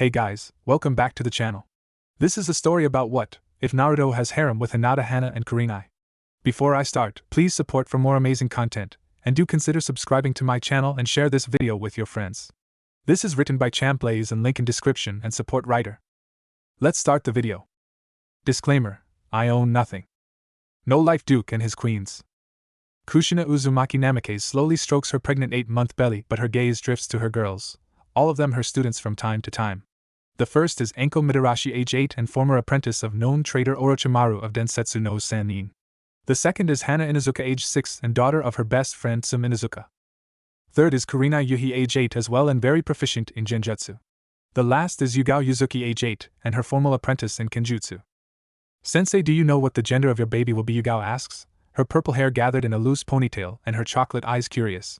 Hey guys, welcome back to the channel. This is a story about what if Naruto has harem with Hinata, Hana, and Kurenai. Before I start, please support for more amazing content, and do consider subscribing to my channel and share this video with your friends. This is written by champblaze and link in description and support writer. Let's start the video. Disclaimer: I own nothing. No life Duke and his queens. Kushina Uzumaki Namikaze slowly strokes her pregnant 8-month belly, but her gaze drifts to her girls, all of them her students from time to time. The first is Enko Midarashi, age 8 and former apprentice of known trader Orochimaru of Densetsu no Sannin. The second is Hana Inuzuka, age 6 and daughter of her best friend Tsum Inuzuka. Third is Kurenai Yuhi, age 8 as well and very proficient in genjutsu. The last is Yugao Yuzuki, age 8 and her formal apprentice in kenjutsu. Sensei, do you know what the gender of your baby will be? Yugao asks, her purple hair gathered in a loose ponytail and her chocolate eyes curious.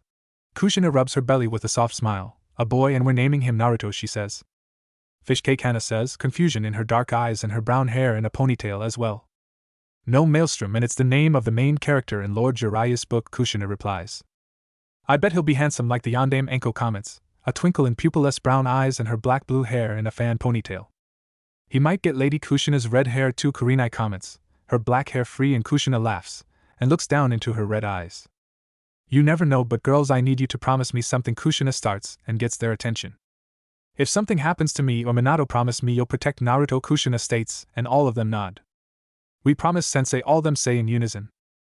Kushina rubs her belly with a soft smile. A boy, and we're naming him Naruto, she says. Fishcake, Hana says, confusion in her dark eyes and her brown hair in a ponytail as well. No, Maelstrom, and it's the name of the main character in Lord Jiraiya's book, Kushina replies. I bet he'll be handsome like the yandame, Enko comments, a twinkle in pupilless brown eyes and her black-blue hair in a fan ponytail. He might get Lady Kushina's red hair too, Kurenai comments, her black hair free, and Kushina laughs, and looks down into her red eyes. You never know, but girls, I need you to promise me something. Kushina starts and gets their attention. If something happens to me or Minato, promise me you'll protect Naruto, Kushina states, and all of them nod. We promise, Sensei, all of them say in unison.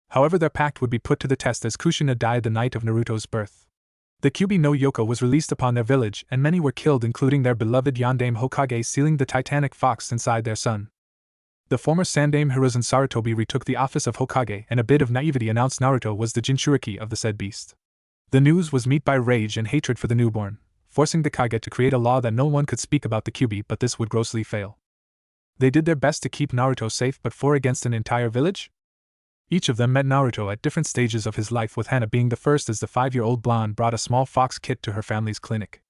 However, their pact would be put to the test as Kushina died the night of Naruto's birth. The Kyuubi no Yoko was released upon their village and many were killed, including their beloved yandame Hokage, sealing the titanic fox inside their son. The former Sandame Hiruzen Sarutobi retook the office of Hokage, and a bit of naivety announced Naruto was the Jinchuriki of the said beast. The news was met by rage and hatred for the newborn, forcing the Kage to create a law that no one could speak about the Kyuubi, but this would grossly fail. They did their best to keep Naruto safe, but 4 against an entire village? Each of them met Naruto at different stages of his life, with Hana being the first, as the 5-year-old blonde brought a small fox kit to her family's clinic.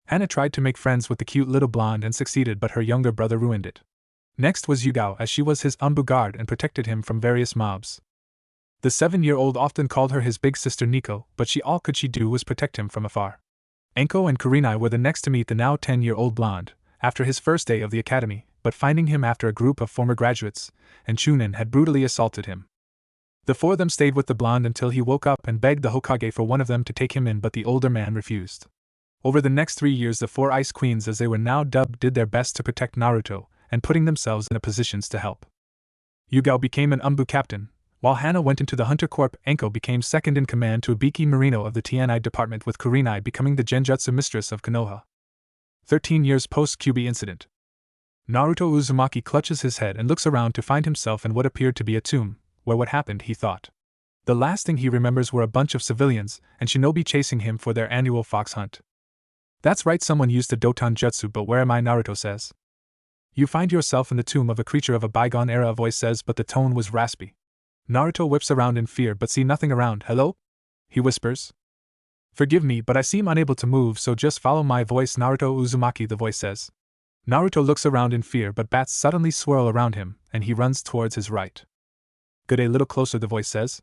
Hana tried to make friends with the cute little blonde and succeeded, but her younger brother ruined it. Next was Yugao, as she was his Anbu guard and protected him from various mobs. The 7-year-old often called her his big sister Nico, but all could she do was protect him from afar. Enko and Kurenai were the next to meet the now 10-year-old blonde, after his first day of the academy, but finding him after a group of former graduates, and Chunin had brutally assaulted him. The 4 of them stayed with the blonde until he woke up and begged the Hokage for one of them to take him in, but the older man refused. Over the next 3 years, the 4 Ice Queens, as they were now dubbed, did their best to protect Naruto, and putting themselves in positions to help. Yugao became an Anbu captain, while Hana went into the Hunter Corps. Enko became second in command to Ibiki Marino of the TNI department, with Kurenai becoming the Genjutsu mistress of Konoha. 13 years post-Kyuubi incident. Naruto Uzumaki clutches his head and looks around to find himself in what appeared to be a tomb, where what happened, he thought. The last thing he remembers were a bunch of civilians and shinobi chasing him for their annual fox hunt. That's right, someone used the Doton Jutsu, but where am I? Naruto says. You find yourself in the tomb of a creature of a bygone era, a voice says, but the tone was raspy. Naruto whips around in fear but see nothing around. Hello? He whispers. Forgive me, but I seem unable to move, so just follow my voice. Naruto Uzumaki, the voice says. Naruto looks around in fear, but bats suddenly swirl around him, and he runs towards his right. Good, a little closer, the voice says.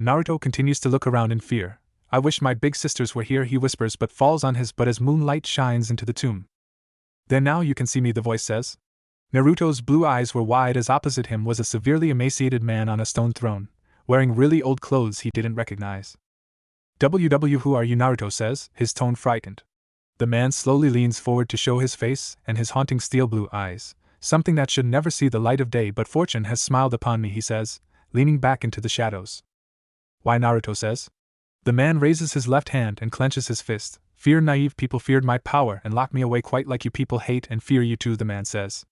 Naruto continues to look around in fear. I wish my big sisters were here, he whispers, but falls on his butt as moonlight shines into the tomb. Then now you can see me, the voice says. Naruto's blue eyes were wide as opposite him was a severely emaciated man on a stone throne, wearing really old clothes he didn't recognize. Who are you? Naruto says, his tone frightened. The man slowly leans forward to show his face and his haunting steel blue eyes, something that should never see the light of day, but fortune has smiled upon me, he says, leaning back into the shadows. Why? Naruto says. The man raises his left hand and clenches his fist. Fear, naive people feared my power and locked me away, quite like you people hate and fear you too, the man says.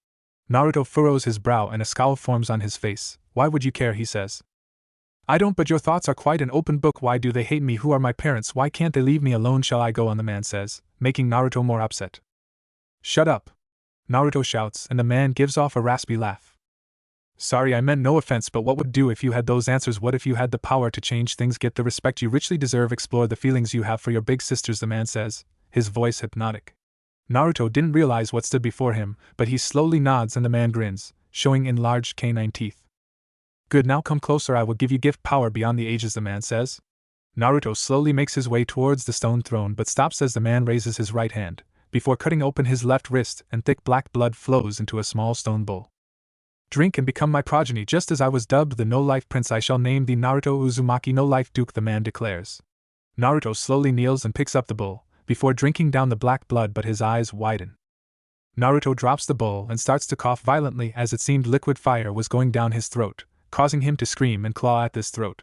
Naruto furrows his brow and a scowl forms on his face. Why would you care? He says. I don't, but your thoughts are quite an open book. Why do they hate me? Who are my parents? Why can't they leave me alone? Shall I go on? The man says, making Naruto more upset. Shut up! Naruto shouts, and the man gives off a raspy laugh. Sorry, I meant no offense, but what would do if you had those answers? What if you had the power to change things? Get the respect you richly deserve, explore the feelings you have for your big sisters, the man says, his voice hypnotic. Naruto didn't realize what stood before him, but he slowly nods and the man grins, showing enlarged canine teeth. Good, now come closer, I will give you gift power beyond the ages, the man says. Naruto slowly makes his way towards the stone throne but stops as the man raises his right hand, before cutting open his left wrist and thick black blood flows into a small stone bowl. Drink and become my progeny just as I was dubbed the no-life prince. I shall name thee Naruto Uzumaki no-life Duke, the man declares. Naruto slowly kneels and picks up the bowl, before drinking down the black blood, but his eyes widen. Naruto drops the bowl and starts to cough violently as it seemed liquid fire was going down his throat, causing him to scream and claw at his throat.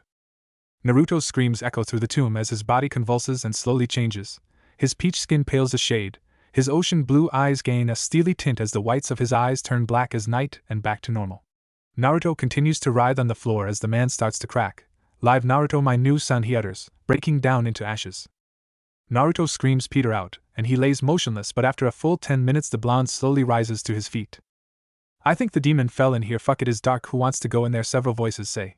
Naruto's screams echo through the tomb as his body convulses and slowly changes. His peach skin pales a shade, his ocean blue eyes gain a steely tint as the whites of his eyes turn black as night and back to normal. Naruto continues to writhe on the floor as the man starts to crack. Live Naruto, my new son, he utters, breaking down into ashes. Naruto screams Peter out, and he lays motionless, but after a full 10 minutes the blonde slowly rises to his feet. I think the demon fell in here. Fuck, it is dark. Who wants to go in there? Several voices say.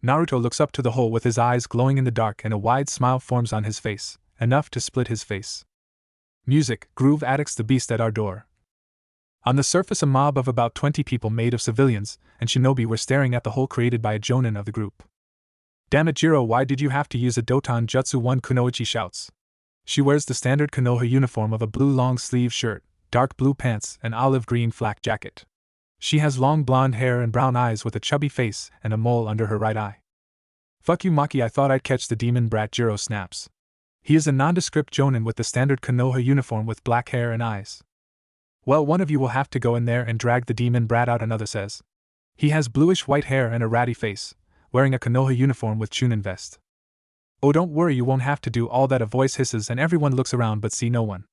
Naruto looks up to the hole with his eyes glowing in the dark, and a wide smile forms on his face, enough to split his face. Music, groove addicts, the beast at our door. On the surface, a mob of about 20 people made of civilians and shinobi were staring at the hole created by a jonin of the group. Damn it, Jiro, why did you have to use a Doton Jutsu? One Kunoichi shouts. She wears the standard Konoha uniform of a blue long-sleeve shirt, dark blue pants, and olive-green flak jacket. She has long blonde hair and brown eyes with a chubby face and a mole under her right eye. Fuck you, Maki, I thought I'd catch the demon brat, Jiro snaps. He is a nondescript jonin with the standard Konoha uniform with black hair and eyes. Well, one of you will have to go in there and drag the demon brat out, another says. He has bluish-white hair and a ratty face, wearing a Konoha uniform with chunin vest. Oh, don't worry, you won't have to do all that, a voice hisses, and everyone looks around but see no one.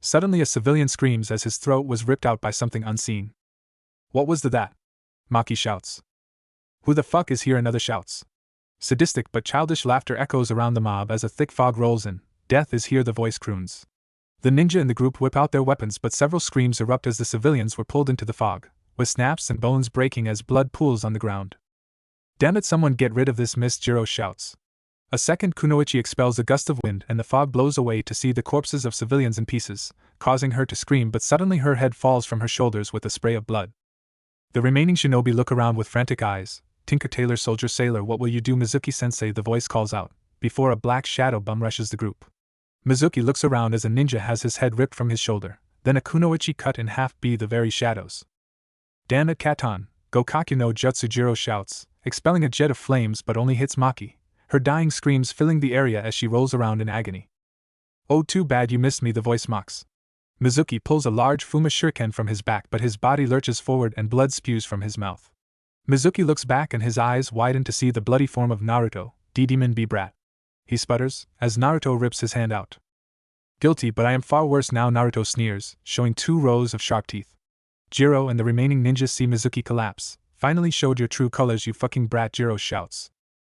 Suddenly a civilian screams as his throat was ripped out by something unseen. What was that? Maki shouts. Who the fuck is here? Another shouts. Sadistic but childish laughter echoes around the mob as a thick fog rolls in. Death is here, the voice croons. The ninja in the group whip out their weapons, but several screams erupt as the civilians were pulled into the fog, with snaps and bones breaking as blood pools on the ground. Damn it, someone get rid of this mist, Jiro shouts. A second kunoichi expels a gust of wind and the fog blows away to see the corpses of civilians in pieces, causing her to scream, but suddenly her head falls from her shoulders with a spray of blood. The remaining shinobi look around with frantic eyes. Tinker, Tailor, Soldier, Sailor, what will you do? Mizuki-sensei, the voice calls out, before a black shadow bum rushes the group. Mizuki looks around as a ninja has his head ripped from his shoulder, then a kunoichi cut in half by the very shadows. Damn it, Katon, Gokakyu no Jutsu, Jiro shouts, expelling a jet of flames but only hits Maki, her dying screams filling the area as she rolls around in agony. Oh, too bad you missed me, the voice mocks. Mizuki pulls a large Fuma shuriken from his back, but his body lurches forward and blood spews from his mouth. Mizuki looks back and his eyes widen to see the bloody form of Naruto, D-Demon B-Brat. He sputters, as Naruto rips his hand out. Guilty, but I am far worse now, Naruto sneers, showing 2 rows of sharp teeth. Jiro and the remaining ninjas see Mizuki collapse. Finally showed your true colors, you fucking brat, Jiro shouts.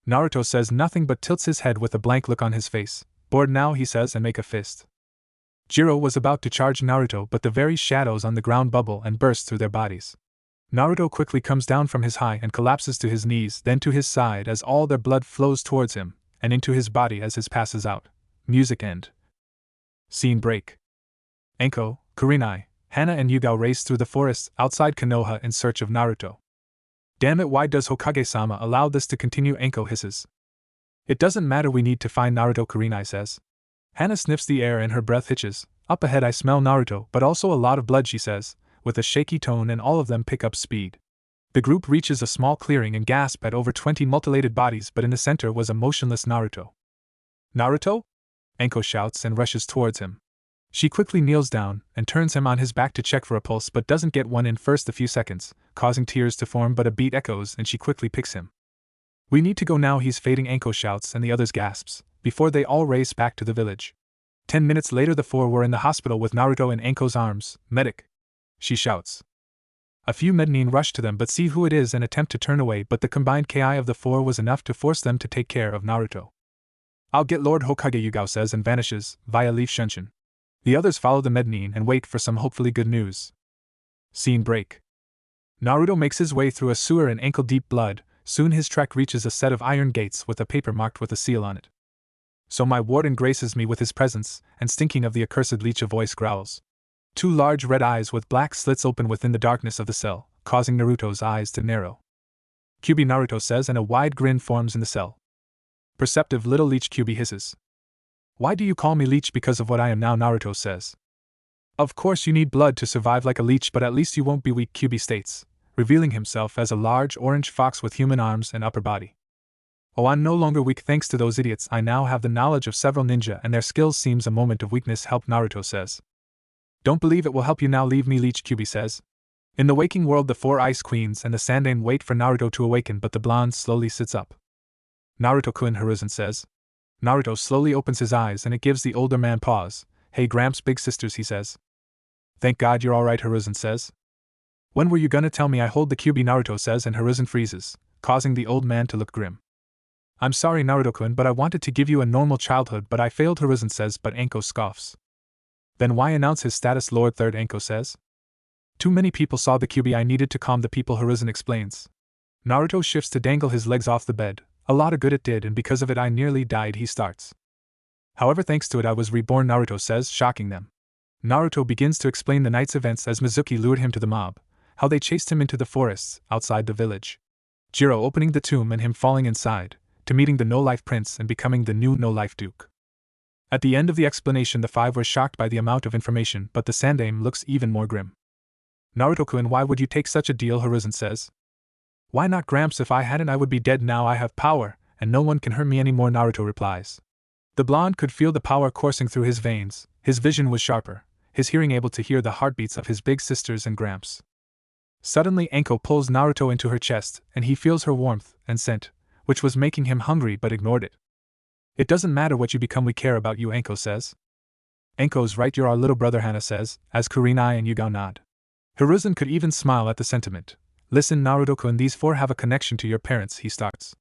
Naruto says nothing but tilts his head with a blank look on his face. Bored now, he says, and make a fist. Jiro was about to charge Naruto, but the very shadows on the ground bubble and burst through their bodies. Naruto quickly comes down from his high and collapses to his knees, then to his side as all their blood flows towards him, and into his body as his passes out. Music end. Scene break. Enko, Kurenai, Hana and Yugao race through the forests outside Konoha in search of Naruto. Damn it, why does Hokage-sama allow this to continue? Enko hisses. It doesn't matter, we need to find Naruto, Kurenai says. Hana sniffs the air and her breath hitches. Up ahead I smell Naruto, but also a lot of blood, she says, with a shaky tone, and all of them pick up speed. The group reaches a small clearing and gasp at over 20 mutilated bodies, but in the center was a motionless Naruto. Naruto? Enko shouts and rushes towards him. She quickly kneels down and turns him on his back to check for a pulse, but doesn't get one in first a few seconds, causing tears to form, but a beat echoes and she quickly picks him. We need to go now, he's fading, Enko shouts and the others gasps, before they all race back to the village. 10 minutes later the 4 were in the hospital with Naruto in Enko's arms. Medic! She shouts. A few mednin rush to them but see who it is and attempt to turn away, but the combined ki of the 4 was enough to force them to take care of Naruto. I'll get Lord Hokage, Yugao says and vanishes, via leaf shunshin. The others follow the mednin and wait for some hopefully good news. Scene break. Naruto makes his way through a sewer in ankle-deep blood. Soon his trek reaches a set of iron gates with a paper marked with a seal on it. So my warden graces me with his presence, and stinking of the accursed leech, a voice growls. 2 large red eyes with black slits open within the darkness of the cell, causing Naruto's eyes to narrow. Kyubi, Naruto says, and a wide grin forms in the cell. Perceptive little leech, Kyubi hisses. Why do you call me leech? Because of what I am now, Naruto says. Of course you need blood to survive like a leech, but at least you won't be weak, QB states, revealing himself as a large orange fox with human arms and upper body. Oh, I'm no longer weak thanks to those idiots. I now have the knowledge of several ninja and their skills. Seems a moment of weakness helped, Naruto says. Don't believe it will help you now, leave me, leech, QB says. In the waking world, the 4 ice queens and the Sandaime wait for Naruto to awaken, but the blonde slowly sits up. Naruto-kun, Hiruzen says. Naruto slowly opens his eyes and it gives the older man pause. Hey Gramps, big sisters, he says. Thank God you're alright, Hiruzen says. When were you gonna tell me I hold the QB, Naruto says, and Hiruzen freezes, causing the old man to look grim. I'm sorry, Naruto-kun, but I wanted to give you a normal childhood, but I failed, Hiruzen says, but Anko scoffs. Then why announce his status, Lord Third, Anko says. Too many people saw the QB, I needed to calm the people, Hiruzen explains. Naruto shifts to dangle his legs off the bed. A lot of good it did, and because of it I nearly died, he starts. However, thanks to it I was reborn, Naruto says, shocking them. Naruto begins to explain the night's events as Mizuki lured him to the mob, how they chased him into the forests outside the village, Jiro opening the tomb and him falling inside, to meeting the no-life prince and becoming the new no-life duke. At the end of the explanation the 5 were shocked by the amount of information, but the Sandaime looks even more grim. Naruto-kun, why would you take such a deal, Hiruzen says. Why not, Gramps? If I hadn't I would be dead now. I have power, and no one can hurt me anymore, Naruto replies. The blonde could feel the power coursing through his veins, his vision was sharper, his hearing able to hear the heartbeats of his big sisters and Gramps. Suddenly Anko pulls Naruto into her chest, and he feels her warmth and scent, which was making him hungry but ignored it. It doesn't matter what you become, we care about you, Anko says. Anko's right, you're our little brother, Hana says, as Kurenai and Yugao nod. Hiruzen could even smile at the sentiment. Listen, Naruto-kun, these 4 have a connection to your parents, he starts.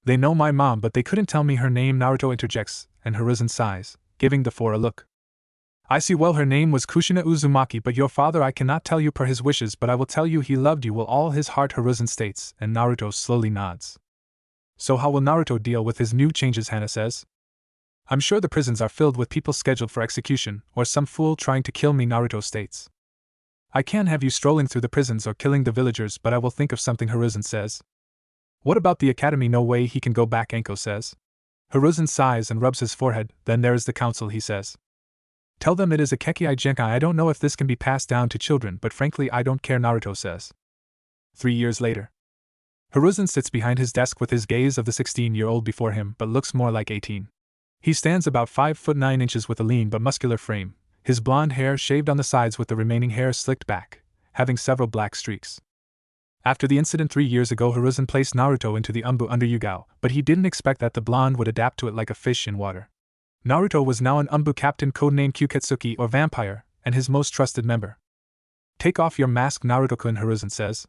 They know my mom, but they couldn't tell me her name, Naruto interjects, and Hiruzen sighs, giving the 4 a look. I see, well, her name was Kushina Uzumaki, but your father I cannot tell you per his wishes, but I will tell you he loved you with all his heart, Hiruzen states, and Naruto slowly nods. So how will Naruto deal with his new changes, Hana says. I'm sure the prisons are filled with people scheduled for execution, or some fool trying to kill me, Naruto states. I can't have you strolling through the prisons or killing the villagers, but I will think of something, Hiruzen says. What about the academy? No way he can go back, Anko says. Hiruzen sighs and rubs his forehead. Then there is the council, he says. Tell them it is a Kekkei Genkai. I don't know if this can be passed down to children, but frankly I don't care, Naruto says. 3 years later. Hiruzen sits behind his desk with his gaze of the 16-year-old before him, but looks more like 18. He stands about 5 foot 9 inches with a lean but muscular frame, his blonde hair shaved on the sides with the remaining hair slicked back, having several black streaks. After the incident 3 years ago, Hiruzen placed Naruto into the Umbu under Yugao, but he didn't expect that the blonde would adapt to it like a fish in water. Naruto was now an Umbu captain codenamed Kyuketsuki or Vampire, and his most trusted member. Take off your mask, Naruto-kun, Hiruzen says.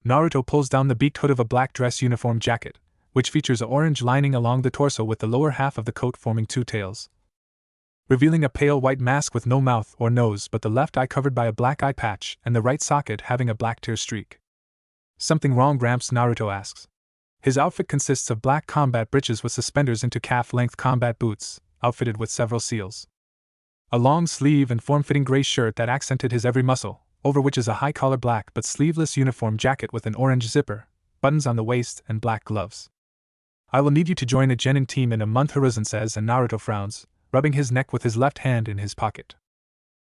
Naruto pulls down the beaked hood of a black dress uniform jacket, which features an orange lining along the torso with the lower half of the coat forming 2 tails, revealing a pale white mask with no mouth or nose but the left eye covered by a black eye patch and the right socket having a black tear streak. Something wrong, Gramps? Naruto asks. His outfit consists of black combat breeches with suspenders into calf-length combat boots, outfitted with several seals. A long sleeve and form-fitting gray shirt that accented his every muscle, over which is a high-collar black but sleeveless uniform jacket with an orange zipper, buttons on the waist, and black gloves. I will need you to join a genin team in a month, Hiruzen says, and Naruto frowns, rubbing his neck with his left hand in his pocket.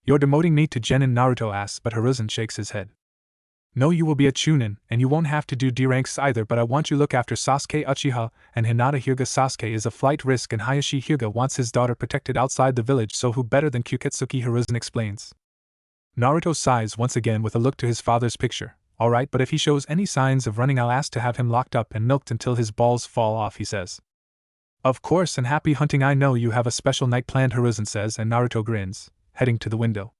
You're demoting me to genin, Naruto asks, but Hiruzen shakes his head. No, you will be a chunin, and you won't have to do D ranks either, but I want you to look after Sasuke Uchiha and Hinata Hyuga. Sasuke is a flight risk and Hayashi Hyuga wants his daughter protected outside the village, so who better than Kyuketsuki, Hiruzen explains. Naruto sighs once again with a look to his father's picture. Alright, but if he shows any signs of running I'll ask to have him locked up and milked until his balls fall off, he says. Of course, and happy hunting. I know you have a special night planned, Hiruzen says, and Naruto grins, heading to the window.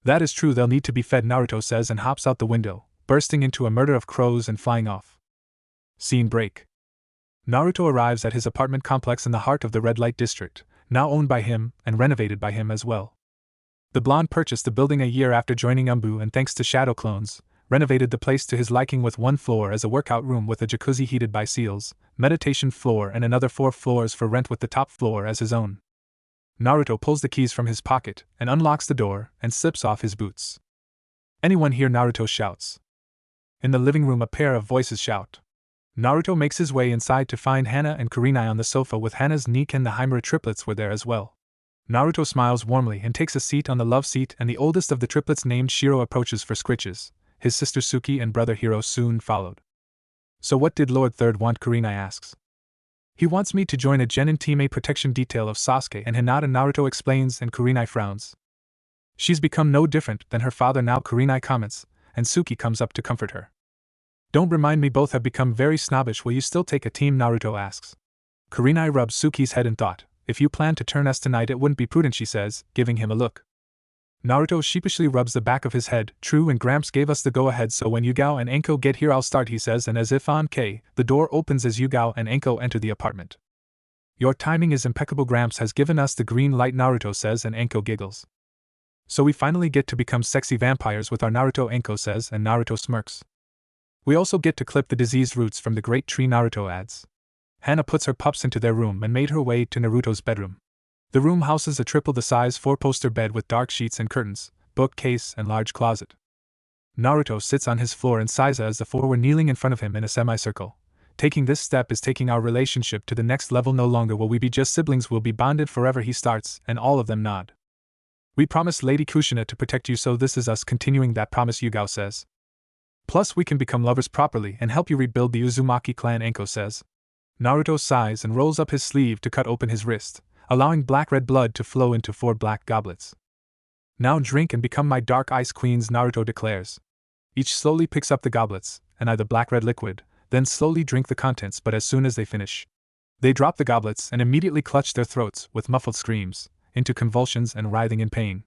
That is true, they'll need to be fed, Naruto says and hops out the window, bursting into a murder of crows and flying off. Scene break. Naruto arrives at his apartment complex in the heart of the red light district, now owned by him and renovated by him as well. The blonde purchased the building a year after joining Umbu and thanks to shadow clones, renovated the place to his liking with 1 floor as a workout room with a jacuzzi heated by seals, meditation floor and another 4 floors for rent with the top floor as his own. Naruto pulls the keys from his pocket and unlocks the door and slips off his boots. Anyone here? Naruto shouts. In the living room a pair of voices shout. Naruto makes his way inside to find Hana and Kurenai on the sofa with Hana's Nick, and the Himura triplets were there as well. Naruto smiles warmly and takes a seat on the love seat, and the oldest of the triplets named Shiro approaches for scritches. His sister Suki and brother Hiro soon followed. So what did Lord Third want? Kurenai asks. He wants me to join a genin team A protection detail of Sasuke and Hinata, Naruto explains, and Kurenai frowns. She's become no different than her father now, Kurenai comments, and Suki comes up to comfort her. Don't remind me, both have become very snobbish. Will you still take a team? Naruto asks. Kurenai rubs Suki's head in thought. If you plan to turn us tonight, it wouldn't be prudent, she says, giving him a look. Naruto sheepishly rubs the back of his head. True, and Gramps gave us the go-ahead, so when Yugao and Anko get here I'll start, he says, and as if on K, the door opens as Yugao and Anko enter the apartment. Your timing is impeccable. Gramps has given us the green light, Naruto says, and Anko giggles. So we finally get to become sexy vampires with our Naruto, Anko says, and Naruto smirks. We also get to clip the diseased roots from the great tree, Naruto adds. Hana puts her pups into their room and made her way to Naruto's bedroom. The room houses a triple the size 4-poster bed with dark sheets and curtains, bookcase, and large closet. Naruto sits on his floor and sighs as the four were kneeling in front of him in a semicircle. Taking this step is taking our relationship to the next level. No longer will we be just siblings, we'll be bonded forever, he starts, and all of them nod. We promised Lady Kushina to protect you, so this is us continuing that promise, Yugao says. Plus we can become lovers properly and help you rebuild the Uzumaki clan, Anko says. Naruto sighs and rolls up his sleeve to cut open his wrist, allowing black-red blood to flow into 4 black goblets. Now drink and become my dark ice queens, Naruto declares. Each slowly picks up the goblets, and eye the black-red liquid, then slowly drink the contents, but as soon as they finish, they drop the goblets and immediately clutch their throats with muffled screams, into convulsions and writhing in pain.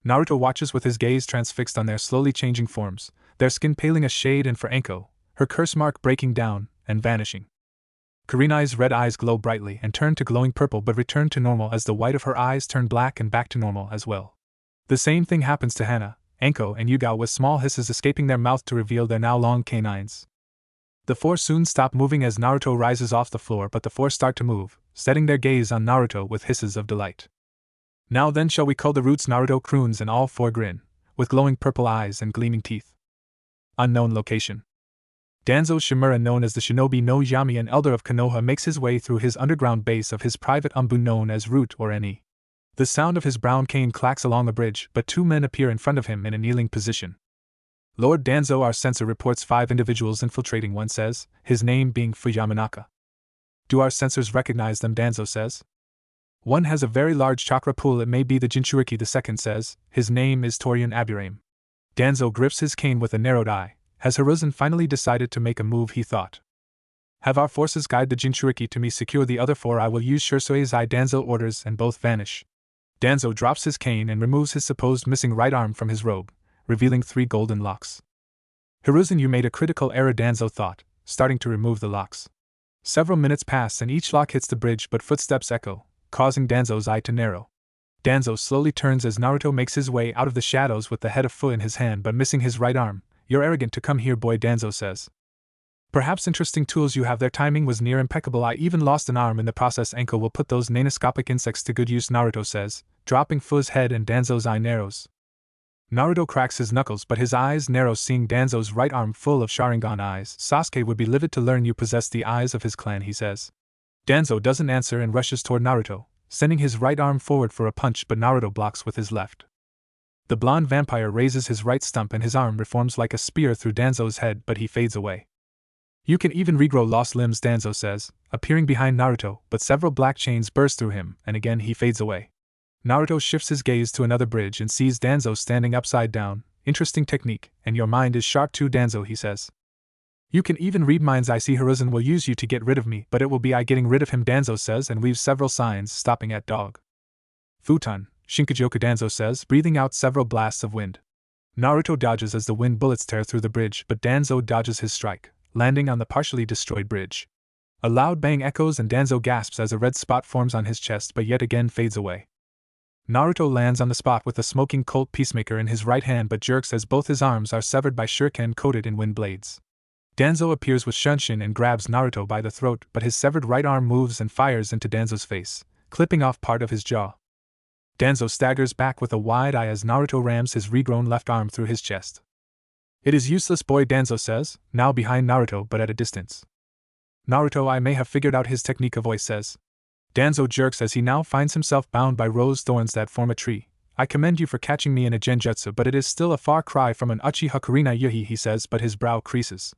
Naruto watches with his gaze transfixed on their slowly changing forms, their skin paling a shade, and for Anko, her curse mark breaking down and vanishing. Kurenai's red eyes glow brightly and turn to glowing purple but return to normal as the white of her eyes turn black and back to normal as well. The same thing happens to Hana, Anko, and Yugao, with small hisses escaping their mouth to reveal their now long canines. The 4 soon stop moving as Naruto rises off the floor, but the 4 start to move, setting their gaze on Naruto with hisses of delight. Now then, shall we cull the roots? Naruto croons, and all 4 grin, with glowing purple eyes and gleaming teeth. Unknown location. Danzo Shimura, known as the Shinobi no Yami and elder of Konoha, makes his way through his underground base of his private umbu known as Root or Ne. The sound of his brown cane clacks along the bridge, but 2 men appear in front of him in a kneeling position. Lord Danzo, our censor, reports 5 individuals infiltrating, one says, his name being Fuyamanaka. Do our censors recognize them? Danzo says. One has a very large chakra pool, it may be the Jinchuriki, the second says, his name is Torian Aburame. Danzo grips his cane with a narrowed eye. Has Hiruzen finally decided to make a move, he thought. Have our forces guide the Jinchuriki to me, secure the other 4, I will use Shursui's eye, Danzo orders, and both vanish. Danzo drops his cane and removes his supposed missing right arm from his robe, revealing 3 golden locks. Hiruzen, you made a critical error, Danzo thought, starting to remove the locks. Several minutes pass and each lock hits the bridge, but footsteps echo, causing Danzo's eye to narrow. Danzo slowly turns as Naruto makes his way out of the shadows with the head of Fu in his hand but missing his right arm. You're arrogant to come here, boy, Danzo says. Perhaps interesting tools you have there. Timing was near impeccable. I even lost an arm in the process. Anko will put those nanoscopic insects to good use, Naruto says, dropping Fu's head, and Danzo's eye narrows. Naruto cracks his knuckles, but his eyes narrow seeing Danzo's right arm full of Sharingan eyes. Sasuke would be livid to learn you possess the eyes of his clan, he says. Danzo doesn't answer and rushes toward Naruto, sending his right arm forward for a punch, but Naruto blocks with his left. The blonde vampire raises his right stump and his arm reforms like a spear through Danzo's head, but he fades away. You can even regrow lost limbs, Danzo says, appearing behind Naruto, but several black chains burst through him, and again he fades away. Naruto shifts his gaze to another bridge and sees Danzo standing upside down. Interesting technique, and your mind is sharp too, Danzo, he says. You can even read minds. I see Hiruzen will use you to get rid of me, but it will be I getting rid of him, Danzo says, and weaves several signs, stopping at dog. Futon, Shinkajoku, Danzo says, breathing out several blasts of wind. Naruto dodges as the wind bullets tear through the bridge, but Danzo dodges his strike, landing on the partially destroyed bridge. A loud bang echoes and Danzo gasps as a red spot forms on his chest but yet again fades away. Naruto lands on the spot with a smoking Colt Peacemaker in his right hand but jerks as both his arms are severed by shuriken coated in wind blades. Danzo appears with Shunshin and grabs Naruto by the throat, but his severed right arm moves and fires into Danzo's face, clipping off part of his jaw. Danzo staggers back with a wide eye as Naruto rams his regrown left arm through his chest. It is useless, boy, Danzo says, now behind Naruto but at a distance. Naruto, I may have figured out his technique, a voice says. Danzo jerks as he now finds himself bound by rose thorns that form a tree. I commend you for catching me in a genjutsu, but it is still a far cry from an Uchiha kurenai yuhi, he says, but his brow creases.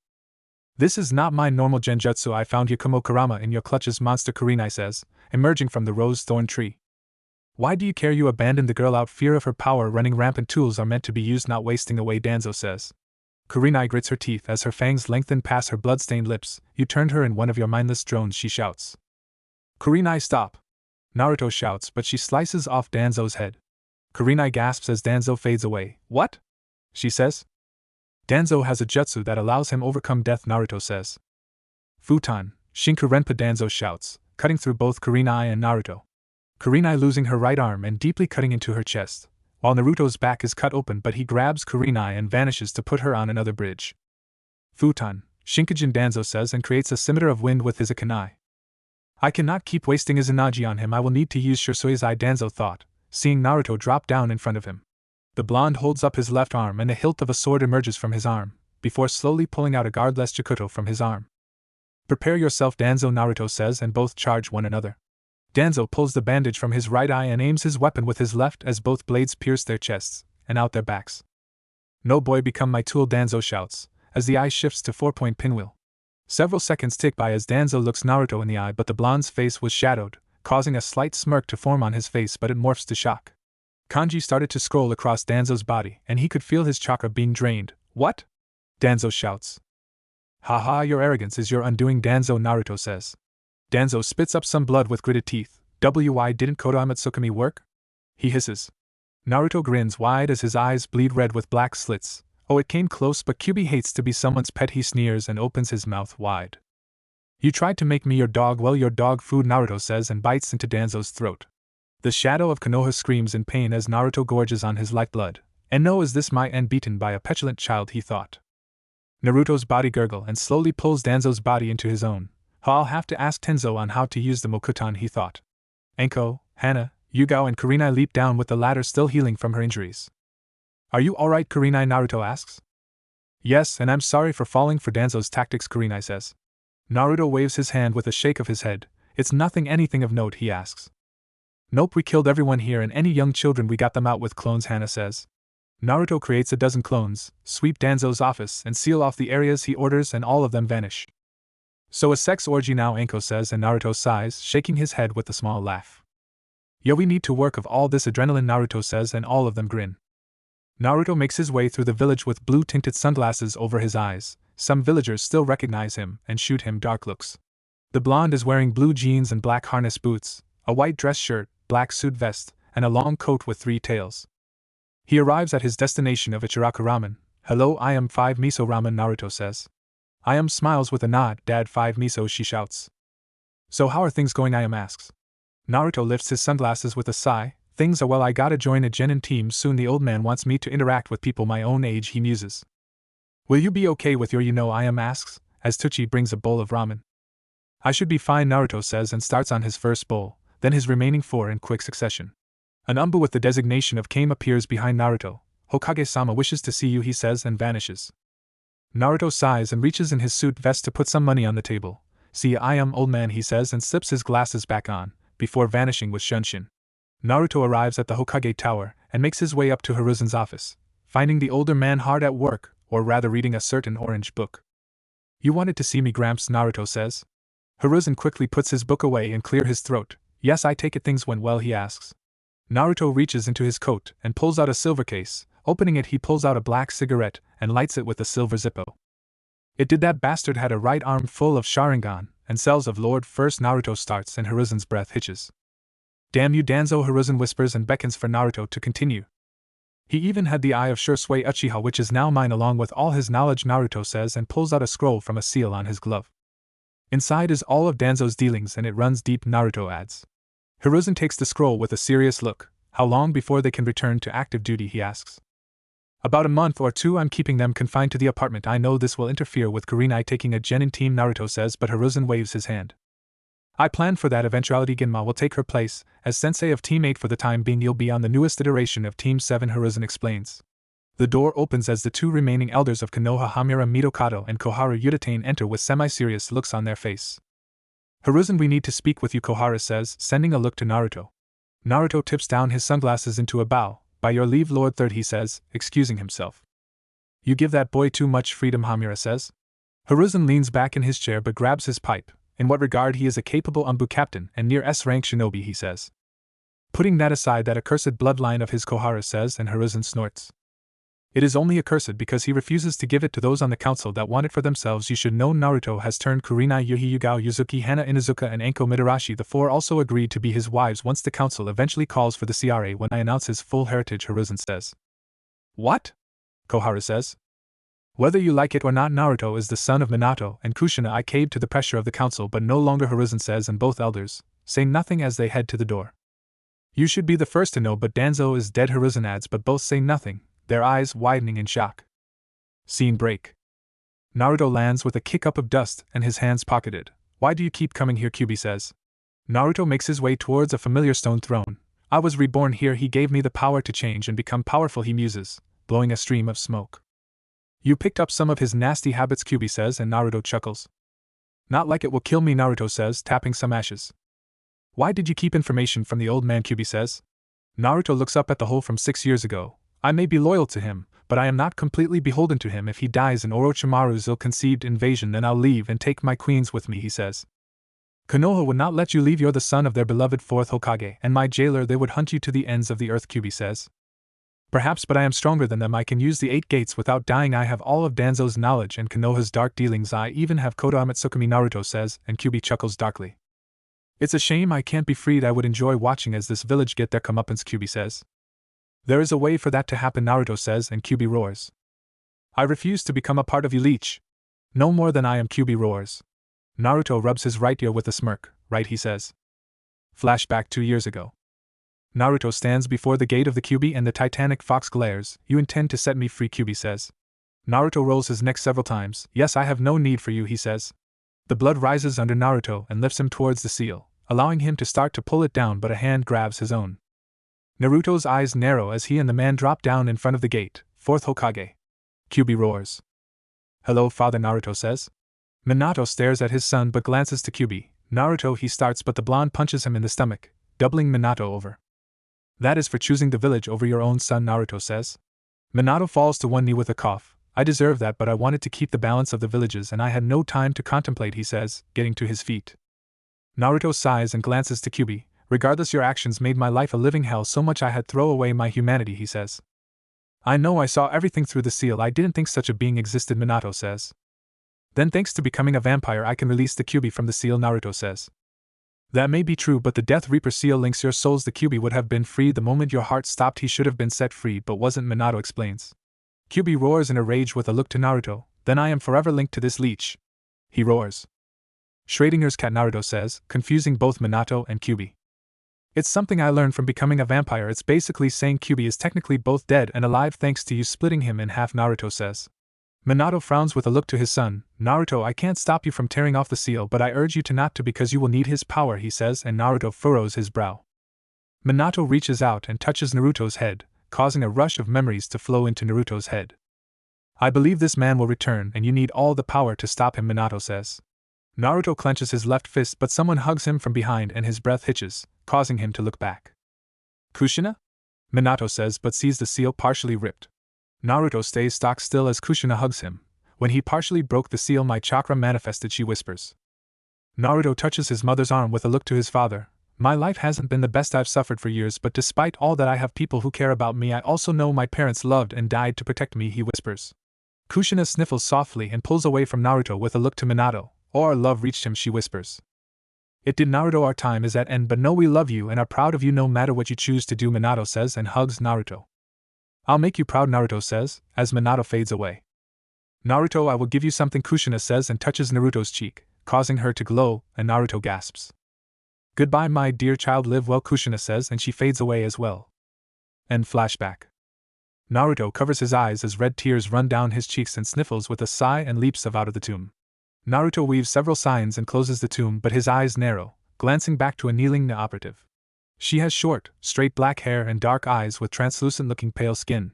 This is not my normal genjutsu. I found Yakumo Kurama in your clutches, monster, kurenai says, emerging from the rose thorn tree. Why do you care? You abandoned the girl out fear of her power running rampant. Tools are meant to be used, not wasting away, Danzo says. Kurenai grits her teeth as her fangs lengthen past her blood-stained lips. You turned her in one of your mindless drones, she shouts. Kurenai, stop! Naruto shouts, but she slices off Danzo's head. Kurenai gasps as Danzo fades away. What? She says. Danzo has a jutsu that allows him overcome death, Naruto says. Futon, Shinku Renpa, Danzo shouts, cutting through both Kurenai and Naruto. Kurenai losing her right arm and deeply cutting into her chest, while Naruto's back is cut open, but he grabs Kurenai and vanishes to put her on another bridge. Futon, Shinkajin, Danzo says, and creates a scimitar of wind with his kunai. I cannot keep wasting his energy on him. I will need to use Shursui's, Danzo thought, seeing Naruto drop down in front of him. The blonde holds up his left arm and the hilt of a sword emerges from his arm, before slowly pulling out a guardless Chikuto from his arm. Prepare yourself, Danzo, Naruto says, and both charge one another. Danzo pulls the bandage from his right eye and aims his weapon with his left as both blades pierce their chests and out their backs. No boy, become my tool, Danzo shouts, as the eye shifts to 4-point pinwheel. Several seconds tick by as Danzo looks Naruto in the eye, but the blonde's face was shadowed, causing a slight smirk to form on his face, but it morphs to shock. Kanji started to scroll across Danzo's body, and he could feel his chakra being drained. What? Danzo shouts. Haha, your arrogance is your undoing, Danzo, Naruto says. Danzo spits up some blood with gritted teeth. Why didn't Koda Amatsukami work? He hisses. Naruto grins wide as his eyes bleed red with black slits. Oh, it came close, but Kyubi hates to be someone's pet, he sneers and opens his mouth wide. You tried to make me your dog, well, your dog food, Naruto says, and bites into Danzo's throat. The shadow of Konoha screams in pain as Naruto gorges on his lifeblood. And no, is this my end, beaten by a petulant child, he thought. Naruto's body gurgle and slowly pulls Danzo's body into his own. I'll have to ask Tenzo on how to use the Mokutan, he thought. Enko, Hana, Yugao and Kurenai leap down with the latter still healing from her injuries. Are you alright, Kurenai, Naruto asks. Yes, and I'm sorry for falling for Danzo's tactics, Kurenai says. Naruto waves his hand with a shake of his head. It's anything of note, he asks. Nope, we killed everyone here and any young children we got them out with clones, Hana says. Naruto creates a dozen clones, sweep Danzo's office and seal off the areas he orders, and all of them vanish. So a sex orgy now, Enko says, and Naruto sighs, shaking his head with a small laugh. Yo, we need to work of all this adrenaline, Naruto says, and all of them grin. Naruto makes his way through the village with blue-tinted sunglasses over his eyes. Some villagers still recognize him and shoot him dark looks. The blonde is wearing blue jeans and black harness boots, a white dress shirt, black suit vest, and a long coat with 3 tails. He arrives at his destination of Ichiraku Ramen. Hello, I am 5 miso ramen, Naruto says. I am smiles with a nod. Dad, 5 miso, she shouts. So how are things going, I am asks. Naruto lifts his sunglasses with a sigh. Things are well, I gotta join a genin team soon. The old man wants me to interact with people my own age, he muses. Will you be okay with your I am asks, as Tucci brings a bowl of ramen. I should be fine, Naruto says, and starts on his first bowl, then his remaining 4 in quick succession. An umbu with the designation of Kame appears behind Naruto. Hokage-sama wishes to see you, he says, and vanishes. Naruto sighs and reaches in his suit vest to put some money on the table. See, I am old man, he says, and slips his glasses back on, before vanishing with Shunshin. Naruto arrives at the Hokage tower and makes his way up to Hiruzen's office, finding the older man hard at work, or rather reading a certain orange book. You wanted to see me, Gramps, Naruto says. Hiruzen quickly puts his book away and clears his throat. Yes, I take it things went well, he asks. Naruto reaches into his coat and pulls out a silver case. Opening it, he pulls out a black cigarette and lights it with a silver Zippo. It did, that bastard had a right arm full of Sharingan and cells of Lord. First, Naruto starts and Hiruzen's breath hitches. Damn you, Danzo, Hiruzen whispers and beckons for Naruto to continue. He even had the eye of Shursui Uchiha, which is now mine, along with all his knowledge, Naruto says, and pulls out a scroll from a seal on his glove. Inside is all of Danzo's dealings and it runs deep, Naruto adds. Hiruzen takes the scroll with a serious look. How long before they can return to active duty, he asks. About a month or 2. I'm keeping them confined to the apartment. I know this will interfere with Kurenai taking a genin team, Naruto says, but Hiruzen waves his hand. I planned for that eventuality. Ginma will take her place. As sensei of Team 8 for the time being, you'll be on the newest iteration of Team 7, Hiruzen explains. The door opens as the 2 remaining elders of Konoha, Hamura Mitokado and Koharu Udatane, enter with semi-serious looks on their face. Hiruzen, we need to speak with you, Kohara says, sending a look to Naruto. Naruto tips down his sunglasses into a bow. By your leave, Lord Third, he says, excusing himself. You give that boy too much freedom, Hamura says. Hiruzen leans back in his chair but grabs his pipe. In what regard he is a capable Umbu captain and near S-rank shinobi, he says. Putting that aside, that accursed bloodline of his, Kohara says, and Hiruzen snorts. It is only accursed because he refuses to give it to those on the council that want it for themselves. You should know Naruto has turned Kurenai, Yuhi, Yugao, Yuzuki, Hana, Inuzuka, and Anko Midarashi. The four also agreed to be his wives once the council eventually calls for the CRA when I announce his full heritage, Hiruzen says. What? Kohara says. Whether you like it or not, Naruto is the son of Minato and Kushina. I caved to the pressure of the council, but no longer, Hiruzen says, and both elders say nothing as they head to the door. You should be the first to know, but Danzo is dead, Hiruzen adds, but both say nothing, their eyes widening in shock. Scene break. Naruto lands with a kick up of dust and his hands pocketed. Why do you keep coming here, Kyubi says. Naruto makes his way towards a familiar stone throne. I was reborn here, he gave me the power to change and become powerful, he muses, blowing a stream of smoke. You picked up some of his nasty habits, Kyubi says, and Naruto chuckles. Not like it will kill me, Naruto says, tapping some ashes. Why did you keep information from the old man, Kyubi says? Naruto looks up at the hole from 6 years ago. I may be loyal to him, but I am not completely beholden to him. If he dies in Orochimaru's ill-conceived invasion, then I'll leave and take my queens with me, he says. Konoha would not let you leave. You're the son of their beloved fourth Hokage, and my jailer. They would hunt you to the ends of the earth, Kyubi says. Perhaps, but I am stronger than them. I can use the 8 gates without dying. I have all of Danzo's knowledge and Konoha's dark dealings. I even have Koda Amatsukami, Naruto says, and Kyubi chuckles darkly. It's a shame I can't be freed. I would enjoy watching as this village get their comeuppance, Kyubi says. There is a way for that to happen, Naruto says, and Kyubi roars. I refuse to become a part of you, leech. No more than I am, Kyubi roars. Naruto rubs his right ear with a smirk. Right, he says. Flashback 2 years ago. Naruto stands before the gate of the Kyubi and the Titanic fox glares. You intend to set me free, Kyubi says. Naruto rolls his neck several times. Yes, I have no need for you, he says. The blood rises under Naruto and lifts him towards the seal, allowing him to start to pull it down, but a hand grabs his own. Naruto's eyes narrow as he and the man drop down in front of the gate. Fourth Hokage. Kyubi roars. Hello, father, Naruto says. Minato stares at his son but glances to Kyubi. Naruto, he starts, but the blonde punches him in the stomach, doubling Minato over. That is for choosing the village over your own son, Naruto says. Minato falls to one knee with a cough. I deserve that, but I wanted to keep the balance of the villages and I had no time to contemplate, he says, getting to his feet. Naruto sighs and glances to Kyubi. Regardless, your actions made my life a living hell, so much I had throw away my humanity, he says. I know, I saw everything through the seal. I didn't think such a being existed, Minato says. Then thanks to becoming a vampire I can release the Kyubi from the seal, Naruto says. That may be true, but the Death Reaper seal links your souls. The Kyubi would have been free the moment your heart stopped. He should have been set free but wasn't, Minato explains. Kyubi roars in a rage with a look to Naruto. Then I am forever linked to this leech. He roars. Schrodinger's cat, Naruto says, confusing both Minato and Kyubi. It's something I learned from becoming a vampire. It's basically saying Kyubi is technically both dead and alive thanks to you splitting him in half, Naruto says. Minato frowns with a look to his son. Naruto, I can't stop you from tearing off the seal, but I urge you to not to because you will need his power, he says, and Naruto furrows his brow. Minato reaches out and touches Naruto's head, causing a rush of memories to flow into Naruto's head. I believe this man will return and you need all the power to stop him, Minato says. Naruto clenches his left fist, but someone hugs him from behind and his breath hitches, causing him to look back. Kushina? Minato says, but sees the seal partially ripped. Naruto stays stock still as Kushina hugs him. When he partially broke the seal, my chakra manifested, she whispers. Naruto touches his mother's arm with a look to his father. My life hasn't been the best. I've suffered for years, but despite all that I have people who care about me. I also know my parents loved and died to protect me, he whispers. Kushina sniffles softly and pulls away from Naruto with a look to Minato. Our love reached him, she whispers. It did, Naruto. Our time is at end, but know we love you and are proud of you no matter what you choose to do, Minato says and hugs Naruto. I'll make you proud, Naruto says, as Minato fades away. Naruto, I will give you something, Kushina says and touches Naruto's cheek, causing her to glow, and Naruto gasps. Goodbye, my dear child, live well, Kushina says, and she fades away as well. End flashback. Naruto covers his eyes as red tears run down his cheeks and sniffles with a sigh and leaps out of the tomb. Naruto weaves several signs and closes the tomb, but his eyes narrow, glancing back to a kneeling Na operative. She has short, straight black hair and dark eyes with translucent-looking pale skin.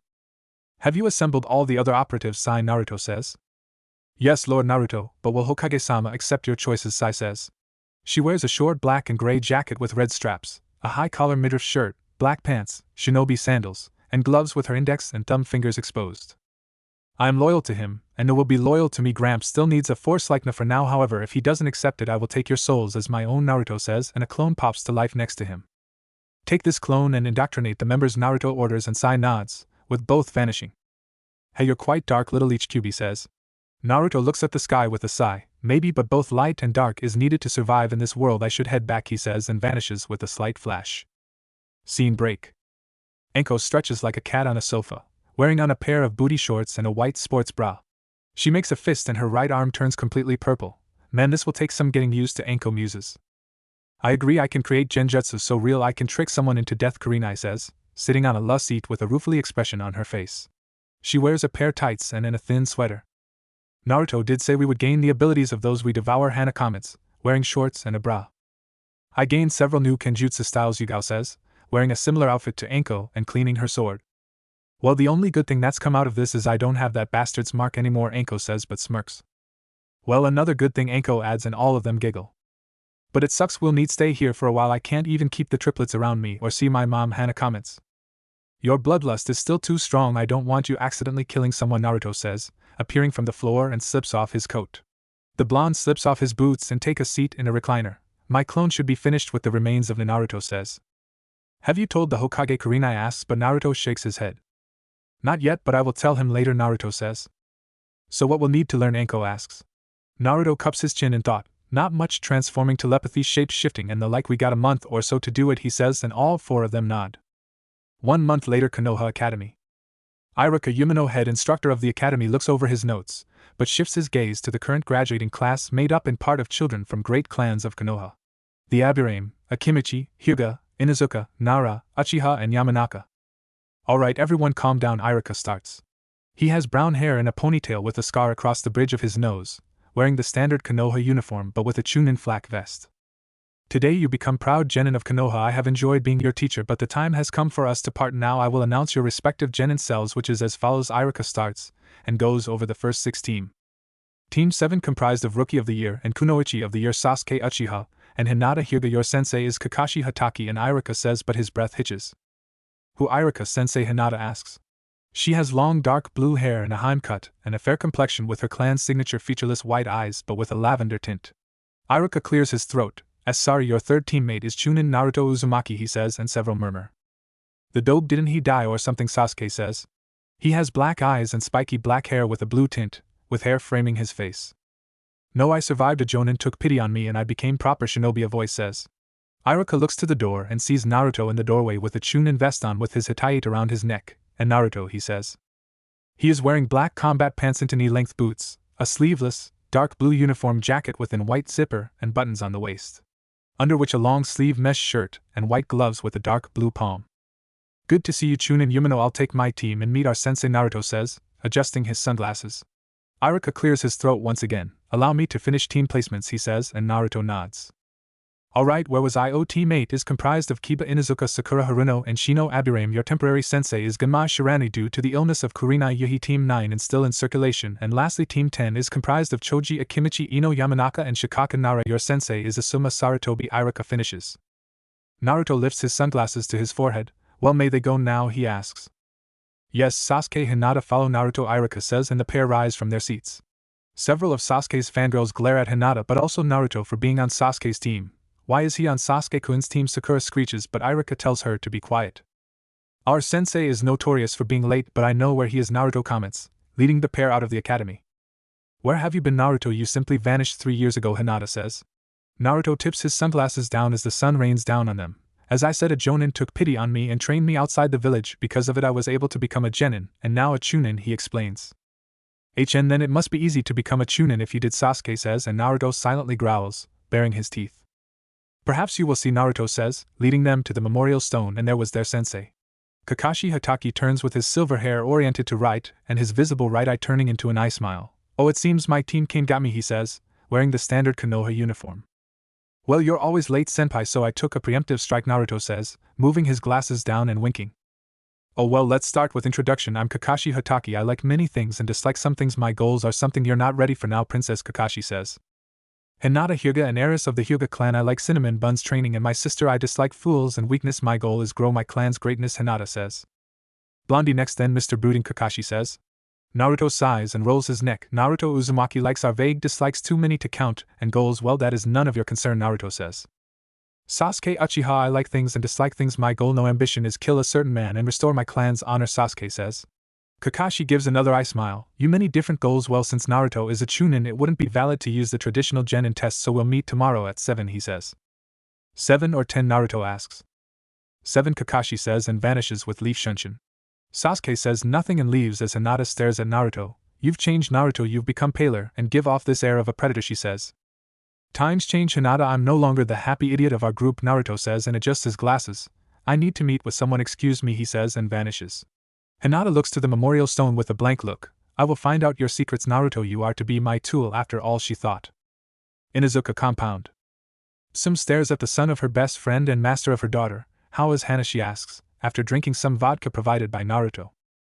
Have you assembled all the other operatives, Sai? Naruto says. Yes, Lord Naruto, but will Hokage-sama accept your choices, Sai says. She wears a short black and gray jacket with red straps, a high-collar midriff shirt, black pants, shinobi sandals, and gloves with her index and thumb fingers exposed. I am loyal to him, and will be loyal to me. Gramps still needs a force like for now, however if he doesn't accept it I will take your souls as my own, Naruto says, and a clone pops to life next to him. Take this clone and indoctrinate the members, Naruto orders, and Sai nods, with both vanishing. Hey, you're quite dark, little HQB says. Naruto looks at the sky with a sigh. Maybe, but both light and dark is needed to survive in this world. I should head back, he says, and vanishes with a slight flash. Scene break. Enko stretches like a cat on a sofa, wearing on a pair of booty shorts and a white sports bra. She makes a fist and her right arm turns completely purple. Man, this will take some getting used to, Enko muses. I agree, I can create genjutsu so real I can trick someone into death, Kurenai says, sitting on a lush seat with a ruefully expression on her face. She wears a pair of tights and a thin sweater. Naruto did say we would gain the abilities of those we devour, Hana comments, wearing shorts and a bra. I gained several new kenjutsu styles, Yugao says, wearing a similar outfit to Enko and cleaning her sword. Well, the only good thing that's come out of this is I don't have that bastard's mark anymore, Enko says but smirks. Well, another good thing, Enko adds, and all of them giggle. But it sucks, we'll need stay here for a while, I can't even keep the triplets around me or see my mom, Hana comments. Your bloodlust is still too strong, I don't want you accidentally killing someone, Naruto says, appearing from the floor and slips off his coat. The blonde slips off his boots and take a seat in a recliner. My clone should be finished with the remains of Naruto says. Have you told the Hokage, Kurenai asks, but Naruto shakes his head. Not yet, but I will tell him later, Naruto says. So what will need to learn, Enko asks. Naruto cups his chin in thought. Not much, transforming, telepathy, shape-shifting and the like. We got a month or so to do it, he says, and all four of them nod. 1 month later, Konoha Academy. Iruka Yumino, head instructor of the academy, looks over his notes, but shifts his gaze to the current graduating class made up in part of children from great clans of Konoha. The Aburame, Akimichi, Hyuga, Inuzuka, Nara, Uchiha and Yamanaka. Alright everyone, calm down, Iruka starts. He has brown hair and a ponytail with a scar across the bridge of his nose, wearing the standard Konoha uniform but with a chunin flak vest. Today you become proud genin of Konoha. I have enjoyed being your teacher, but the time has come for us to part now. I will announce your respective genin cells, which is as follows. Iruka starts, and goes over the first 6 teams. Team 7 comprised of Rookie of the Year and Kunoichi of the Year Sasuke Uchiha, and Hinata. Hyuga, your sensei is Kakashi Hatake, and Iruka says, but his breath hitches. Who Iruka sensei? Hinata asks. She has long dark blue hair and a Heim cut, and a fair complexion with her clan's signature featureless white eyes but with a lavender tint. Iruka clears his throat. As sorry, your third teammate is Chunin Naruto Uzumaki, he says, and several murmur. The dope, didn't he die or something? Sasuke says. He has black eyes and spiky black hair with a blue tint, with hair framing his face. No, I survived. A Jonin took pity on me and I became proper shinobi, a voice says. Iruka looks to the door and sees Naruto in the doorway with a Chunin vest on with his hitayate around his neck, and Naruto, he says. He is wearing black combat pants and knee-length boots, a sleeveless, dark blue uniform jacket with a white zipper and buttons on the waist, under which a long-sleeve mesh shirt and white gloves with a dark blue palm. Good to see you, Chunin Yumino. I'll take my team and meet our sensei, Naruto says, adjusting his sunglasses. Iruka clears his throat once again. Allow me to finish team placements, he says, and Naruto nods. Alright, where was I? O teammate is comprised of Kiba Inuzuka, Sakura Haruno, and Shino Aburame. Your temporary sensei is Ganma Shirani due to the illness of Kurenai Yuhi. Team 9 is still in circulation, and lastly Team 10 is comprised of Choji Akimichi, Ino Yamanaka, and Shikaka Nara. Your sensei is Asuma Saratobi. Iruka finishes. Naruto lifts his sunglasses to his forehead. Well, may they go now, he asks. Yes, Sasuke Hinata follow Naruto, Iruka says, and the pair rise from their seats. Several of Sasuke's fangirls glare at Hinata but also Naruto for being on Sasuke's team. Why is he on Sasuke-kun's team? Sakura screeches, but Iruka tells her to be quiet. Our sensei is notorious for being late, but I know where he is, Naruto comments, leading the pair out of the academy. Where have you been, Naruto? You simply vanished 3 years ago, Hinata says. Naruto tips his sunglasses down as the sun rains down on them. As I said, a Jonin took pity on me and trained me outside the village. Because of it I was able to become a Genin, and now a Chunin, he explains. Then it must be easy to become a Chunin if you did, Sasuke says, and Naruto silently growls, baring his teeth. Perhaps you will see, Naruto says, leading them to the memorial stone, and there was their sensei. Kakashi Hatake turns with his silver hair oriented to right, and his visible right eye turning into an eye smile. Oh, it seems my team Kane got me, he says, wearing the standard Konoha uniform. Well, you're always late, senpai, so I took a preemptive strike, Naruto says, moving his glasses down and winking. Oh well, let's start with introduction. I'm Kakashi Hatake. I like many things and dislike some things. My goals are something you're not ready for now, Princess, Kakashi says. Hinata Hyuga, an heiress of the Hyuga clan. I like cinnamon buns training, and my sister I dislike fools and weakness. My goal is grow my clan's greatness, Hinata says. Blondie next, then Mr. Brooding Kakashi says. Naruto sighs and rolls his neck. Naruto Uzumaki likes our vague dislikes too many to count, and goals, well, that is none of your concern, Naruto says. Sasuke Uchiha, I like things and dislike things. My goal, no ambition, is kill a certain man and restore my clan's honor, Sasuke says. Kakashi gives another eye smile. You many different goals, well, since Naruto is a chunin it wouldn't be valid to use the traditional genin test, so we'll meet tomorrow at 7, he says. 7 or 10, Naruto asks. 7, Kakashi says and vanishes with Leaf Shunshin. Sasuke says nothing and leaves as Hinata stares at Naruto. You've changed, Naruto, you've become paler and give off this air of a predator, she says. Times change, Hinata, I'm no longer the happy idiot of our group, Naruto says and adjusts his glasses. I need to meet with someone, excuse me, he says and vanishes. Hinata looks to the memorial stone with a blank look. I will find out your secrets, Naruto, you are to be my tool after all, she thought. Inuzuka compound. Sum stares at the son of her best friend and master of her daughter. How is Hana, she asks, after drinking some vodka provided by Naruto.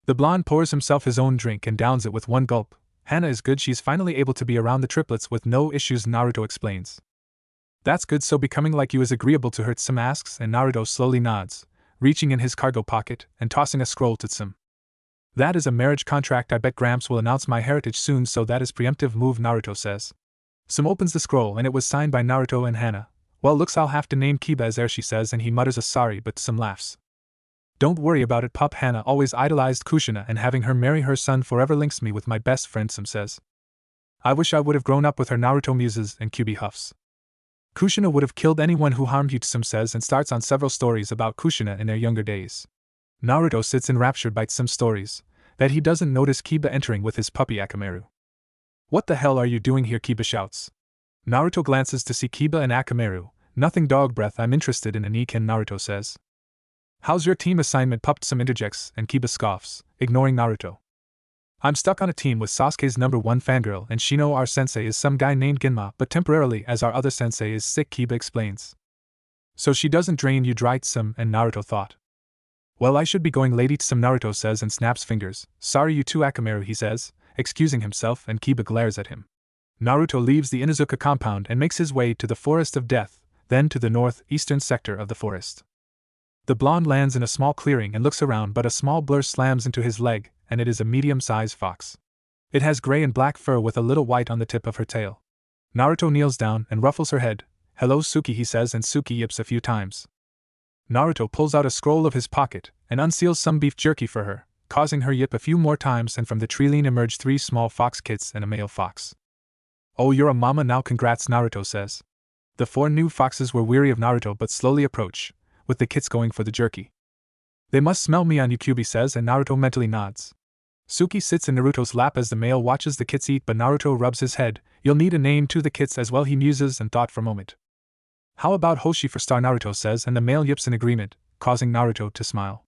The blonde pours himself his own drink and downs it with one gulp. Hana is good, she's finally able to be around the triplets with no issues, Naruto explains. That's good, so becoming like you is agreeable to her, Tsum asks, and Naruto slowly nods, reaching in his cargo pocket and tossing a scroll to Tsum. That is a marriage contract, I bet Gramps will announce my heritage soon, so that is preemptive move, Naruto says. Tsum opens the scroll and it was signed by Naruto and Hana. Well, looks I'll have to name Kiba as heir, she says, and he mutters a sorry, but Tsum laughs. Don't worry about it, pup. Hana always idolized Kushina and having her marry her son forever links me with my best friend, Tsum says. I wish I would have grown up with her, Naruto muses, and Kyubi huffs. Kushina would have killed anyone who harmed you, Tsum says, and starts on several stories about Kushina in their younger days. Naruto sits enraptured by Tsum's stories, that he doesn't notice Kiba entering with his puppy Akamaru. What the hell are you doing here, Kiba shouts. Naruto glances to see Kiba and Akamaru. Nothing, dog breath, I'm interested in Aniken, Naruto says. How's your team assignment, pup? Tsum interjects, and Kiba scoffs, ignoring Naruto. I'm stuck on a team with Sasuke's #1 fangirl, and Shino, our sensei, is some guy named Ginma, but temporarily as our other sensei is sick, Kiba explains. So she doesn't drain you dry, Tsum, and Naruto thought. Well, I should be going, lady, Tsum, Naruto says and snaps fingers. Sorry, you too, Akamaru, he says, excusing himself, and Kiba glares at him. Naruto leaves the Inuzuka compound and makes his way to the Forest of Death, then to the northeastern sector of the forest. The blonde lands in a small clearing and looks around, but a small blur slams into his leg, and it is a medium-sized fox. It has gray and black fur with a little white on the tip of her tail. Naruto kneels down and ruffles her head. Hello, Suki, he says, and Suki yips a few times. Naruto pulls out a scroll of his pocket and unseals some beef jerky for her, causing her yip a few more times, and from the treeline emerge 3 small fox kits and a male fox. Oh, you're a mama now, congrats, Naruto says. The 4 new foxes were weary of Naruto but slowly approach, with the kits going for the jerky. They must smell me on you, Kyubi says, and Naruto mentally nods. Suki sits in Naruto's lap as the male watches the kits eat, but Naruto rubs his head. You'll need a name to the kits as well, he muses and thought for a moment. How about Hoshi for star, Naruto says, and the male yips in agreement, causing Naruto to smile.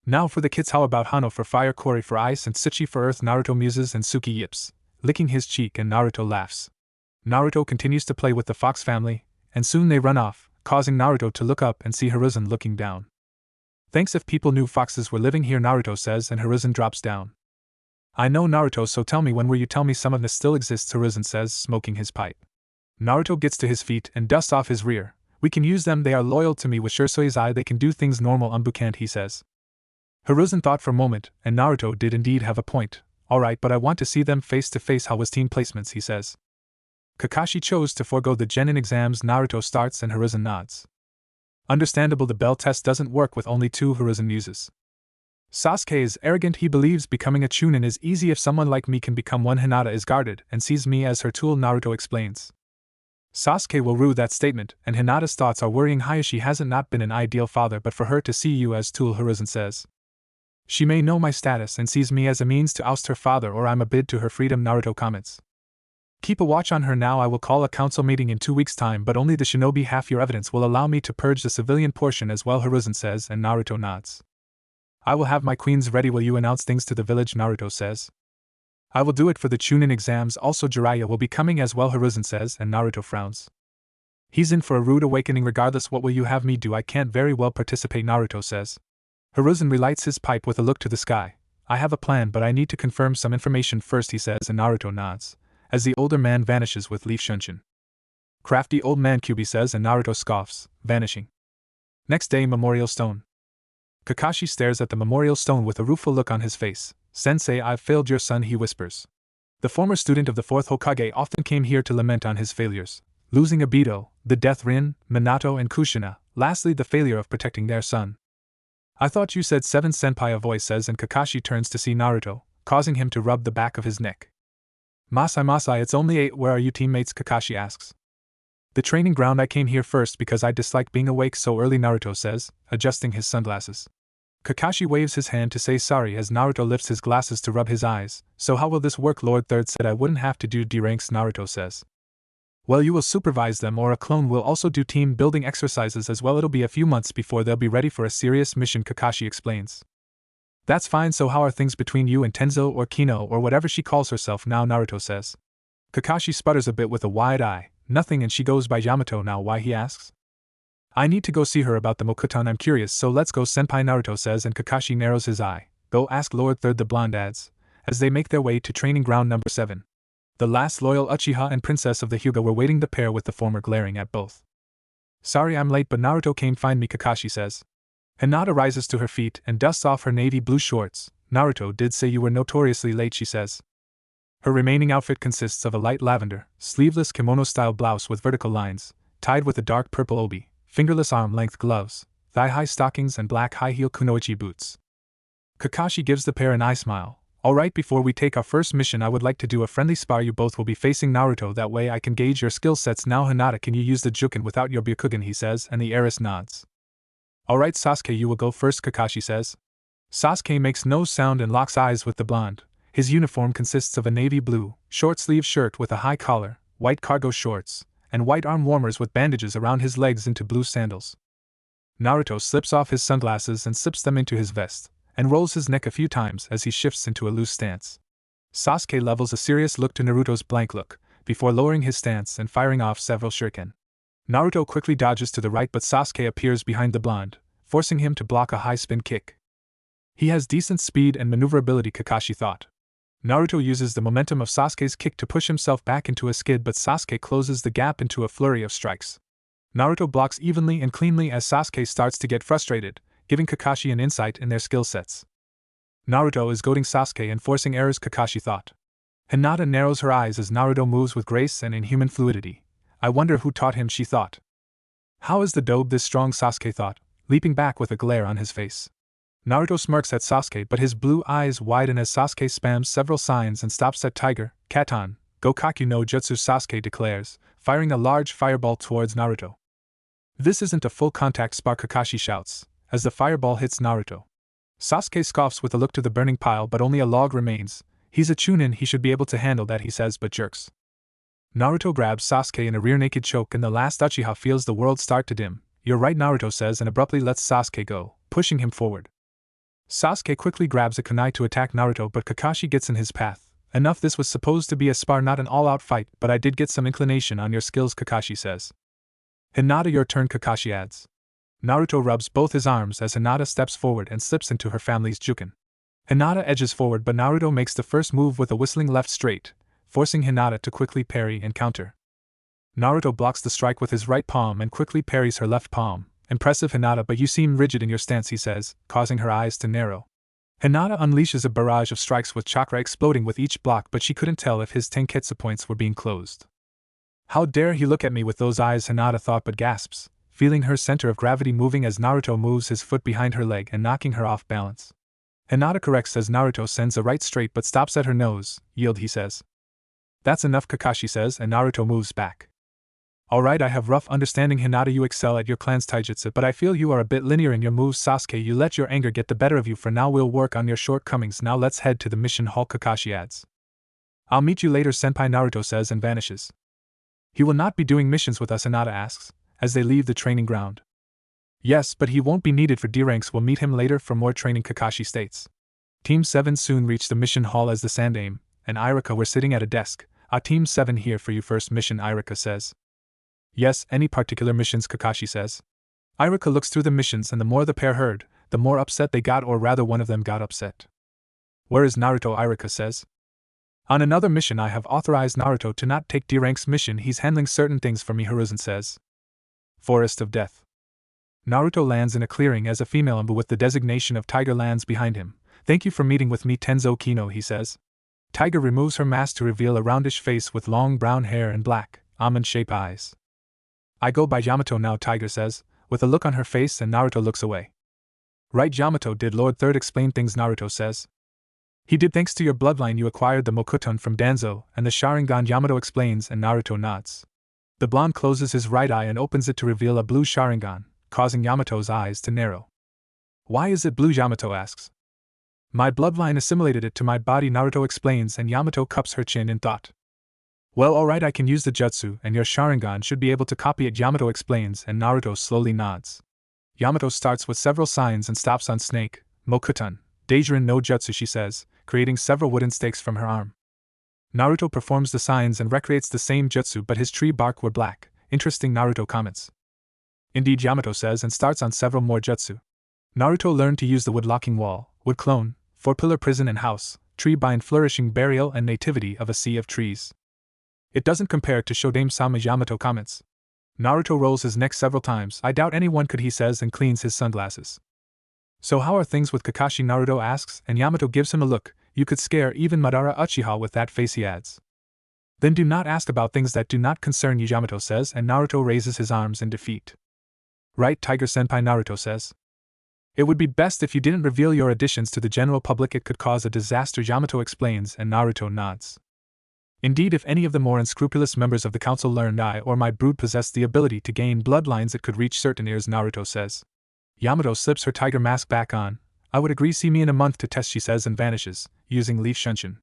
Now for the kits, how about Hano for fire, Kori for ice, and Tsuchi for earth, Naruto muses and Suki yips, licking his cheek, and Naruto laughs. Naruto continues to play with the fox family, and soon they run off, causing Naruto to look up and see Hiruzen looking down. Thanks, if people knew foxes were living here, Naruto says, and Hiruzen drops down. I know, Naruto, so tell me, when will you tell me some of this still exists, Hiruzen says, smoking his pipe. Naruto gets to his feet and dusts off his rear. We can use them, they are loyal to me with Shusoi's eye, they can do things normal Umbu can't, he says. Hiruzen thought for a moment, and Naruto did indeed have a point. Alright, but I want to see them face to face. How was team placements, he says. Kakashi chose to forego the genin exams. Naruto starts and Hiruzen nods. Understandable, the bell test doesn't work with only 2, Hiruzen muses. Sasuke is arrogant, he believes becoming a chunin is easy if someone like me can become one. Hinata is guarded and sees me as her tool, Naruto explains. Sasuke will rue that statement, and Hinata's thoughts are worrying. Hayashi hasn't not been an ideal father, but for her to see you as tool, Hiruzen says. She may know my status and sees me as a means to oust her father, or I'm a bid to her freedom, Naruto comments. Keep a watch on her now. I will call a council meeting in 2 weeks' time, but only the shinobi. Half your evidence will allow me to purge the civilian portion as well, Hiruzen says, and Naruto nods. I will have my queens ready. Will you announce things to the village, Naruto says. I will do it for the chunin exams. Also Jiraiya will be coming as well, Hiruzen says, and Naruto frowns. He's in for a rude awakening regardless. What will you have me do? I can't very well participate, Naruto says. Hiruzen relights his pipe with a look to the sky. I have a plan, but I need to confirm some information first, he says, and Naruto nods, as the older man vanishes with Leaf Shunshin. Crafty old man Kyubi says, and Naruto scoffs, vanishing. Next day, Memorial Stone. Kakashi stares at the memorial stone with a rueful look on his face. Sensei, I've failed your son, he whispers. The former student of the 4th Hokage often came here to lament on his failures, losing Obito, the Death Rin, Minato and Kushina, lastly the failure of protecting their son. I thought you said 7, Senpai, a voice says, and Kakashi turns to see Naruto, causing him to rub the back of his neck. Masai, it's only 8, where are you teammates, Kakashi asks. The training ground, I came here first because I dislike being awake so early, Naruto says, adjusting his sunglasses. Kakashi waves his hand to say sorry as Naruto lifts his glasses to rub his eyes. So how will this work? Lord Third said I wouldn't have to do D ranks, Naruto says. Well, you will supervise them, or a clone will also do team building exercises as well. It'll be a few months before they'll be ready for a serious mission, Kakashi explains. That's fine, so how are things between you and Tenzo or Kino or whatever she calls herself now, Naruto says. Kakashi sputters a bit with a wide eye. Nothing, and she goes by Yamato now. Why, he asks. I need to go see her about the Mokutan, I'm curious, so let's go, Senpai, Naruto says, and Kakashi narrows his eye. Go ask Lord Third, the blonde adds, as they make their way to training ground number 7. The last loyal Uchiha and princess of the Hyuga were waiting, the pair with the former glaring at both. Sorry I'm late, but Naruto came find me, Kakashi says. Hinata rises to her feet and dusts off her navy blue shorts. Naruto did say you were notoriously late, she says. Her remaining outfit consists of a light lavender, sleeveless kimono-style blouse with vertical lines, tied with a dark purple obi, fingerless arm-length gloves, thigh-high stockings and black high-heel kunoichi boots. Kakashi gives the pair an eye smile. Alright, before we take our first mission I would like to do a friendly spar. You both will be facing Naruto, that way I can gauge your skill sets. Now Hinata, can you use the Juken without your Byakugan, he says, and the heiress nods. Alright Sasuke, you will go first, Kakashi says. Sasuke makes no sound and locks eyes with the blonde. His uniform consists of a navy blue, short-sleeved shirt with a high collar, white cargo shorts, and white arm warmers with bandages around his legs into blue sandals. Naruto slips off his sunglasses and slips them into his vest, and rolls his neck a few times as he shifts into a loose stance. Sasuke levels a serious look to Naruto's blank look, before lowering his stance and firing off several shuriken. Naruto quickly dodges to the right, but Sasuke appears behind the blonde, forcing him to block a high spin kick. He has decent speed and maneuverability, Kakashi thought. Naruto uses the momentum of Sasuke's kick to push himself back into a skid, but Sasuke closes the gap into a flurry of strikes. Naruto blocks evenly and cleanly as Sasuke starts to get frustrated, giving Kakashi an insight in their skill sets. Naruto is goading Sasuke and forcing errors, Kakashi thought. Hinata narrows her eyes as Naruto moves with grace and inhuman fluidity. I wonder who taught him, she thought. How is the dobe this strong, Sasuke thought, leaping back with a glare on his face. Naruto smirks at Sasuke, but his blue eyes widen as Sasuke spams several signs and stops at Tiger, Katan, Gokaku no Jutsu, Sasuke declares, firing a large fireball towards Naruto. This isn't a full contact spar, Kakashi shouts, as the fireball hits Naruto. Sasuke scoffs with a look to the burning pile, but only a log remains. He's a chunin, he should be able to handle that, he says, but jerks. Naruto grabs Sasuke in a rear naked choke and the last Uchiha feels the world start to dim. You're right, Naruto says, and abruptly lets Sasuke go, pushing him forward. Sasuke quickly grabs a kunai to attack Naruto, but Kakashi gets in his path. Enough, this was supposed to be a spar, not an all-out fight, but I did get some inclination on your skills, Kakashi says. Hinata, your turn, Kakashi adds. Naruto rubs both his arms as Hinata steps forward and slips into her family's Juken. Hinata edges forward, but Naruto makes the first move with a whistling left straight, forcing Hinata to quickly parry and counter. Naruto blocks the strike with his right palm and quickly parries her left palm. Impressive, Hinata, but you seem rigid in your stance, he says, causing her eyes to narrow. Hinata unleashes a barrage of strikes with chakra exploding with each block, but she couldn't tell if his tenketsu points were being closed. How dare he look at me with those eyes, Hinata thought, but gasps, feeling her center of gravity moving as Naruto moves his foot behind her leg and knocking her off balance. Hinata corrects as Naruto sends a right straight but stops at her nose. Yield, he says. That's enough, Kakashi says, and Naruto moves back. Alright, I have rough understanding, Hinata, you excel at your clan's taijutsu, but I feel you are a bit linear in your moves, Sasuke. You let your anger get the better of you. For now we'll work on your shortcomings. Now let's head to the mission hall, Kakashi adds. I'll meet you later, Senpai, Naruto says and vanishes. He will not be doing missions with us, Hinata asks, as they leave the training ground. Yes, but he won't be needed for D ranks. We'll meet him later for more training, Kakashi states. Team 7 soon reached the mission hall as the Sandaime and Irika were sitting at a desk. Team 7 here for your first mission, Irika says. Yes, any particular missions, Kakashi says. Irika looks through the missions, and the more the pair heard, the more upset they got, or rather one of them got upset. Where is Naruto, Irika says. On another mission I have authorized Naruto to not take D-Rank's mission, he's handling certain things for me, Hiruzen says. Forest of Death. Naruto lands in a clearing as a female Umbu with the designation of Tiger lands behind him. Thank you for meeting with me, Tenzo Kino, he says. Tiger removes her mask to reveal a roundish face with long brown hair and black, almond-shaped eyes. I go by Yamato now, Tiger says, with a look on her face, and Naruto looks away. Right, Yamato did. Lord Third explain things, Naruto says. He did. Thanks to your bloodline you acquired the Mokuton from Danzo and the Sharingan, Yamato explains, and Naruto nods. The blonde closes his right eye and opens it to reveal a blue Sharingan, causing Yamato's eyes to narrow. Why is it blue, Yamato asks. My bloodline assimilated it to my body, Naruto explains, and Yamato cups her chin in thought. Well, alright, I can use the jutsu, and your Sharingan should be able to copy it, Yamato explains, and Naruto slowly nods. Yamato starts with several signs and stops on snake, Mokuton, Deijirin no Jutsu, she says, creating several wooden stakes from her arm. Naruto performs the signs and recreates the same jutsu, but his tree bark were black. Interesting, Naruto comments. Indeed, Yamato says, and starts on several more jutsu. Naruto learned to use the wood locking wall, wood clone, four-pillar prison and house, tree bind, flourishing burial and nativity of a sea of trees. It doesn't compare to Shodame-sama, Yamato comments. Naruto rolls his neck several times. I doubt anyone could, he says, and cleans his sunglasses. So how are things with Kakashi, Naruto asks, and Yamato gives him a look. You could scare even Madara Uchiha with that face, he adds. Then do not ask about things that do not concern you, Yamato says, and Naruto raises his arms in defeat. Right, Tiger-senpai, Naruto says. It would be best if you didn't reveal your additions to the general public, it could cause a disaster, Yamato explains, and Naruto nods. Indeed, if any of the more unscrupulous members of the council learned I or my brood possessed the ability to gain bloodlines, it could reach certain ears, Naruto says. Yamato slips her tiger mask back on. I would agree, see me in a month to test, she says, and vanishes, using leaf shunshin.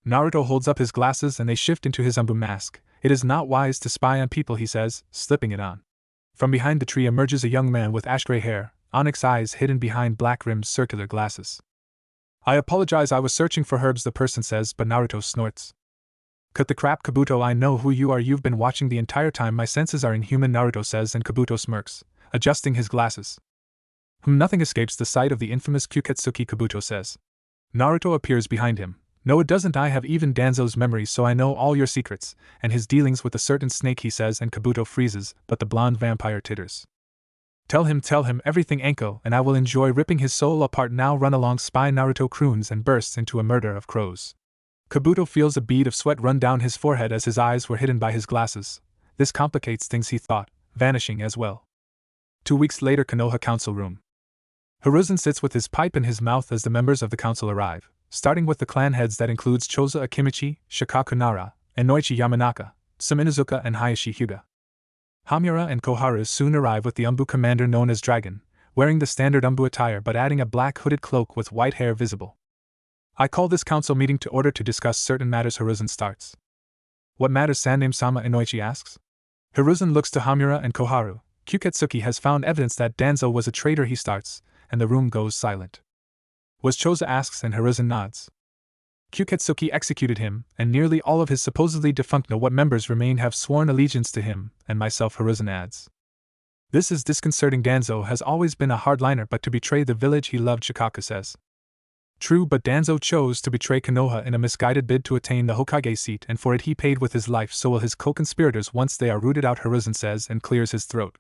Naruto holds up his glasses and they shift into his Umbu mask. It is not wise to spy on people, he says, slipping it on. From behind the tree emerges a young man with ash-gray hair, onyx eyes hidden behind black-rimmed circular glasses. I apologize, I was searching for herbs, the person says, but Naruto snorts. Cut the crap, Kabuto, I know who you are, you've been watching the entire time, my senses are inhuman, Naruto says, and Kabuto smirks, adjusting his glasses. Nothing escapes the sight of the infamous Kyuketsuki, Kabuto says. Naruto appears behind him. No, it doesn't, I have even Danzo's memory, so I know all your secrets, and his dealings with a certain snake, he says, and Kabuto freezes, but the blonde vampire titters. Tell him everything, Anko, and I will enjoy ripping his soul apart. Now run along, spy, Naruto croons and bursts into a murder of crows. Kabuto feels a bead of sweat run down his forehead as his eyes were hidden by his glasses. This complicates things, he thought, vanishing as well. 2 weeks later, Konoha council room. Hiruzen sits with his pipe in his mouth as the members of the council arrive, starting with the clan heads that includes Choza Akimichi, Shikaku Nara, and Noichi Yamanaka, some Inuzuka and Hayashi Hyuga. Hamura and Koharu soon arrive with the Umbu commander known as Dragon, wearing the standard Umbu attire but adding a black hooded cloak with white hair visible. I call this council meeting to order to discuss certain matters, Hiruzen starts. What matters, Sandame-sama, Inoichi asks. Hiruzen looks to Hamura and Koharu. Kyuketsuki has found evidence that Danzo was a traitor, he starts, and the room goes silent. Was Choza asks, and Hiruzen nods. Kyuketsuki executed him, and nearly all of his supposedly defunct what members remain have sworn allegiance to him, and myself, Hiruzen adds. This is disconcerting. Danzo has always been a hardliner, but to betray the village he loved, Shikaku says. True, but Danzo chose to betray Konoha in a misguided bid to attain the Hokage seat, and for it he paid with his life, so will his co-conspirators once they are rooted out, Hiruzen says, and clears his throat.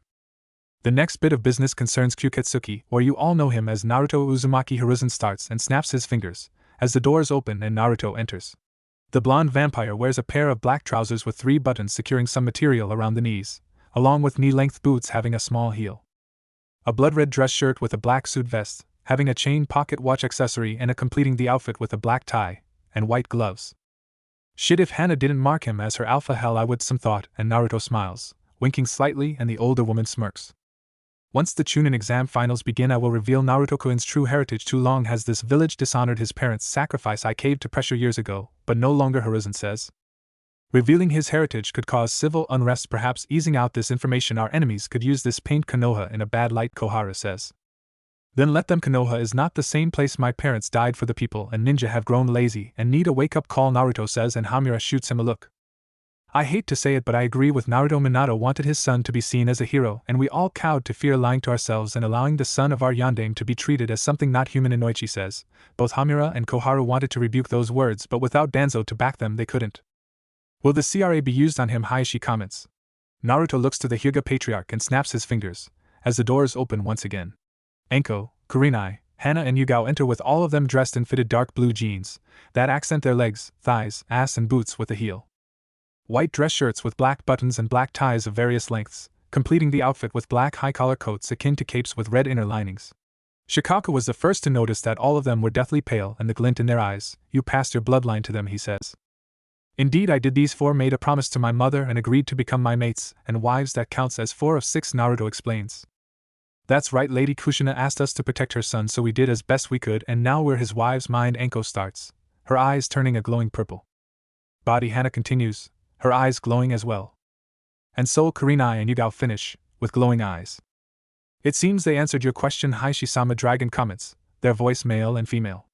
The next bit of business concerns Kyuketsuki, or you all know him as Naruto Uzumaki. Hiruzen starts and snaps his fingers, as the doors open and Naruto enters. The blonde vampire wears a pair of black trousers with 3 buttons securing some material around the knees, along with knee-length boots having a small heel. A blood-red dress shirt with a black suit vest, having a chain pocket watch accessory, and completing the outfit with a black tie and white gloves. Shit, if Hana didn't mark him as her alpha, hell I would, some thought, and Naruto smiles, winking slightly, and the older woman smirks. Once the Chunin exam finals begin, I will reveal Naruto-kun's true heritage. Too long has this village dishonored his parents' sacrifice. I caved to pressure years ago, but no longer, Hiruzen says. Revealing his heritage could cause civil unrest, perhaps easing out this information our enemies could use this paint Konoha in a bad light, Koharu says. Then let them. Konoha is not the same place my parents died for the people, and ninja have grown lazy and need a wake-up call, Naruto says, and Hamura shoots him a look. I hate to say it, but I agree with Naruto. Minato wanted his son to be seen as a hero, and we all cowed to fear, lying to ourselves and allowing the son of our yandere to be treated as something not human. Inoichi says. Both Hamura and Koharu wanted to rebuke those words, but without Danzo to back them, they couldn't. Will the CRA be used on him? Hayashi comments. Naruto looks to the Hyuga patriarch and snaps his fingers, as the doors open once again. Enko, kurenai, Hana and Yugao enter, with all of them dressed in fitted dark blue jeans that accent their legs, thighs, ass and boots with a heel. White dress shirts with black buttons and black ties of various lengths, completing the outfit with black high-collar coats akin to capes with red inner linings. Shikamaru was the first to notice that all of them were deathly pale and the glint in their eyes. You passed your bloodline to them, he says. Indeed I did. These four made a promise to my mother and agreed to become my mates and wives. That counts as 4 of 6, Naruto explains. That's right, Lady Kushina asked us to protect her son, so we did as best we could, and now we're his wives. Mind Enko starts, her eyes turning a glowing purple. Body Hana continues, her eyes glowing as well. And so kurenai and Yugao finish, with glowing eyes. It seems they answered your question, Hayashi-sama. Dragon comments, their voice male and female.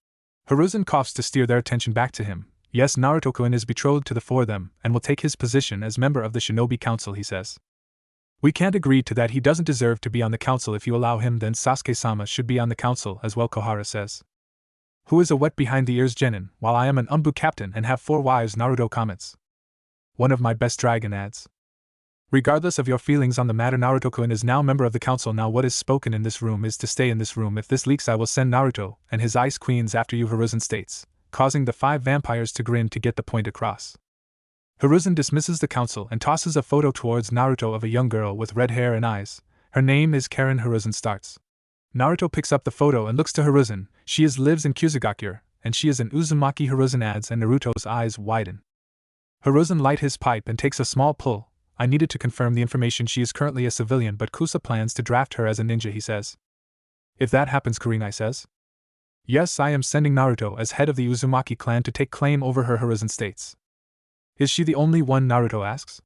Hiruzen coughs to steer their attention back to him. Yes, Naruto-kun is betrothed to the 4 of them, and will take his position as member of the Shinobi Council, he says. We can't agree to that. He doesn't deserve to be on the council. If you allow him, then Sasuke-sama should be on the council as well, Koharu says. Who is a wet behind the ears genin, while I am an umbu captain and have 4 wives, Naruto comments. One of my best, Dragon adds. Regardless of your feelings on the matter, Naruto-kun is now member of the council. Now what is spoken in this room is to stay in this room. If this leaks, I will send Naruto and his ice queens after you, Hiruzen states, causing the 5 vampires to grin to get the point across. Hiruzen dismisses the council and tosses a photo towards Naruto of a young girl with red hair and eyes. Her name is Karen. Hiruzen starts. Naruto picks up the photo and looks to Hiruzen. She lives in Kusugakure, and she is an Uzumaki, Hiruzen adds, and Naruto's eyes widen. Hiruzen lights his pipe and takes a small pull. I needed to confirm the information. She is currently a civilian, but Kusa plans to draft her as a ninja, he says. If that happens, kurenai says. Yes, I am sending Naruto as head of the Uzumaki clan to take claim over her, Hiruzen states. Is she the only one, Naruto asks.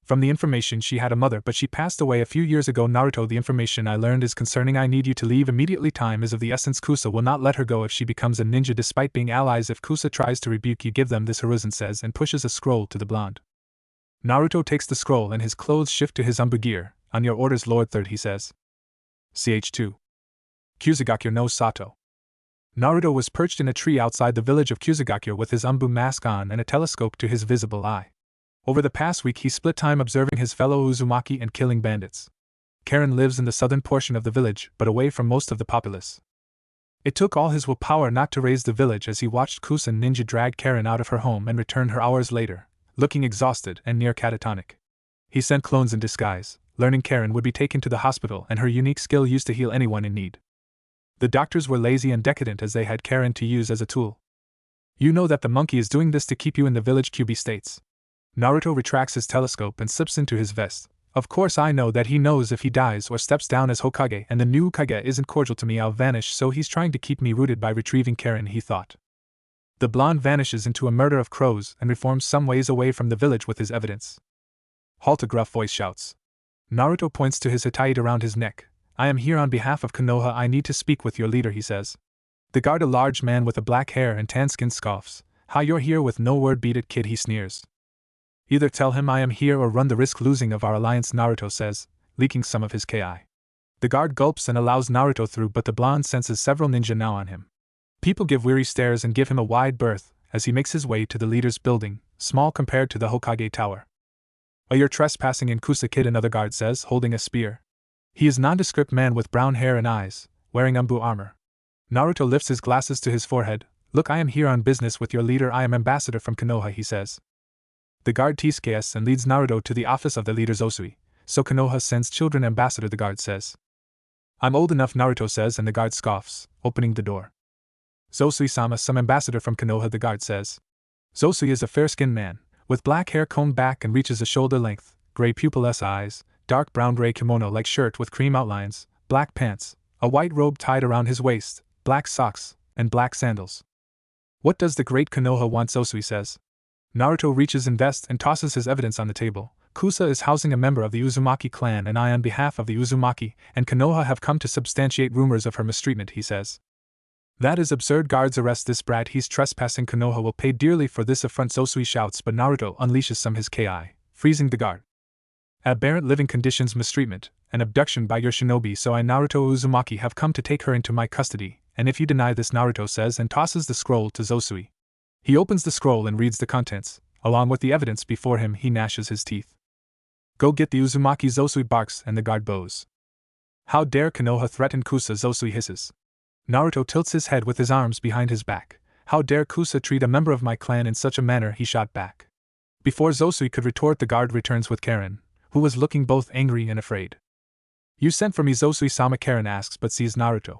From the information, she had a mother, but she passed away a few years ago, Naruto. The information I learned is concerning. I need you to leave immediately. Time is of the essence. Kusa will not let her go if she becomes a ninja despite being allies. If Kusa tries to rebuke you, give them this, Hiruzen says, and pushes a scroll to the blonde. Naruto takes the scroll and his clothes shift to his umbu gear. On your orders, Lord Third, he says. Ch2. Kusugakure no Sato. Naruto was perched in a tree outside the village of Kusugakure with his umbu mask on and a telescope to his visible eye. Over the past week he split time observing his fellow Uzumaki and killing bandits. Karen lives in the southern portion of the village, but away from most of the populace. It took all his willpower not to raise the village as he watched Kusa ninja drag Karen out of her home and return her hours later, looking exhausted and near catatonic. He sent clones in disguise, learning Karen would be taken to the hospital and her unique skill used to heal anyone in need. The doctors were lazy and decadent as they had Karen to use as a tool. You know that the monkey is doing this to keep you in the village, QB states. Naruto retracts his telescope and slips into his vest. Of course I know that he knows if he dies or steps down as Hokage and the new Hokage isn't cordial to me, I'll vanish, so he's trying to keep me rooted by retrieving Karen, he thought. The blonde vanishes into a murder of crows and reforms some ways away from the village with his evidence. Halt, a gruff voice shouts. Naruto points to his hataite around his neck. I am here on behalf of Konoha. I need to speak with your leader, he says. The guard, a large man with a black hair and tan skin, scoffs. How, you're here with no word? Beat it, kid, he sneers. Either tell him I am here or run the risk losing of our alliance, Naruto says, leaking some of his ki. The guard gulps and allows Naruto through, but the blonde senses several ninja now on him. People give weary stares and give him a wide berth as he makes his way to the leader's building, small compared to the Hokage tower. You're trespassing in, Kusa kid, another guard says, holding a spear. He is nondescript man with brown hair and eyes, wearing umbu armor. Naruto lifts his glasses to his forehead. Look, I am here on business with your leader. I am ambassador from Konoha, he says. The guard TSKS and leads Naruto to the office of the leader Zosui. So Konoha sends children ambassador, the guard says. I'm old enough, Naruto says, and the guard scoffs, opening the door. Zosui-sama, some ambassador from Konoha, the guard says. Zosui is a fair-skinned man, with black hair combed back and reaches a shoulder length, gray pupilless eyes, dark brown gray kimono-like shirt with cream outlines, black pants, a white robe tied around his waist, black socks, and black sandals. What does the great Konoha want? Zosui says. Naruto reaches in vest and tosses his evidence on the table. Kusa is housing a member of the Uzumaki clan, and I, on behalf of the Uzumaki and Konoha, have come to substantiate rumors of her mistreatment, he says. That is absurd, guards arrest this brat, he's trespassing, Konoha will pay dearly for this affront, Zosui shouts, but Naruto unleashes some his ki, freezing the guard. Aberrant living conditions, mistreatment, and abduction by your shinobi, so I, Naruto Uzumaki, have come to take her into my custody, and if you deny this, Naruto says and tosses the scroll to Zosui. He opens the scroll and reads the contents. Along with the evidence before him, he gnashes his teeth. Go get the Uzumaki, Zosui barks, and the guard bows. How dare Konoha threaten Kusa, Zosui hisses. Naruto tilts his head with his arms behind his back. How dare Kusa treat a member of my clan in such a manner, he shot back. Before Zosui could retort, the guard returns with Karen, who was looking both angry and afraid. You sent for me, Zosui-sama, Karen asks but sees Naruto.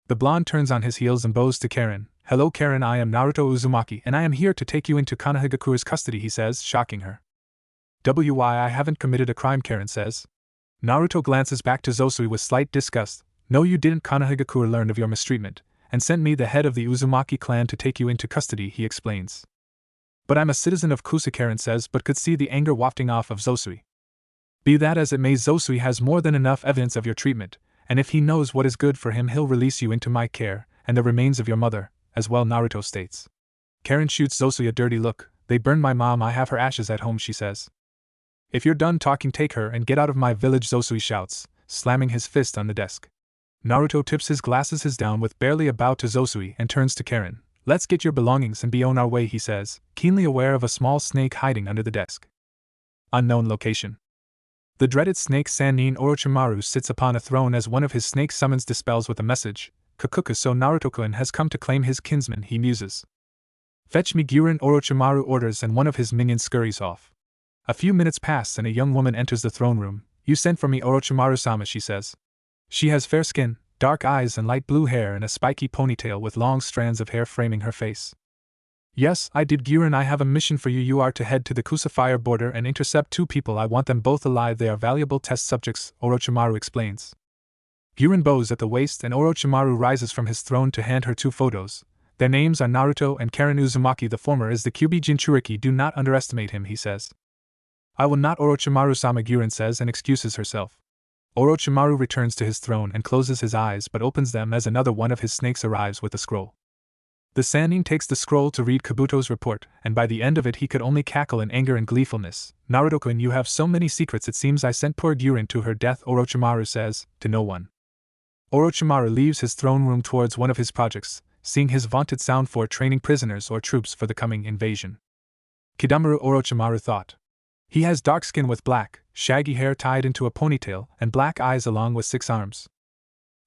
The blonde turns on his heels and bows to Karen. Hello Karen, I am Naruto Uzumaki and I am here to take you into Konohagakura's custody, he says, shocking her. Why, I haven't committed a crime, Karen says. Naruto glances back to Zosui with slight disgust. No, you didn't. Konohagakura learned of your mistreatment, and sent me, the head of the Uzumaki clan, to take you into custody, he explains. But I'm a citizen of Kusa, Karen says, but could see the anger wafting off of Zosui. Be that as it may, Zosui has more than enough evidence of your treatment, and if he knows what is good for him, he'll release you into my care, and the remains of your mother, as well, Naruto states. Karen shoots Zosui a dirty look. They burned my mom, I have her ashes at home, she says. If you're done talking, take her and get out of my village, Zosui shouts, slamming his fist on the desk. Naruto tips his glasses down with barely a bow to Zosui and turns to Karen. Let's get your belongings and be on our way, he says, keenly aware of a small snake hiding under the desk. Unknown location. The dreaded snake Sannin Orochimaru sits upon a throne as one of his snake summons dispels with a message. Kakuka, so Naruto-kun has come to claim his kinsman, he muses. Fetch me Guren, Orochimaru orders, and one of his minions scurries off. A few minutes pass and a young woman enters the throne room. You sent for me, Orochimaru-sama, she says. She has fair skin, dark eyes and light blue hair and a spiky ponytail with long strands of hair framing her face. Yes, I did, Guren. I have a mission for you. You are to head to the Kusa fire border and intercept 2 people. I want them both alive. They are valuable test subjects, Orochimaru explains. Guren bows at the waist and Orochimaru rises from his throne to hand her 2 photos. Their names are Naruto and Karen Uzumaki. The former is the Kyuubi Jinchuriki. Do not underestimate him, he says. I will not, Orochimaru-sama, Guren says and excuses herself. Orochimaru returns to his throne and closes his eyes but opens them as another one of his snakes arrives with a scroll. The Sannin takes the scroll to read Kabuto's report, and by the end of it he could only cackle in anger and gleefulness. Naruto-kun, you have so many secrets, it seems I sent poor Guren to her death, Orochimaru says, to no one. Orochimaru leaves his throne room towards one of his projects, seeing his vaunted sound for training prisoners or troops for the coming invasion. Kidamaru, Orochimaru thought. He has dark skin with black, shaggy hair tied into a ponytail, and black eyes along with 6 arms.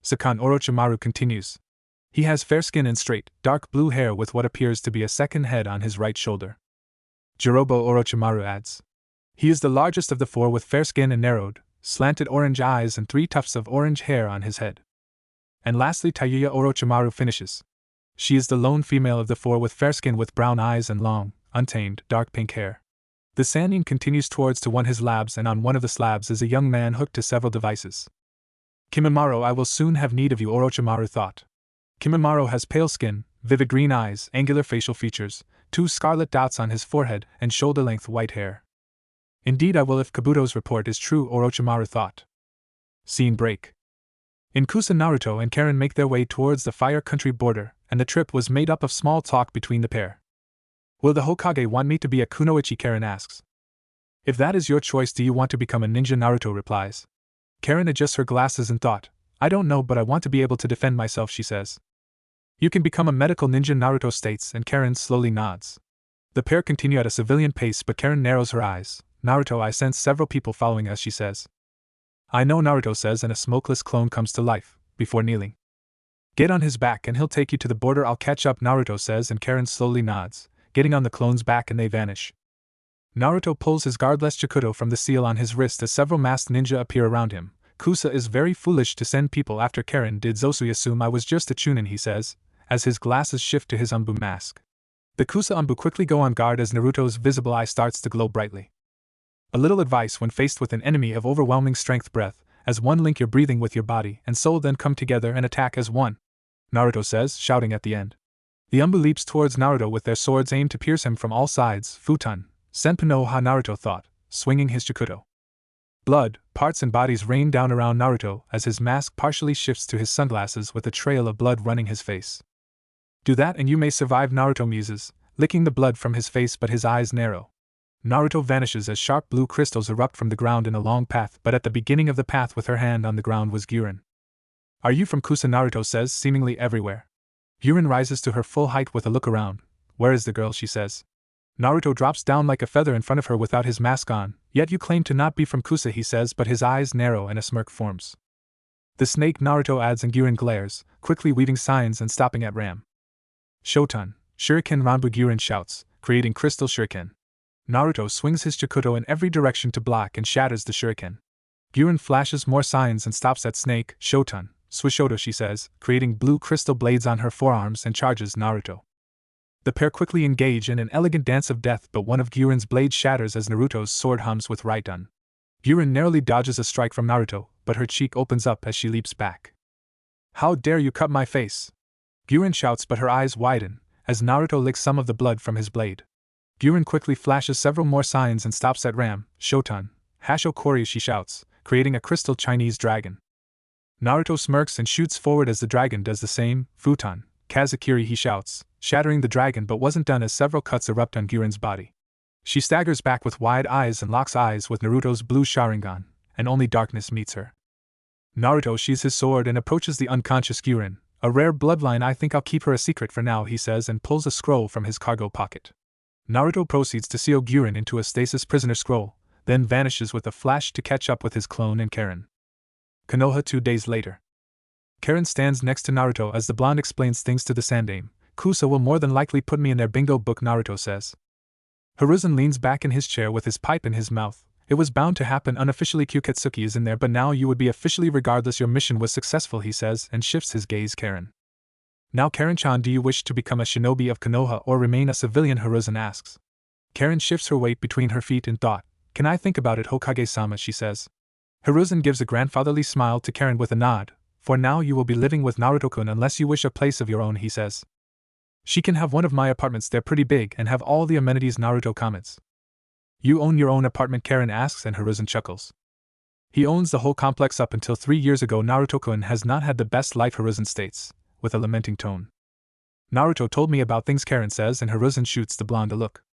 Sakan, Orochimaru continues. He has fair skin and straight, dark blue hair with what appears to be a second head on his right shoulder. Jirobo, Orochimaru adds. He is the largest of the 4 with fair skin and narrowed, slanted orange eyes and 3 tufts of orange hair on his head. And lastly, Tayuya, Orochimaru finishes. She is the lone female of the 4 with fair skin with brown eyes and long, untamed, dark pink hair. The Sannin continues towards to one of his labs, and on one of the slabs is a young man hooked to several devices. Kimimaro, I will soon have need of you, Orochimaru thought. Kimimaro has pale skin, vivid green eyes, angular facial features, 2 scarlet dots on his forehead, and shoulder-length white hair. Indeed I will if Kabuto's report is true, Orochimaru thought. Scene break. In Kusa, Naruto and Karen make their way towards the Fire Country border, and the trip was made up of small talk between the pair. Will the Hokage want me to be a kunoichi, Karen asks. If that is your choice, do you want to become a ninja, Naruto replies. Karen adjusts her glasses and thought. I don't know, but I want to be able to defend myself, she says. You can become a medical ninja, Naruto states, and Karen slowly nods. The pair continue at a civilian pace, but Karen narrows her eyes. Naruto, I sense several people following us, she says. I know, Naruto says, and a smokeless clone comes to life, before kneeling. Get on his back and he'll take you to the border. I'll catch up, Naruto says, and Karen slowly nods, getting on the clone's back, and they vanish. Naruto pulls his guardless Chikuto from the seal on his wrist as several masked ninja appear around him. Kusa is very foolish to send people after Karen. Did Zosui assume I was just a chunin, he says, as his glasses shift to his Umbu mask. The Kusa Umbu quickly go on guard as Naruto's visible eye starts to glow brightly. A little advice when faced with an enemy of overwhelming strength: breath, as one, link your breathing with your body and soul, then come together and attack as one, Naruto says, shouting at the end. The Umbu leaps towards Naruto with their swords aimed to pierce him from all sides. Futon, Senpu no Ha, Naruto thought, swinging his Chikuto. Blood, parts and bodies rain down around Naruto as his mask partially shifts to his sunglasses with a trail of blood running his face. Do that and you may survive, Naruto muses, licking the blood from his face but his eyes narrow. Naruto vanishes as sharp blue crystals erupt from the ground in a long path, but at the beginning of the path with her hand on the ground was Guren. Are you from Kusa? Naruto says, seemingly everywhere. Guren rises to her full height with a look around. Where is the girl? She says. Naruto drops down like a feather in front of her without his mask on. Yet you claim to not be from Kusa, he says, but his eyes narrow and a smirk forms. The snake, Naruto adds, and Guren glares, quickly weaving signs and stopping at Ram. Shoten, Shuriken Ranbu, Guren shouts, creating crystal shuriken. Naruto swings his Chikuto in every direction to block and shatters the shuriken. Guren flashes more signs and stops at snake, Shoten, Swishoto, she says, creating blue crystal blades on her forearms and charges Naruto. The pair quickly engage in an elegant dance of death, but one of Guren's blades shatters as Naruto's sword hums with Raiden. Guren narrowly dodges a strike from Naruto, but her cheek opens up as she leaps back. How dare you cut my face? Guren shouts, but her eyes widen as Naruto licks some of the blood from his blade. Guren quickly flashes several more signs and stops at Ram, Shoten, Hasho Kori, she shouts, creating a crystal Chinese dragon. Naruto smirks and shoots forward as the dragon does the same, Futon, Kazakiri, he shouts, shattering the dragon, but wasn't done as several cuts erupt on Guren's body. She staggers back with wide eyes and locks eyes with Naruto's blue Sharingan, and only darkness meets her. Naruto sheathes his sword and approaches the unconscious Guren. A rare bloodline, I think I'll keep her a secret for now, he says, and pulls a scroll from his cargo pocket. Naruto proceeds to seal Guren into a stasis prisoner scroll, then vanishes with a flash to catch up with his clone and Karen. Konoha 2 days later. Karen stands next to Naruto as the blonde explains things to the Sandame. Kusa will more than likely put me in their bingo book, Naruto says. Hiruzen leans back in his chair with his pipe in his mouth. It was bound to happen unofficially. Kyuketsuki is in there, but now you would be officially regardless your mission was successful, he says, and shifts his gaze Karen. Now Karen-chan, do you wish to become a shinobi of Konoha or remain a civilian? Hiruzen asks. Karen shifts her weight between her feet in thought. Can I think about it, Hokage-sama, she says. Hiruzen gives a grandfatherly smile to Karen with a nod. For now you will be living with Naruto-kun unless you wish a place of your own, he says. She can have one of my apartments, they're pretty big and have all the amenities, Naruto comments. You own your own apartment, Karen asks, and Hiruzen chuckles. He owns the whole complex. Up until 3 years ago Naruto-kun has not had the best life, Hiruzen states, with a lamenting tone. Naruto told me about things, Karen says, and Hiruzen shoots the blonde a look.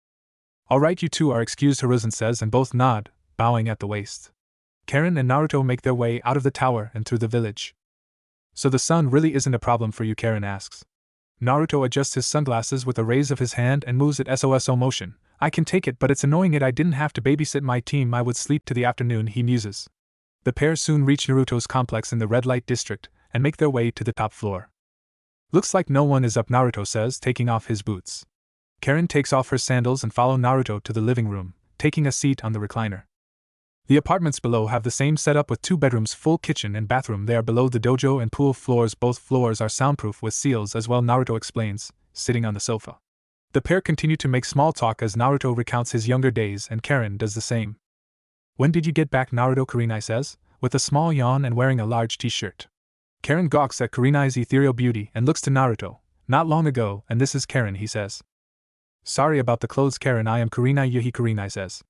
Alright, you two are excused, Hiruzen says, and both nod, bowing at the waist. Karen and Naruto make their way out of the tower and through the village. So the sun really isn't a problem for you, Karen asks. Naruto adjusts his sunglasses with a raise of his hand and moves it SOSO motion. I can take it, but it's annoying it I didn't have to babysit my team, I would sleep to the afternoon, he muses. The pair soon reach Naruto's complex in the red light district and make their way to the top floor. Looks like no one is up, Naruto says, taking off his boots. Karen takes off her sandals and follows Naruto to the living room, taking a seat on the recliner. The apartments below have the same setup with 2 bedrooms, full kitchen and bathroom. They are below the dojo and pool floors. Both floors are soundproof with seals as well, Naruto explains, sitting on the sofa. The pair continue to make small talk as Naruto recounts his younger days and Karen does the same. When did you get back, Naruto? Kurenai says, with a small yawn and wearing a large t-shirt. Karen gawks at Kurenai's ethereal beauty and looks to Naruto. Not long ago, and this is Karen, he says. Sorry about the clothes, Karen, I am Kurenai Yuhi, Kurenai says.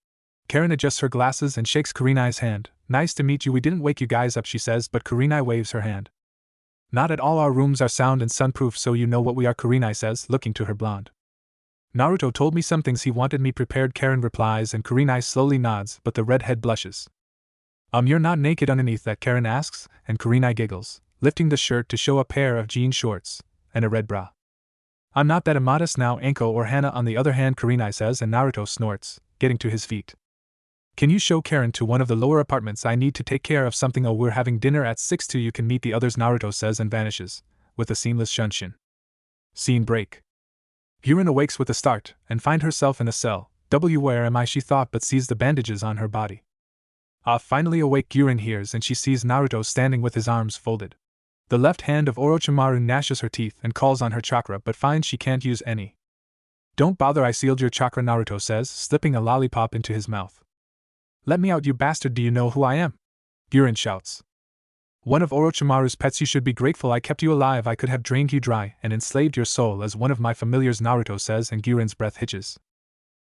Karen adjusts her glasses and shakes Kurenai's hand. Nice to meet you, we didn't wake you guys up, she says, but Kurenai waves her hand. Not at all, our rooms are sound and sunproof, so you know what we are, Kurenai says, looking to her blonde. Naruto told me some things he wanted me prepared, Karen replies, and Kurenai slowly nods, but the redhead blushes. You're not naked underneath that, Karen asks, and Kurenai giggles, lifting the shirt to show a pair of jean shorts and a red bra. I'm not that immodest now, Anko or Hana on the other hand, Kurenai says, and Naruto snorts, getting to his feet. Can you show Karen to one of the lower apartments? I need to take care of something. Oh, we're having dinner at 6 too. You can meet the others, Naruto says and vanishes, with a seamless shunshin. Scene break. Guren awakes with a start, and finds herself in a cell. Where am I, she thought, but sees the bandages on her body. Finally awake, Guren hears and she sees Naruto standing with his arms folded. The left hand of Orochimaru gnashes her teeth and calls on her chakra but finds she can't use any. Don't bother, I sealed your chakra, Naruto says, slipping a lollipop into his mouth. Let me out, you bastard, do you know who I am? Guren shouts. One of Orochimaru's pets, you should be grateful I kept you alive, I could have drained you dry and enslaved your soul as one of my familiars, Naruto says, and Guren's breath hitches.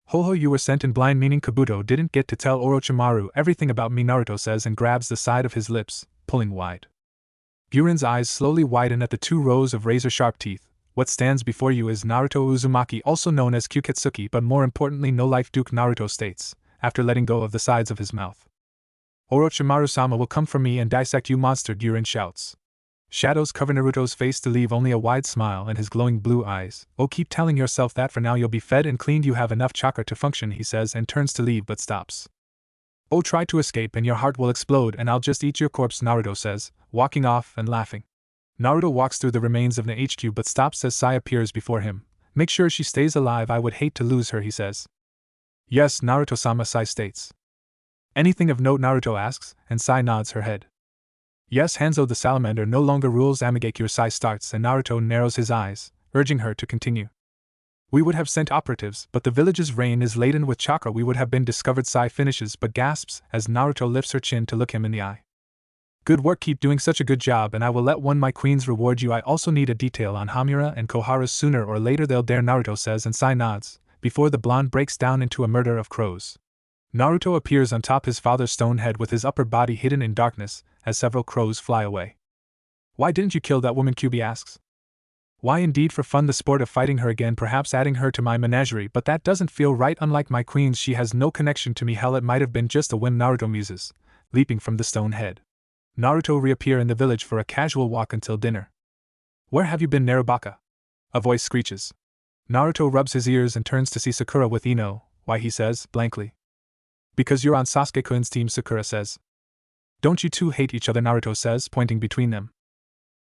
Ho, you were sent in blind, meaning Kabuto didn't get to tell Orochimaru everything about me, Naruto says and grabs the side of his lips, pulling wide. Guren's eyes slowly widen at the 2 rows of razor-sharp teeth. What stands before you is Naruto Uzumaki, also known as Kyuketsuki, but more importantly No Life Duke, Naruto states, after letting go of the sides of his mouth. Orochimaru-sama will come for me and dissect you, monster, Guren shouts. Shadows cover Naruto's face to leave only a wide smile and his glowing blue eyes. Oh, keep telling yourself that, for now you'll be fed and cleaned, you have enough chakra to function, he says, and turns to leave but stops. Oh, try to escape and your heart will explode and I'll just eat your corpse, Naruto says, walking off and laughing. Naruto walks through the remains of the HQ but stops as Sai appears before him. Make sure she stays alive, I would hate to lose her, he says. Yes, Naruto-sama, Sai states. Anything of note, Naruto asks, and Sai nods her head. Yes, Hanzo the salamander no longer rules Amigakure, Sai starts, and Naruto narrows his eyes, urging her to continue. We would have sent operatives, but the village's rain is laden with chakra, we would have been discovered, Sai finishes but gasps as Naruto lifts her chin to look him in the eye. Good work, keep doing such a good job, and I will let one my queens reward you. I also need a detail on Hamura and Koharu, sooner or later they'll dare, Naruto says, and Sai nods, before the blonde breaks down into a murder of crows. Naruto appears on top his father's stone head with his upper body hidden in darkness, as several crows fly away. Why didn't you kill that woman, Kyubi asks. Why indeed, for fun, the sport of fighting her again, perhaps adding her to my menagerie, but that doesn't feel right, unlike my queens she has no connection to me, hell it might have been just a whim, Naruto muses, leaping from the stone head. Naruto reappear in the village for a casual walk until dinner. Where have you been, Narubaka? A voice screeches. Naruto rubs his ears and turns to see Sakura with Ino. Why, he says, blankly. Because you're on Sasuke-kun's team, Sakura says. Don't you two hate each other, Naruto says, pointing between them.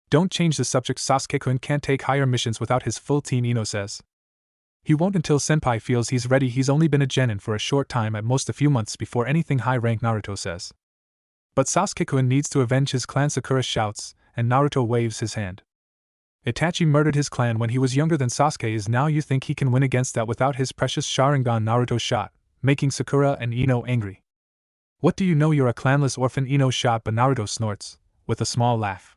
Don't change the subject, Sasuke-kun can't take higher missions without his full team, Ino says. He won't until Senpai feels he's ready, he's only been a genin for a short time, at most a few months before anything high rank, Naruto says. But Sasuke-kun needs to avenge his clan, Sakura shouts, and Naruto waves his hand. Itachi murdered his clan when he was younger than Sasuke is now, you think he can win against that without his precious Sharingan, Naruto shot, making Sakura and Ino angry. What do you know, you're a clanless orphan, Ino shot, but Naruto snorts, with a small laugh.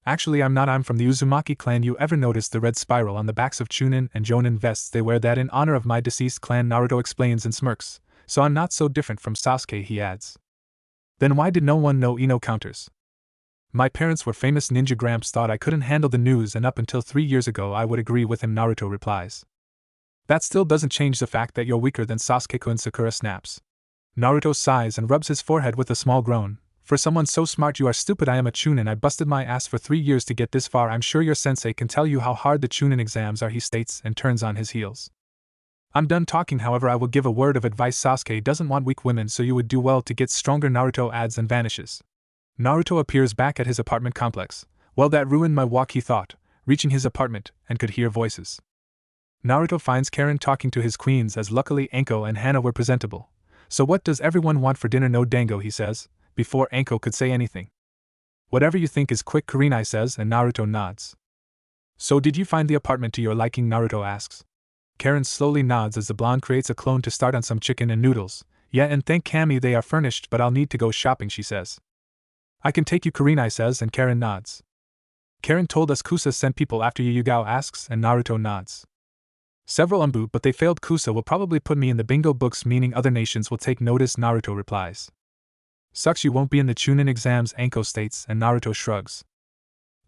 Actually I'm not, I'm from the Uzumaki clan. You ever notice the red spiral on the backs of Chunin and Jonin vests? They wear that in honor of my deceased clan, Naruto explains and smirks. So I'm not so different from Sasuke, he adds. Then why did no one know, Ino counters. My parents were famous ninja, Gramps thought I couldn't handle the news and up until 3 years ago I would agree with him, Naruto replies. That still doesn't change the fact that you're weaker than Sasuke-kun, Sakura snaps. Naruto sighs and rubs his forehead with a small groan. For someone so smart, you are stupid. I am a Chunin. I busted my ass for 3 years to get this far. I'm sure your sensei can tell you how hard the Chunin exams are, he states and turns on his heels. I'm done talking, however I will give a word of advice. Sasuke doesn't want weak women, so you would do well to get stronger, Naruto adds and vanishes. Naruto appears back at his apartment complex. Well, that ruined my walk, he thought, reaching his apartment, and could hear voices. Naruto finds Karen talking to his queens, as luckily Anko and Hana were presentable. So what does everyone want for dinner? No dango, he says, before Anko could say anything. Whatever you think is quick, Kurenai says, and Naruto nods. So did you find the apartment to your liking? Naruto asks. Karen slowly nods as the blonde creates a clone to start on some chicken and noodles. Yeah, and thank Kami they are furnished, but I'll need to go shopping, she says. I can take you, Kurenai says, and Karen nods. Karen told us Kusa sent people after you, Yugao asks, and Naruto nods. Several umbu, but they failed. Kusa will probably put me in the bingo books, meaning other nations will take notice, Naruto replies. Sucks you won't be in the Chunin exams, Anko states, and Naruto shrugs.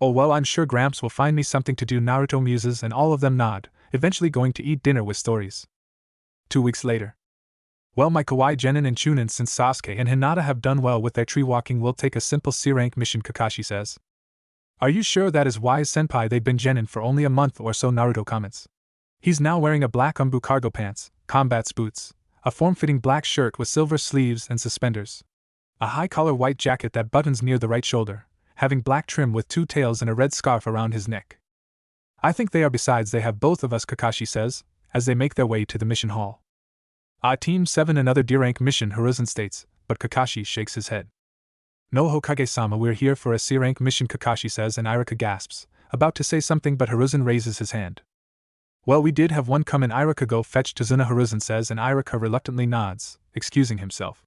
Oh well, I'm sure Gramps will find me something to do, Naruto muses, and all of them nod, eventually going to eat dinner with stories. 2 weeks later. Well, my kawaii genin and Chunin, since Sasuke and Hinata have done well with their tree walking, we'll take a simple C-rank mission, Kakashi says. Are you sure that is wise, senpai? They've been genin for only a month or so, Naruto comments. He's now wearing a black umbu cargo pants, combat boots, a form-fitting black shirt with silver sleeves and suspenders, a high-collar white jacket that buttons near the right shoulder, having black trim with 2 tails and a red scarf around his neck. I think they are. Besides, they have both of us, Kakashi says, as they make their way to the mission hall. Team 7, another D-rank mission, Hiruzen states, but Kakashi shakes his head. No, Hokage-sama, we're here for a C-rank mission, Kakashi says, and Iruka gasps, about to say something, but Hiruzen raises his hand. Well, we did have one come in, Iruka. Go fetch Tazuna, Hiruzen says, and Iruka reluctantly nods, excusing himself.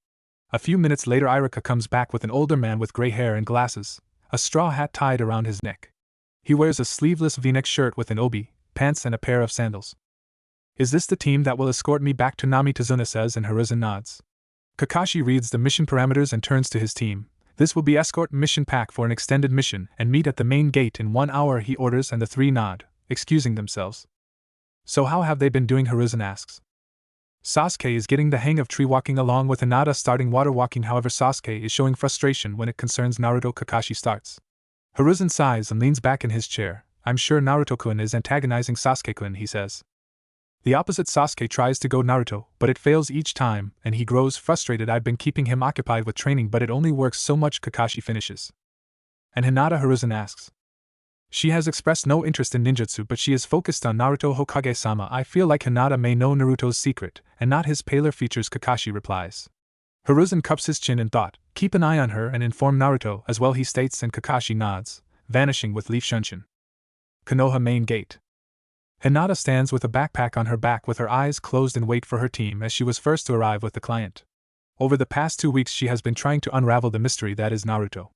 A few minutes later, Iruka comes back with an older man with gray hair and glasses, a straw hat tied around his neck. He wears a sleeveless V-neck shirt with an obi, pants and a pair of sandals. Is this the team that will escort me back to Nami? Tazuna says, and Hiruzen nods. Kakashi reads the mission parameters and turns to his team. This will be escort mission pack for an extended mission, and meet at the main gate in 1 hour, he orders, and the 3 nod, excusing themselves. So how have they been doing? Hiruzen asks. Sasuke is getting the hang of tree walking along with Hinata starting water walking. However, Sasuke is showing frustration when it concerns Naruto. Kakashi starts. Hiruzen sighs and leans back in his chair. I'm sure Naruto-kun is antagonizing Sasuke-kun, he says. The opposite Sasuke tries to go Naruto, but it fails each time, and he grows frustrated. I've been keeping him occupied with training, but it only works so much. Kakashi finishes. And Hinata? Hiruzen asks. She has expressed no interest in ninjutsu, but she is focused on Naruto. Hokage-sama, I feel like Hinata may know Naruto's secret, and not his paler features. Kakashi replies. Hiruzen cups his chin in thought. Keep an eye on her and inform Naruto as well, he states, and Kakashi nods, vanishing with Leaf Shunshin. Konoha main gate. Hinata stands with a backpack on her back with her eyes closed and wait for her team as she was first to arrive with the client. Over the past 2 weeks she has been trying to unravel the mystery that is Naruto.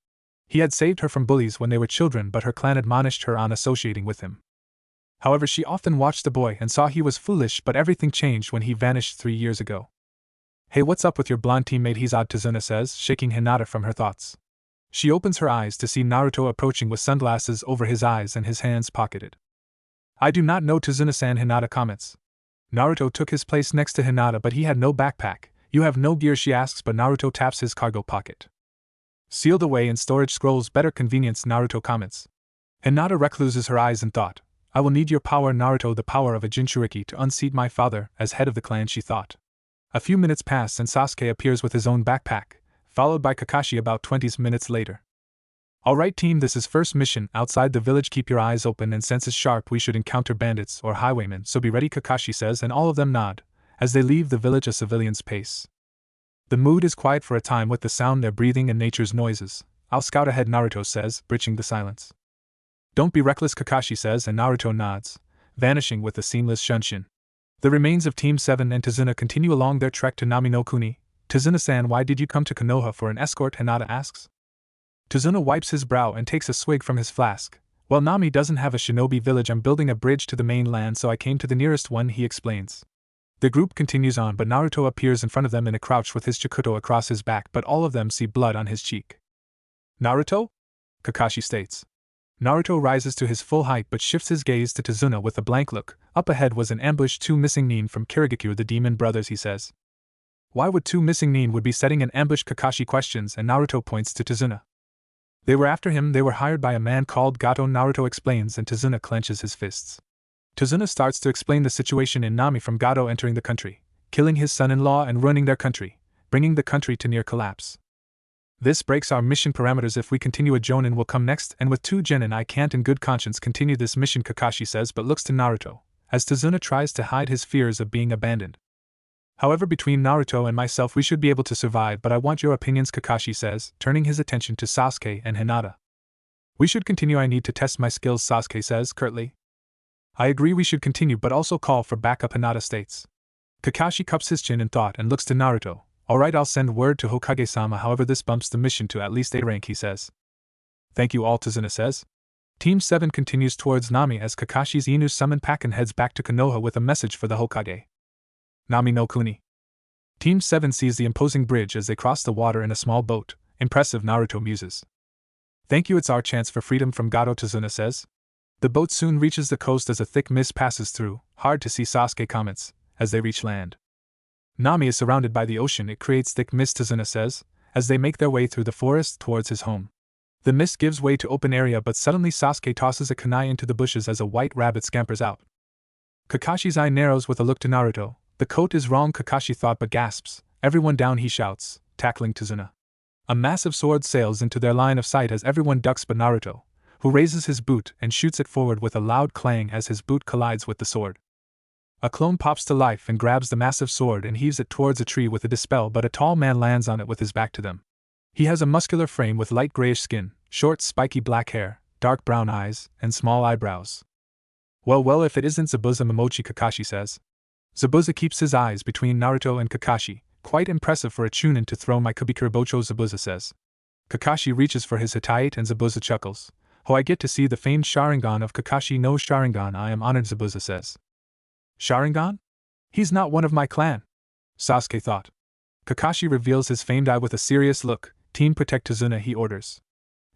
He had saved her from bullies when they were children, but her clan admonished her on associating with him. However, she often watched the boy and saw he was foolish, but everything changed when he vanished 3 years ago. Hey, what's up with your blonde teammate? He's odd, Tazuna says, shaking Hinata from her thoughts. She opens her eyes to see Naruto approaching with sunglasses over his eyes and his hands pocketed. I do not know, Tazuna-san, Hinata comments. Naruto took his place next to Hinata, but he had no backpack. You have no gear, she asks, but Naruto taps his cargo pocket. Sealed away in storage scrolls, better convenience, Naruto comments. Hinata recluses her eyes in thought. I will need your power, Naruto, the power of a Jinchuriki, to unseat my father as head of the clan, she thought. A few minutes pass and Sasuke appears with his own backpack, followed by Kakashi about 20 minutes later. Alright team, this is first mission outside the village. Keep your eyes open and senses sharp. We should encounter bandits or highwaymen, so be ready, Kakashi says, and all of them nod as they leave the village a civilian's pace. The mood is quiet for a time with the sound their breathing and nature's noises. I'll scout ahead, Naruto says, breaching the silence. Don't be reckless, Kakashi says, and Naruto nods, vanishing with a seamless shunshin. The remains of Team 7 and Tazuna continue along their trek to Nami no Kuni. Tazuna-san, why did you come to Konoha for an escort? Hinata asks. Tazuna wipes his brow and takes a swig from his flask. Well, Nami doesn't have a shinobi village. I'm building a bridge to the mainland, so I came to the nearest one, he explains. The group continues on, but Naruto appears in front of them in a crouch with his chikuto across his back, but all of them see blood on his cheek. Naruto? Kakashi states. Naruto rises to his full height but shifts his gaze to Tazuna with a blank look. Up ahead was an ambush, 2 missing nin from Kirigakure, the demon brothers, he says. Why would 2 missing nin would be setting an ambush? Kakashi questions, and Naruto points to Tazuna. They were after him. They were hired by a man called Gato, Naruto explains, and Tazuna clenches his fists. Tazuna starts to explain the situation in Nami, from Gato entering the country, killing his son-in-law and ruining their country, bringing the country to near collapse. This breaks our mission parameters. If we continue, a Jonin will come next, and with 2 genin I can't in good conscience continue this mission, Kakashi says, but looks to Naruto, as Tazuna tries to hide his fears of being abandoned. However, between Naruto and myself we should be able to survive, but I want your opinions, Kakashi says, turning his attention to Sasuke and Hinata. We should continue. I need to test my skills, Sasuke says curtly. I agree, we should continue, but also call for backup, Hinata states. Kakashi cups his chin in thought and looks to Naruto. Alright, I'll send word to Hokage-sama, however this bumps the mission to at least A rank, he says. Thank you all, Tazuna says. Team 7 continues towards Nami as Kakashi's Inu summoned Pakken heads back to Konoha with a message for the Hokage. Nami no Kuni. Team 7 sees the imposing bridge as they cross the water in a small boat. Impressive, Naruto muses. Thank you, it's our chance for freedom from Gato, Tazuna says. The boat soon reaches the coast as a thick mist passes through. Hard to see, Sasuke comments, as they reach land. Nami is surrounded by the ocean. It creates thick mist, Tazuna says, as they make their way through the forest towards his home. The mist gives way to open area, but suddenly Sasuke tosses a kunai into the bushes as a white rabbit scampers out. Kakashi's eye narrows with a look to Naruto. The coat is wrong, Kakashi thought, but gasps. Everyone down, he shouts, tackling Tazuna. A massive sword sails into their line of sight as everyone ducks but Naruto, who raises his boot and shoots it forward with a loud clang as his boot collides with the sword. A clone pops to life and grabs the massive sword and heaves it towards a tree with a dispel, but a tall man lands on it with his back to them. He has a muscular frame with light grayish skin, short spiky black hair, dark brown eyes, and small eyebrows. Well, if it isn't Zabuza Momochi, Kakashi says. Zabuza keeps his eyes between Naruto and Kakashi. Quite impressive for a chunin to throw my Kubikura Bocho, Zabuza says. Kakashi reaches for his Hitite and Zabuza chuckles. Oh, I get to see the famed Sharingan of Kakashi no Sharingan. I am honored, Zabuza says. Sharingan? He's not one of my clan, Sasuke thought. Kakashi reveals his famed eye with a serious look. Team protect Tazuna, he orders.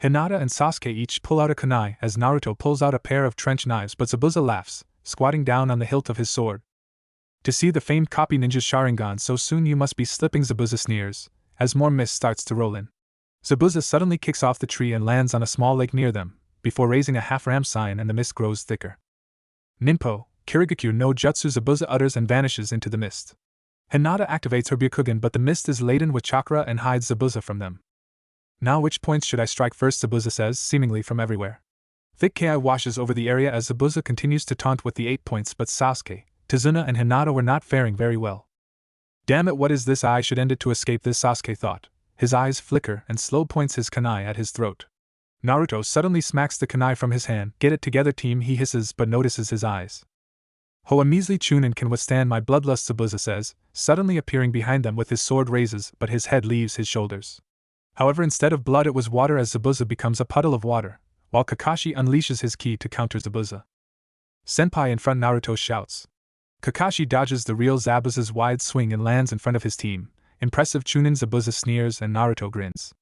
Hinata and Sasuke each pull out a kunai as Naruto pulls out a pair of trench knives, but Zabuza laughs, squatting down on the hilt of his sword. To see the famed copy ninja's Sharingan so soon you must be slipping, Zabuza sneers, as more mist starts to roll in. Zabuza suddenly kicks off the tree and lands on a small lake near them, before raising a half-ram sign and the mist grows thicker. Ninpo, Kirigakyu no Jutsu, Zabuza utters and vanishes into the mist. Hinata activates her Byakugan, but the mist is laden with chakra and hides Zabuza from them. Now which points should I strike first, Zabuza says, seemingly from everywhere. Thick Ki washes over the area as Zabuza continues to taunt with the 8 points, but Sasuke, Tazuna and Hinata were not faring very well. Damn it, what is this? I should end it to escape this, Sasuke thought. His eyes flicker and slow points his kunai at his throat. Naruto suddenly smacks the kunai from his hand. Get it together, team, he hisses, but notices his eyes. Ho, a measly Chunin can withstand my bloodlust, Zabuza says, suddenly appearing behind them with his sword raises, but his head leaves his shoulders. However, instead of blood it was water as Zabuza becomes a puddle of water, while Kakashi unleashes his ki to counter Zabuza. Senpai in front, Naruto shouts. Kakashi dodges the real Zabuza's wide swing and lands in front of his team. Impressive Chunin, Zabuza sneers and Naruto grins.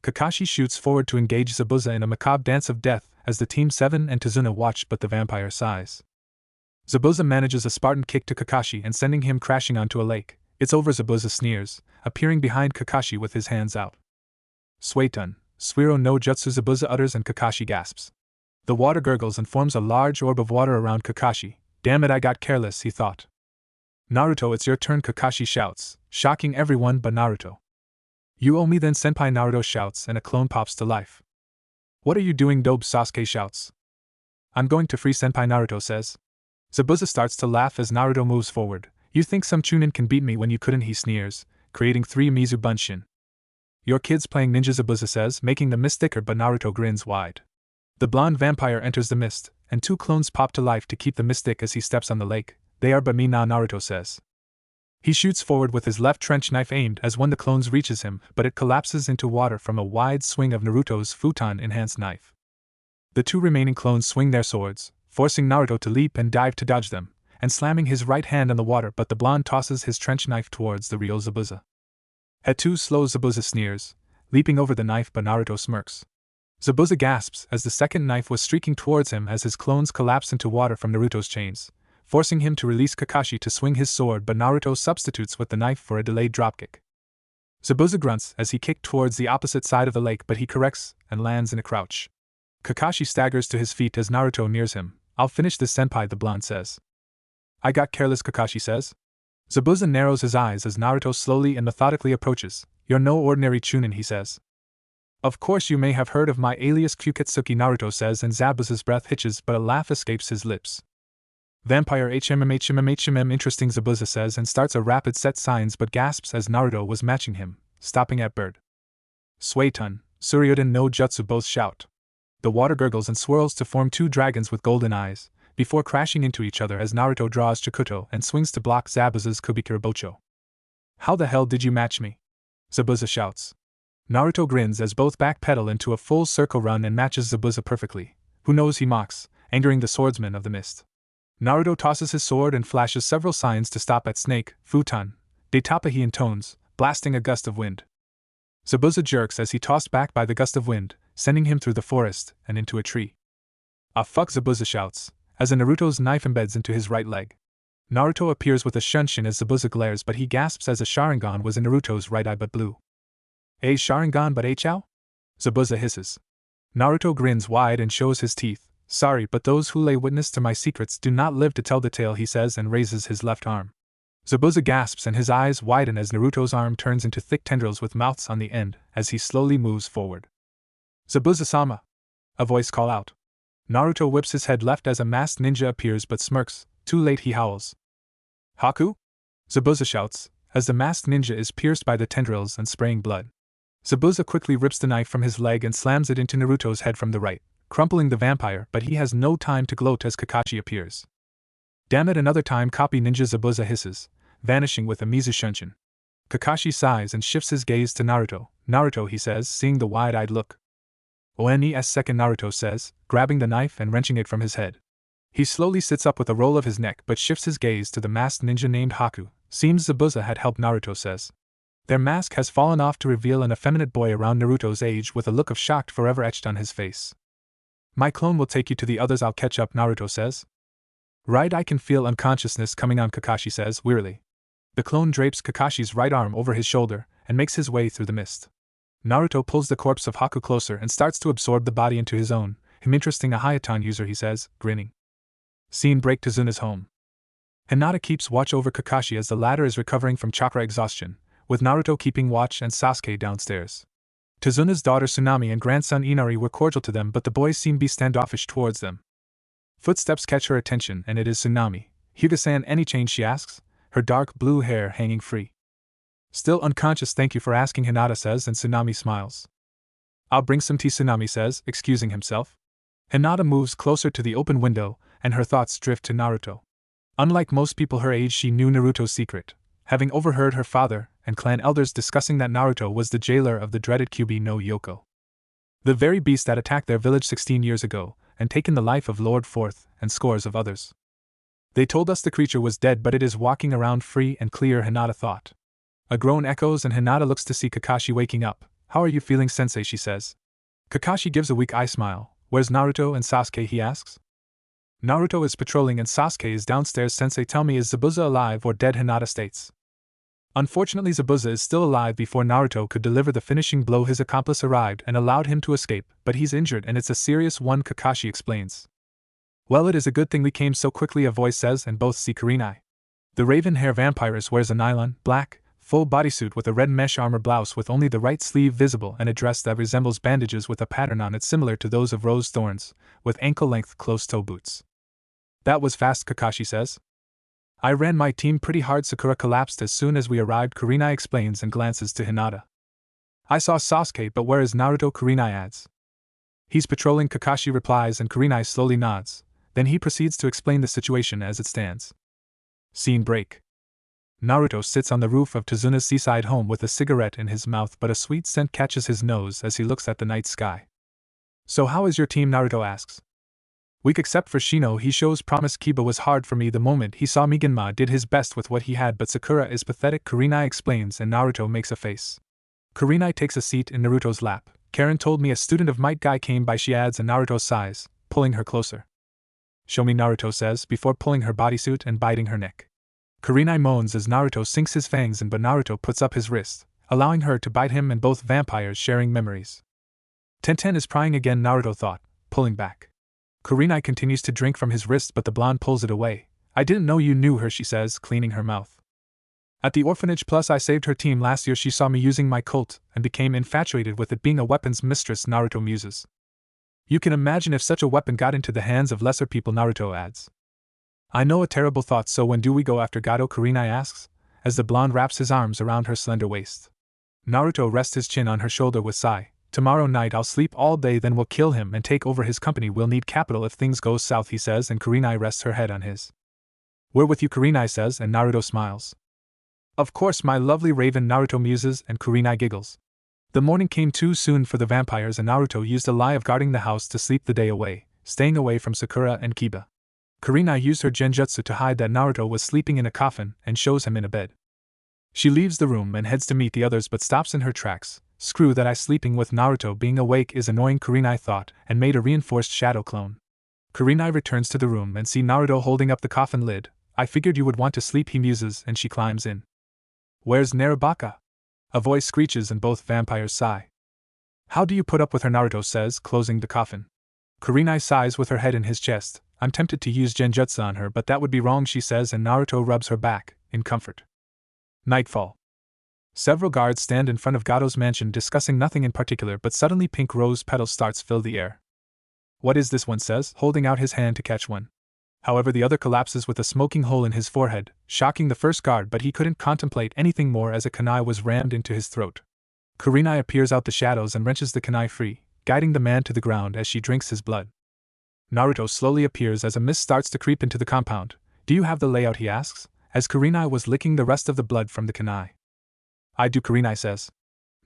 Kakashi shoots forward to engage Zabuza in a macabre dance of death as the Team 7 and Tazuna watch, but the vampire sighs. Zabuza manages a Spartan kick to Kakashi and sending him crashing onto a lake. It's over, Zabuza sneers, appearing behind Kakashi with his hands out. Suetun, Suiro no Jutsu, Zabuza utters and Kakashi gasps. The water gurgles and forms a large orb of water around Kakashi. Damn it, I got careless, he thought. Naruto, it's your turn, Kakashi shouts, shocking everyone but Naruto. You owe me then, Senpai, Naruto shouts, and a clone pops to life. What are you doing, dope? Sasuke shouts. I'm going to free Senpai, Naruto says. Zabuza starts to laugh as Naruto moves forward. You think some Chunin can beat me when you couldn't, he sneers, creating 3 Mizu Bunshin. Your kid's playing ninja, Zabuza says, making the mist thicker, but Naruto grins wide. The blonde vampire enters the mist, and 2 clones pop to life to keep the mist thick as he steps on the lake. They are but me now, Naruto says. He shoots forward with his left trench knife aimed as one of the clones reaches him, but it collapses into water from a wide swing of Naruto's futon-enhanced knife. The 2 remaining clones swing their swords, forcing Naruto to leap and dive to dodge them, and slamming his right hand on the water, but the blonde tosses his trench knife towards the real Zabuza. Head too slow, Zabuza sneers, leaping over the knife, but Naruto smirks. Zabuza gasps as the second knife was streaking towards him as his clones collapse into water from Naruto's chains, forcing him to release Kakashi to swing his sword, but Naruto substitutes with the knife for a delayed dropkick. Zabuza grunts as he kicked towards the opposite side of the lake, but he corrects and lands in a crouch. Kakashi staggers to his feet as Naruto nears him. I'll finish this, Senpai, the blonde says. I got careless, Kakashi says. Zabuza narrows his eyes as Naruto slowly and methodically approaches. You're no ordinary Chunin, he says. Of course you may have heard of my alias Kyuketsuki, Naruto says, and Zabuza's breath hitches, but a laugh escapes his lips. Vampire HMM, interesting, Zabuza says, and starts a rapid set signs, but gasps as Naruto was matching him, stopping at bird. Suetun, Suryuden no Jutsu, both shout. The water gurgles and swirls to form 2 dragons with golden eyes, before crashing into each other as Naruto draws Chikuto and swings to block Zabuza's Kubikira Bocho. How the hell did you match me? Zabuza shouts. Naruto grins as both backpedal into a full circle run and matches Zabuza perfectly. Who knows, he mocks, angering the swordsman of the mist. Naruto tosses his sword and flashes several signs to stop at snake, futon, detapahi intones, blasting a gust of wind. Zabuza jerks as he tossed back by the gust of wind, sending him through the forest and into a tree. Ah fuck, Zabuza shouts, as a Naruto's knife embeds into his right leg. Naruto appears with a shunshin as Zabuza glares, but he gasps as a Sharingan was in Naruto's right eye but blue. A Sharingan but Chao? Zabuza hisses. Naruto grins wide and shows his teeth. Sorry, but those who lay witness to my secrets do not live to tell the tale, he says, and raises his left arm. Zabuza gasps and his eyes widen as Naruto's arm turns into thick tendrils with mouths on the end as he slowly moves forward. Zabuza-sama! A voice call out. Naruto whips his head left as a masked ninja appears but smirks. Too late, he howls. Haku? Zabuza shouts, as the masked ninja is pierced by the tendrils and spraying blood. Zabuza quickly rips the knife from his leg and slams it into Naruto's head from the right, crumpling the vampire, but he has no time to gloat as Kakashi appears. Damn it, another time, copy ninja, Zabuza hisses, vanishing with a Mizu Shunshin. Kakashi sighs and shifts his gaze to Naruto. Naruto, he says, seeing the wide-eyed look. ONES second, Naruto says, grabbing the knife and wrenching it from his head. He slowly sits up with a roll of his neck but shifts his gaze to the masked ninja named Haku. Seems Zabuza had helped, Naruto says. Their mask has fallen off to reveal an effeminate boy around Naruto's age with a look of shock forever etched on his face. My clone will take you to the others, I'll catch up, Naruto says. Right, I can feel unconsciousness coming on, Kakashi says wearily. The clone drapes Kakashi's right arm over his shoulder and makes his way through the mist. Naruto pulls the corpse of Haku closer and starts to absorb the body into his own. Him interesting, a Hayaton user, he says, grinning. Scene break to Zuna's home. Hinata keeps watch over Kakashi as the latter is recovering from chakra exhaustion, with Naruto keeping watch and Sasuke downstairs. Tazuna's daughter Tsunami and grandson Inari were cordial to them, but the boys seem to be standoffish towards them. Footsteps catch her attention, and it is Tsunami. Hyuga-san, any change, she asks, her dark blue hair hanging free. Still unconscious, thank you for asking, Hinata says, and Tsunami smiles. I'll bring some tea, Tsunami says, excusing himself. Hinata moves closer to the open window, and her thoughts drift to Naruto. Unlike most people her age, she knew Naruto's secret, having overheard her father and clan elders discussing that Naruto was the jailer of the dreaded Kyuubi no Yoko, the very beast that attacked their village 16 years ago and taken the life of Lord Forth and scores of others. They told us the creature was dead, but it is walking around free and clear, Hinata thought. A groan echoes and Hinata looks to see Kakashi waking up. How are you feeling, sensei, she says. Kakashi gives a weak eye smile. Where's Naruto and Sasuke, he asks. Naruto is patrolling and Sasuke is downstairs, sensei. Tell me, is Zabuza alive or dead, Hinata states. Unfortunately, Zabuza is still alive. Before Naruto could deliver the finishing blow, his accomplice arrived and allowed him to escape, but he's injured and it's a serious one, Kakashi explains. Well, it is a good thing we came so quickly, a voice says, and both see Kurenai. The raven hair vampiress wears a nylon, black, full bodysuit with a red mesh armor blouse with only the right sleeve visible and a dress that resembles bandages with a pattern on it similar to those of rose thorns, with ankle-length closed-toe boots. That was fast, Kakashi says. I ran my team pretty hard. Sakura collapsed as soon as we arrived, Kurenai explains and glances to Hinata. I saw Sasuke, but where is Naruto, Kurenai adds. He's patrolling, Kakashi replies, and Kurenai slowly nods. Then he proceeds to explain the situation as it stands. Scene break. Naruto sits on the roof of Tazuna's seaside home with a cigarette in his mouth, but a sweet scent catches his nose as he looks at the night sky. So how is your team, Naruto asks. Weak except for Shino. He shows promise. Kiba was hard for me the moment he saw me. Genma did his best with what he had, but Sakura is pathetic, Kurenai explains, and Naruto makes a face. Kurenai takes a seat in Naruto's lap. Karen told me a student of Might Guy came by, she adds, and Naruto sighs, pulling her closer. Show me, Naruto says, before pulling her bodysuit and biting her neck. Kurenai moans as Naruto sinks his fangs in, but Naruto puts up his wrist, allowing her to bite him, and both vampires sharing memories. Tenten is prying again, Naruto thought, pulling back. Kurenai continues to drink from his wrist, but the blonde pulls it away. I didn't know you knew her, she says, cleaning her mouth. At the orphanage, plus I saved her team last year. She saw me using my Colt and became infatuated with it, being a weapons mistress, Naruto muses. You can imagine if such a weapon got into the hands of lesser people, Naruto adds. I know, a terrible thought. So when do we go after Gato, Kurenai asks, as the blonde wraps his arms around her slender waist. Naruto rests his chin on her shoulder with sigh. Tomorrow night I'll sleep all day, then we'll kill him and take over his company. We'll need capital if things go south, he says, and Kurenai rests her head on his. We're with you, Kurenai says, and Naruto smiles. Of course, my lovely raven, Naruto muses, and Kurenai giggles. The morning came too soon for the vampires, and Naruto used a lie of guarding the house to sleep the day away, staying away from Sakura and Kiba. Kurenai used her genjutsu to hide that Naruto was sleeping in a coffin and shows him in a bed. She leaves the room and heads to meet the others, but stops in her tracks. Screw that, I sleeping with Naruto being awake is annoying, Kurenai thought, and made a reinforced shadow clone. Kurenai returns to the room and see Naruto holding up the coffin lid. I figured you would want to sleep, he muses, and she climbs in. Where's Narabaka? A voice screeches and both vampires sigh. How do you put up with her, Naruto says, closing the coffin. Kurenai sighs with her head in his chest. I'm tempted to use genjutsu on her, but that would be wrong, she says, and Naruto rubs her back, in comfort. Nightfall. Several guards stand in front of Gato's mansion discussing nothing in particular, but suddenly pink rose petals starts fill the air. What is this, one says, holding out his hand to catch one. However, the other collapses with a smoking hole in his forehead, shocking the first guard, but he couldn't contemplate anything more as a kunai was rammed into his throat. Kurenai appears out the shadows and wrenches the kunai free, guiding the man to the ground as she drinks his blood. Naruto slowly appears as a mist starts to creep into the compound. Do you have the layout, he asks, as Kurenai was licking the rest of the blood from the kunai. I do, Kurenai says.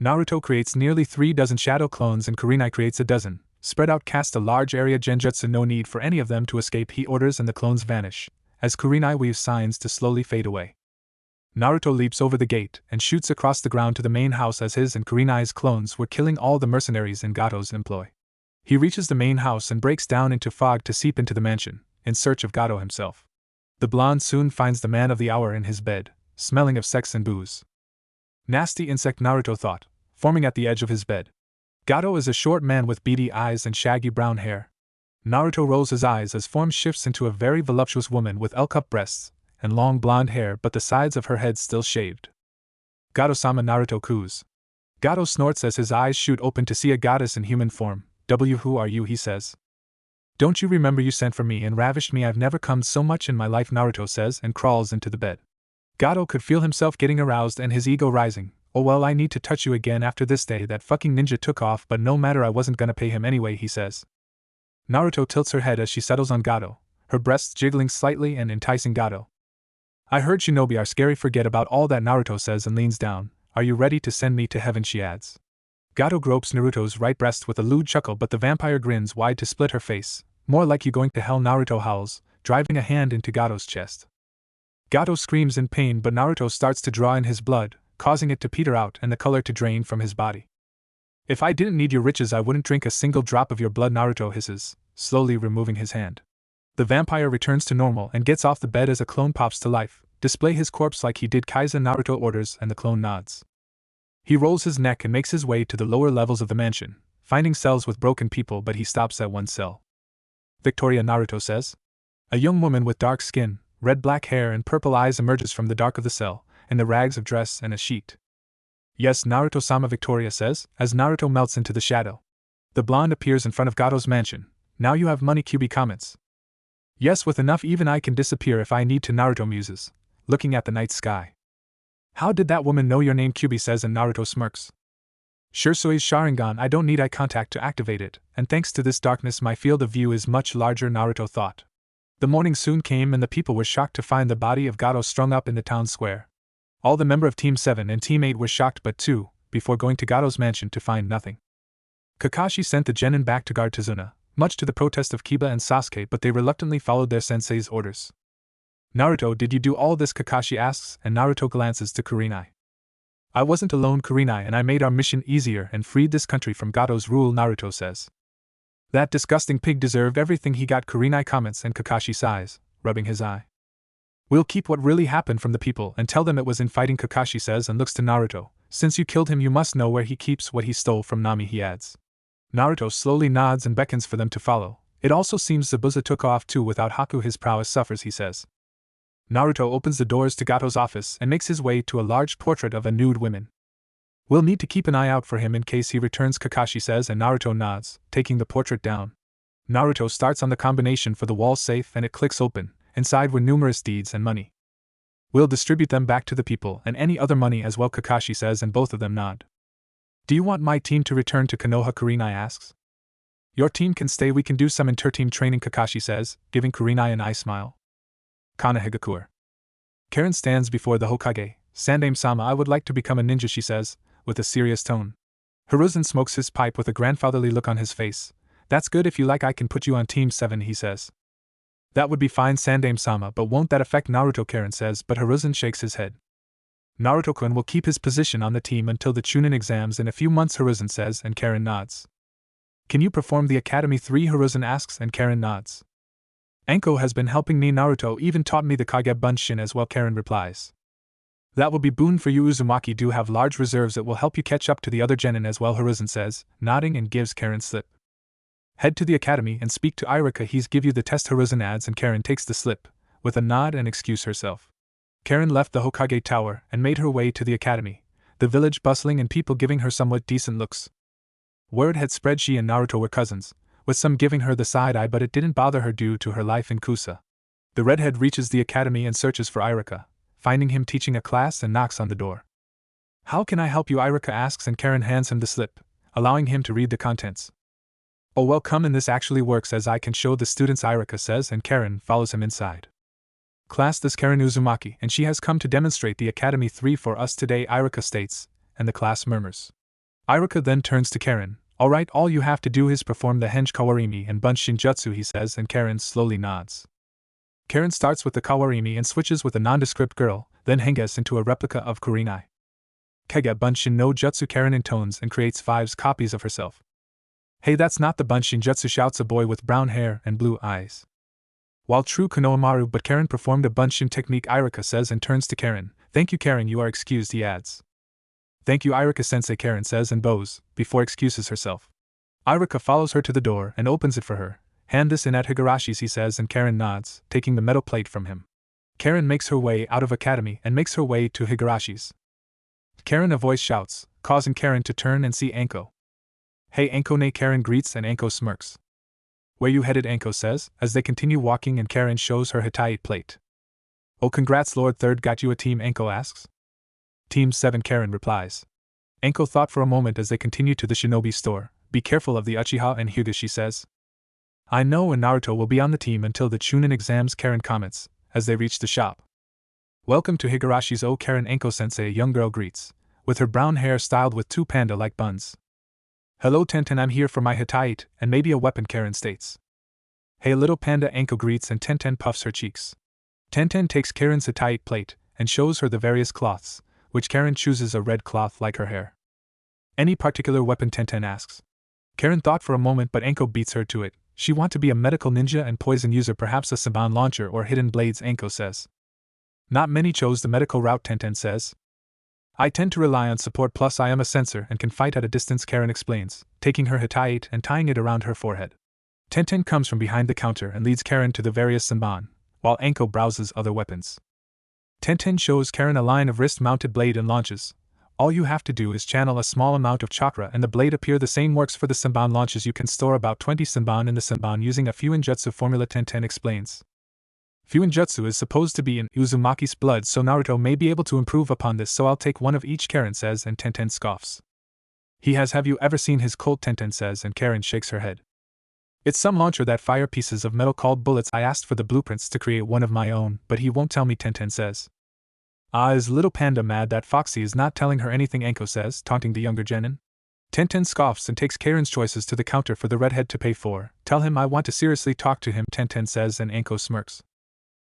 Naruto creates nearly 3 dozen shadow clones and Kurenai creates a dozen. Spread out, cast a large area genjutsu, no need for any of them to escape, he orders, and the clones vanish, as Kurenai weaves signs to slowly fade away. Naruto leaps over the gate and shoots across the ground to the main house as his and kurenai's clones were killing all the mercenaries in Gato's employ. He reaches the main house and breaks down into fog to seep into the mansion, in search of Gato himself. The blonde soon finds the man of the hour in his bed, smelling of sex and booze. Nasty insect, Naruto thought, forming at the edge of his bed. Gato is a short man with beady eyes and shaggy brown hair. Naruto rolls his eyes as form shifts into a very voluptuous woman with L-cup breasts and long blonde hair, but the sides of her head still shaved. Gato-sama, Naruto coos. Gato snorts as his eyes shoot open to see a goddess in human form. Who are you, he says. Don't you remember you sent for me and ravished me? I've never come so much in my life, Naruto says and crawls into the bed. Gato could feel himself getting aroused and his ego rising. Oh well, I need to touch you again after this day. That fucking ninja took off, but no matter, I wasn't gonna pay him anyway, he says. Naruto tilts her head as she settles on Gato, her breasts jiggling slightly and enticing Gato. I heard shinobi are scary, forget about all that, Naruto says and leans down. Are you ready to send me to heaven, she adds. Gato gropes Naruto's right breast with a lewd chuckle, but the vampire grins wide to split her face. More like you going to hell, Naruto howls, driving a hand into Gato's chest. Gato screams in pain, but Naruto starts to draw in his blood, causing it to peter out and the color to drain from his body. If I didn't need your riches, I wouldn't drink a single drop of your blood, Naruto hisses, slowly removing his hand. The vampire returns to normal and gets off the bed as a clone pops to life. Display his corpse like he did, Kaizen, Naruto orders, and the clone nods. He rolls his neck and makes his way to the lower levels of the mansion, finding cells with broken people, but he stops at one cell. Victoria, Naruto says. A young woman with dark skin, red-black hair and purple eyes emerges from the dark of the cell, in the rags of dress and a sheet. Yes, Naruto-sama, Victoria says, as Naruto melts into the shadow. The blonde appears in front of Gato's mansion. Now you have money, QB comments. Yes, with enough even I can disappear if I need to, Naruto muses, looking at the night sky. How did that woman know your name, QB says, and Naruto smirks. Shursui's Sharingan, I don't need eye contact to activate it, and thanks to this darkness my field of view is much larger, Naruto thought. The morning soon came and the people were shocked to find the body of Gato strung up in the town square. All the members of Team 7 and Team 8 were shocked but 2, before going to Gato's mansion to find nothing. Kakashi sent the genin back to guard Tazuna, much to the protest of Kiba and Sasuke, but they reluctantly followed their sensei's orders. Naruto, did you do all this? Kakashi asks, and Naruto glances to kurenai. I wasn't alone, kurenai, and I made our mission easier and freed this country from Gato's rule, Naruto says. That disgusting pig deserved everything he got, kurenai comments, and Kakashi sighs, rubbing his eye. We'll keep what really happened from the people and tell them it was in fighting, Kakashi says and looks to Naruto. Since you killed him, you must know where he keeps what he stole from Nami, he adds. Naruto slowly nods and beckons for them to follow. It also seems Zabuza took off too without Haku, his prowess suffers, he says. Naruto opens the doors to Gato's office and makes his way to a large portrait of a nude woman. We'll need to keep an eye out for him in case he returns, Kakashi says, and Naruto nods, taking the portrait down. Naruto starts on the combination for the wall safe and it clicks open. Inside were numerous deeds and money. We'll distribute them back to the people and any other money as well, Kakashi says, and both of them nod. Do you want my team to return to Konoha? Kurenai asks. Your team can stay, we can do some inter-team training, Kakashi says, giving Kurenai an eye smile. Konoha. Karen stands before the Hokage. Sandaime-sama, I would like to become a ninja, she says, with a serious tone. Hiruzen smokes his pipe with a grandfatherly look on his face. That's good, if you like I can put you on Team 7, he says. That would be fine, Sandaime-sama, but won't that affect Naruto? Karen says, but Hiruzen shakes his head. Naruto-kun will keep his position on the team until the Chunin exams in a few months, Hiruzen says, and Karen nods. Can you perform the Academy 3? Hiruzen asks, and Karen nods. Anko has been helping me, Naruto even taught me the Kage Bunshin as well, Karen replies. That will be boon for you, Uzumaki do have large reserves, it will help you catch up to the other genin as well, Hiruzen says, nodding and gives Karen slip. Head to the academy and speak to Irika, he's give you the test, Hiruzen adds, and Karen takes the slip, with a nod and excuse herself. Karen left the Hokage tower and made her way to the academy, the village bustling and people giving her somewhat decent looks. Word had spread she and Naruto were cousins, with some giving her the side eye, but it didn't bother her due to her life in Kusa. The redhead reaches the academy and searches for Irika, finding him teaching a class and knocks on the door. How can I help you? Irika asks, and Karen hands him the slip, allowing him to read the contents. Oh well, come in, this actually works as I can show the students, Irika says, and Karen follows him inside. Class, this Karen Uzumaki, and she has come to demonstrate the Academy 3 for us today, Irika states, and the class murmurs. Irika then turns to Karen. Alright, all you have to do is perform the Henge Kawarimi and Bunshin Jutsu, he says, and Karen slowly nods. Karen starts with the Kawarimi and switches with a nondescript girl, then henges into a replica of kurenai. Kege Bunshin no Jutsu Karen intones and creates 5 copies of herself. Hey, that's not the Bunshin Jutsu, shouts a boy with brown hair and blue eyes. While true Konohamaru but Karen performed a Bunshin technique, Irika says and turns to Karen. Thank you Karen, you are excused, he adds. Thank you Irika sensei, Karen says and bows, before excuses herself. Irika follows her to the door and opens it for her. Hand this in at Higarashi's, he says, and Karen nods, taking the metal plate from him. Karen makes her way out of academy and makes her way to Higarashi's. Karen, a voice shouts, causing Karen to turn and see Anko. Hey Anko ne, Karen greets and Anko smirks. Where you headed, Anko says, as they continue walking and Karen shows her Hittite plate. Oh congrats Lord Third, got you a team, Anko asks. Team 7, Karen replies. Anko thought for a moment as they continue to the shinobi store. Be careful of the Uchiha and Hyuga, she says. I know, and Naruto will be on the team until the Chunin exams, Karen comments, as they reach the shop. Welcome to Higarashi's, oh Karen, Anko sensei, a young girl greets, with her brown hair styled with 2 panda-like buns. Hello Tenten, I'm here for my Hittite, and maybe a weapon, Karen states. Hey little panda, Anko greets and Tenten puffs her cheeks. Tenten takes Karen's Hittite plate, and shows her the various cloths, which Karen chooses a red cloth like her hair. Any particular weapon, Tenten asks. Karen thought for a moment but Anko beats her to it. She want to be a medical ninja and poison user, perhaps a Saban launcher or hidden blades, Anko says. Not many chose the medical route, Tenten says. I tend to rely on support, plus I am a sensor and can fight at a distance, Karen explains, taking her Hittite and tying it around her forehead. Tenten comes from behind the counter and leads Karen to the various Saban, while Anko browses other weapons. Tenten shows Karen a line of wrist-mounted blade and launches. All you have to do is channel a small amount of chakra and the blade appear. The same works for the Senban launches. You can store about 20 Senban in the Senban using a Fuinjutsu formula, Tenten explains. Fuinjutsu is supposed to be in Uzumaki's blood, so Naruto may be able to improve upon this, so I'll take one of each, Karen says, and Tenten scoffs. He has. Have you ever seen his Colt, Tenten says, and Karen shakes her head. It's some launcher that fire pieces of metal called bullets. I asked for the blueprints to create one of my own, but he won't tell me, Tenten says. Ah, is little panda mad that Foxy is not telling her anything, Anko says, taunting the younger genin. Tenten scoffs and takes Karen's choices to the counter for the redhead to pay for. Tell him I want to seriously talk to him, Tenten says, and Anko smirks.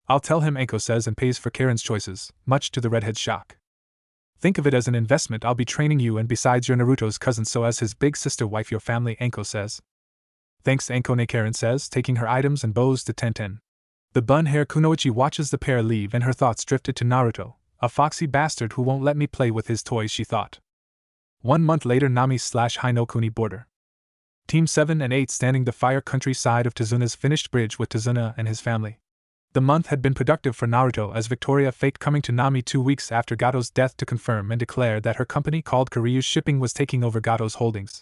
I'll tell him, Anko says, and pays for Karen's choices, much to the redhead's shock. Think of it as an investment. I'll be training you, and besides, you're Naruto's cousin, so as his big sister wife your family, Anko says. Thanks, Anko ne, Karen says, taking her items and bows to Tenten. The bun-hair Kunoichi watches the pair leave and her thoughts drifted to Naruto, a foxy bastard who won't let me play with his toys, she thought. 1 month later, Nami/Hinokuni border. Team 7 and 8 standing the fire countryside of Tazuna's finished bridge with Tazuna and his family. The month had been productive for Naruto as Victoria faked coming to Nami 2 weeks after Gato's death to confirm and declare that her company called Kiryu's Shipping was taking over Gato's holdings.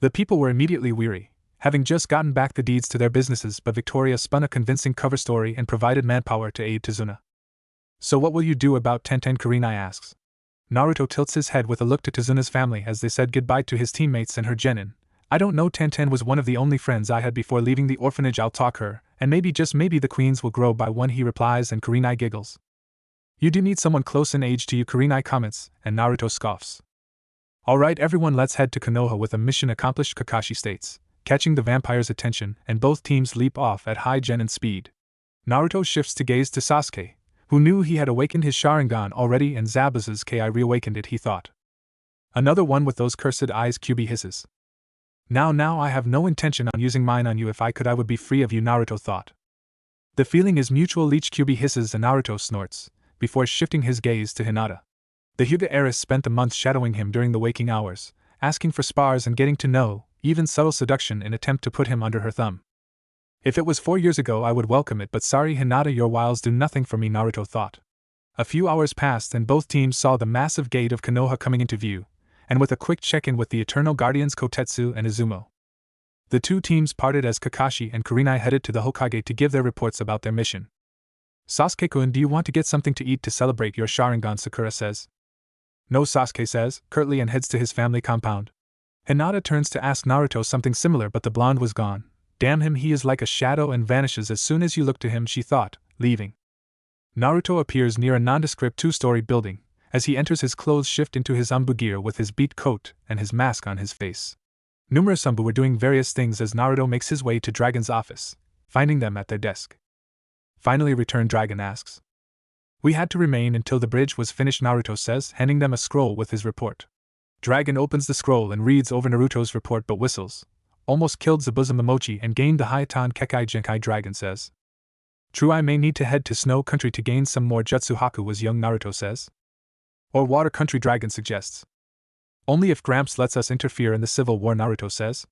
The people were immediately weary, having just gotten back the deeds to their businesses, but Victoria spun a convincing cover story and provided manpower to aid Tazuna. So what will you do about Tenten, Kurenai asks. Naruto tilts his head with a look to Tazuna's family as they said goodbye to his teammates and her genin. I don't know, Tenten was one of the only friends I had before leaving the orphanage. I'll talk her, and maybe, just maybe, the queens will grow by one, he replies, and Kurenai giggles. You do need someone close in age to you, Kurenai comments, and Naruto scoffs. Alright everyone, let's head to Konoha with a mission accomplished, Kakashi states, catching the vampire's attention, and both teams leap off at high genin speed. Naruto shifts to gaze to Sasuke, who knew he had awakened his Sharingan already, and Zabuza's Ki reawakened it, he thought. Another one with those cursed eyes, Kyuubi hisses. Now I have no intention on using mine on you. If I could I would be free of you, Naruto thought. The feeling is mutual, Leech, Kyuubi hisses, and Naruto snorts, before shifting his gaze to Hinata. The Hyuga heiress spent the month shadowing him during the waking hours, asking for spars and getting to know, even subtle seduction in attempt to put him under her thumb. If it was 4 years ago I would welcome it, but sorry Hinata, your wiles do nothing for me, Naruto thought. A few hours passed and both teams saw the massive gate of Konoha coming into view, and with a quick check-in with the Eternal Guardians Kotetsu and Izumo. The two teams parted as Kakashi and Kurenai headed to the Hokage to give their reports about their mission. Sasuke-kun, do you want to get something to eat to celebrate your Sharingan? Sakura says. No, Sasuke says, curtly, and heads to his family compound. Hinata turns to ask Naruto something similar, but the blonde was gone. Damn him, he is like a shadow and vanishes as soon as you look to him, she thought, leaving. Naruto appears near a nondescript 2-story building. As he enters, his clothes shift into his Umbu gear with his beat coat and his mask on his face. Numerous Umbu were doing various things as Naruto makes his way to Dragon's office, finding them at their desk. Finally returned, Dragon asks. We had to remain until the bridge was finished, Naruto says, handing them a scroll with his report. Dragon opens the scroll and reads over Naruto's report but whistles. Almost killed Zabuza Momochi and gained the Hayatan Kekai Genkai, Dragon says. True, I may need to head to Snow Country to gain some more Jutsu Haku, was young, Naruto says. Or Water Country, Dragon suggests. Only if Gramps lets us interfere in the civil war, Naruto says.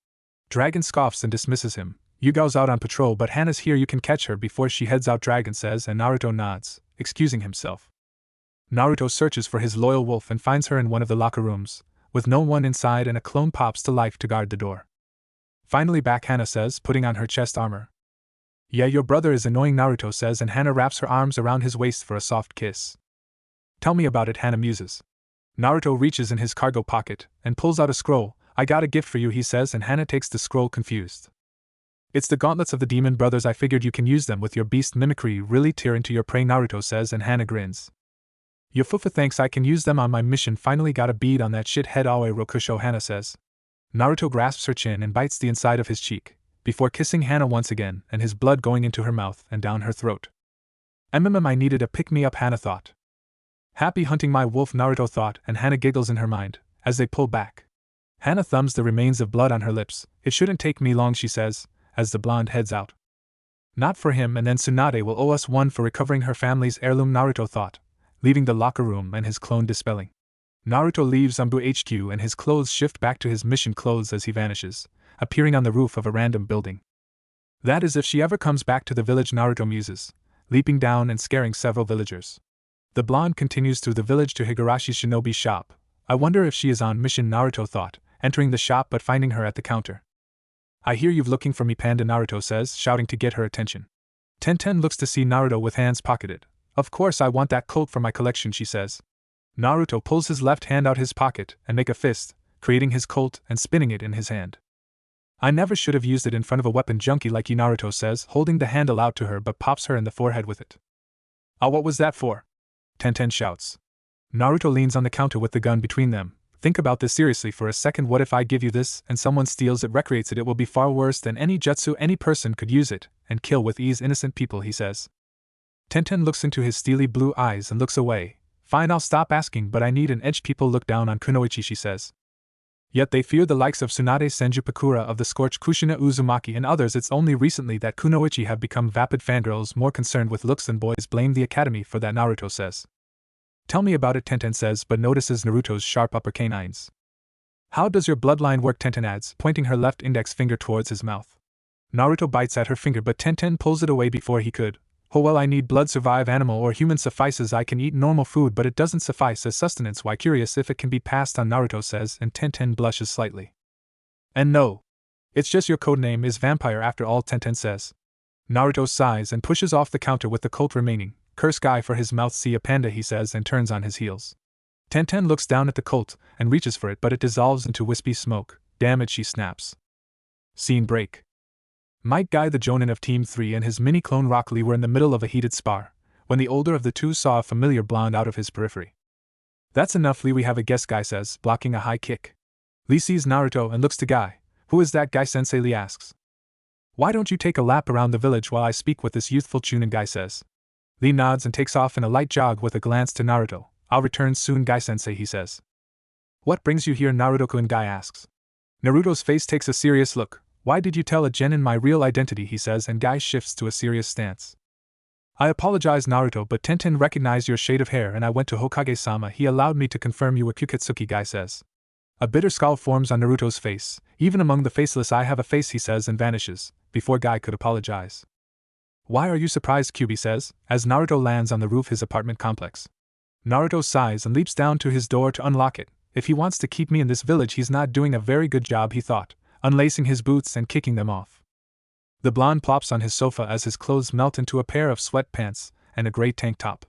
Dragon scoffs and dismisses him. Yugao's out on patrol, but Hana's here, you can catch her before she heads out, Dragon says, and Naruto nods, excusing himself. Naruto searches for his loyal wolf and finds her in one of the locker rooms, with no one inside and a clone pops to life to guard the door. Finally back, Hana says, putting on her chest armor. Yeah, your brother is annoying, Naruto says, and Hana wraps her arms around his waist for a soft kiss. Tell me about it, Hana muses. Naruto reaches in his cargo pocket and pulls out a scroll. I got a gift for you, he says, and Hana takes the scroll confused. It's the gauntlets of the demon brothers, I figured you can use them with your beast mimicry, really tear into your prey, Naruto says, and Hana grins. Yofufa thinks I can use them on my mission, finally got a bead on that shithead Aoi Rokusho, Hana says. Naruto grasps her chin and bites the inside of his cheek, before kissing Hana once again and his blood going into her mouth and down her throat. I needed a pick-me-up, Hana thought. Happy hunting my wolf, Naruto thought, and Hana giggles in her mind, as they pull back. Hana thumbs the remains of blood on her lips. It shouldn't take me long, she says, as the blonde heads out. Not for him, and then Tsunade will owe us one for recovering her family's heirloom, Naruto thought, leaving the locker room and his clone dispelling. Naruto leaves Anbu HQ and his clothes shift back to his mission clothes as he vanishes, appearing on the roof of a random building. That is if she ever comes back to the village, Naruto muses, leaping down and scaring several villagers. The blonde continues through the village to Higarashi's shinobi shop. I wonder if she is on mission, Naruto thought, entering the shop but finding her at the counter. I hear you've looking for me, Panda, Naruto says, shouting to get her attention. Tenten looks to see Naruto with hands pocketed. Of course I want that coat for my collection, she says. Naruto pulls his left hand out his pocket and make a fist, creating his colt and spinning it in his hand. I never should have used it in front of a weapon junkie like you, Naruto says, holding the handle out to her but pops her in the forehead with it. Ah, what was that for? Tenten shouts. Naruto leans on the counter with the gun between them. Think about this seriously for a second. What if I give you this and someone steals it, recreates it? It will be far worse than any jutsu. Any person could use it and kill with ease innocent people, he says. Tenten looks into his steely blue eyes and looks away. Fine, I'll stop asking, but I need an edge. People look down on kunoichi, she says. Yet they fear the likes of Tsunade Senju Pakura of the Scorch, Kushina Uzumaki, and others. It's only recently that kunoichi have become vapid fangirls more concerned with looks than boys. Blame the academy for that, Naruto says. Tell me about it, Tenten says, but notices Naruto's sharp upper canines. How does your bloodline work, Tenten adds, pointing her left index finger towards his mouth. Naruto bites at her finger but Tenten pulls it away before he could. Oh well, I need blood, survive. Animal or human suffices. I can eat normal food but it doesn't suffice as sustenance. Why? Curious if it can be passed on, Naruto says, and Tenten blushes slightly. And no. It's just your codename is vampire after all, Tenten says. Naruto sighs and pushes off the counter with the colt remaining. Curse guy for his mouth, see a panda, he says, and turns on his heels. Tenten looks down at the colt and reaches for it but it dissolves into wispy smoke. Damn it, she snaps. Scene break. Might Guy, the Jonin of Team 3, and his mini-clone Rock Lee were in the middle of a heated spar, when the older of the two saw a familiar blonde out of his periphery. That's enough, Lee, we have a guest, Guy says, blocking a high kick. Lee sees Naruto and looks to Guy. Who is that, Guy Sensei? Lee asks. Why don't you take a lap around the village while I speak with this youthful Chunin, Guy says. Lee nods and takes off in a light jog with a glance to Naruto. I'll return soon, Guy Sensei, he says. What brings you here, Naruto-kun? Guy asks. Naruto's face takes a serious look. Why did you tell a genin my real identity, he says, and Guy shifts to a serious stance. I apologize, Naruto, but Tenten recognized your shade of hair and I went to Hokage-sama. He allowed me to confirm you were Kyuketsuki, Guy says. A bitter scowl forms on Naruto's face. Even among the faceless I have a face, he says, and vanishes, before Guy could apologize. Why are you surprised, Kyubi says, as Naruto lands on the roof of his apartment complex. Naruto sighs and leaps down to his door to unlock it. If he wants to keep me in this village, he's not doing a very good job, he thought, unlacing his boots and kicking them off. The blonde plops on his sofa as his clothes melt into a pair of sweatpants and a gray tank top.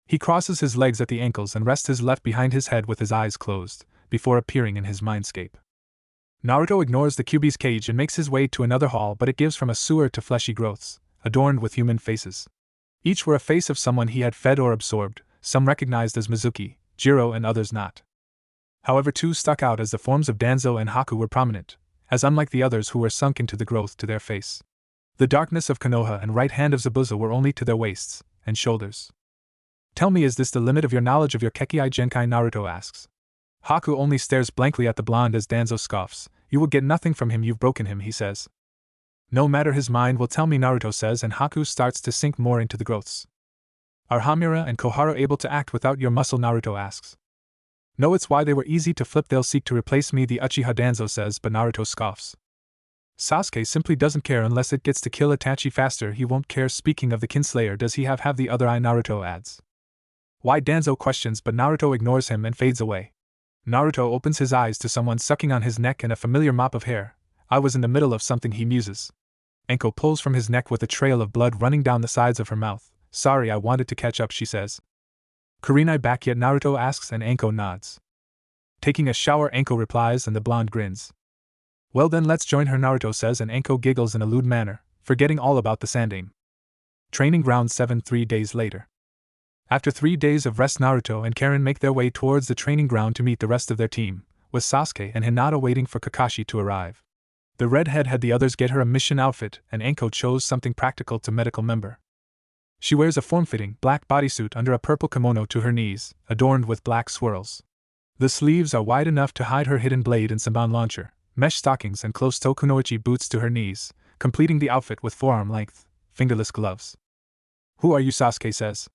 He crosses his legs at the ankles and rests his left behind his head with his eyes closed, before appearing in his mindscape. Naruto ignores the Kyubi's cage and makes his way to another hall, but it gives from a sewer to fleshy growths, adorned with human faces. Each were a face of someone he had fed or absorbed, some recognized as Mizuki, Jiro, and others not. However, two stuck out as the forms of Danzo and Haku were prominent, as unlike the others who were sunk into the growth to their face. The darkness of Konoha and right hand of Zabuza were only to their waists and shoulders. Tell me, is this the limit of your knowledge of your Kekkei Genkai? Naruto asks. Haku only stares blankly at the blonde as Danzo scoffs. You will get nothing from him, you've broken him, he says. No matter, his mind will tell me, Naruto says, and Haku starts to sink more into the growths. Are Hamura and Koharu able to act without your muscle? Naruto asks. No, it's why they were easy to flip, they'll seek to replace me, the Uchiha, Danzo says, but Naruto scoffs. Sasuke simply doesn't care unless it gets to kill Itachi faster, he won't care. Speaking of the Kinslayer, does he have the other eye? Naruto adds. Why? Danzo questions, but Naruto ignores him and fades away. Naruto opens his eyes to someone sucking on his neck and a familiar mop of hair. I was in the middle of something, he muses. Enko pulls from his neck with a trail of blood running down the sides of her mouth. Sorry, I wanted to catch up, she says. Kurenai back yet? Naruto asks, and Enko nods. Taking a shower, Enko replies, and the blonde grins. Well then, let's join her, Naruto says, and Enko giggles in a lewd manner, forgetting all about the Sandaime. Training Ground 7. 3 days later. After 3 days of rest, Naruto and Karen make their way towards the training ground to meet the rest of their team, with Sasuke and Hinata waiting for Kakashi to arrive. The redhead had the others get her a mission outfit, and Enko chose something practical to medical member. She wears a form-fitting black bodysuit under a purple kimono to her knees, adorned with black swirls. The sleeves are wide enough to hide her hidden blade and Senbon launcher, mesh stockings and closed-toe kunoichi boots to her knees, completing the outfit with forearm-length, fingerless gloves. Who are you? Sasuke says.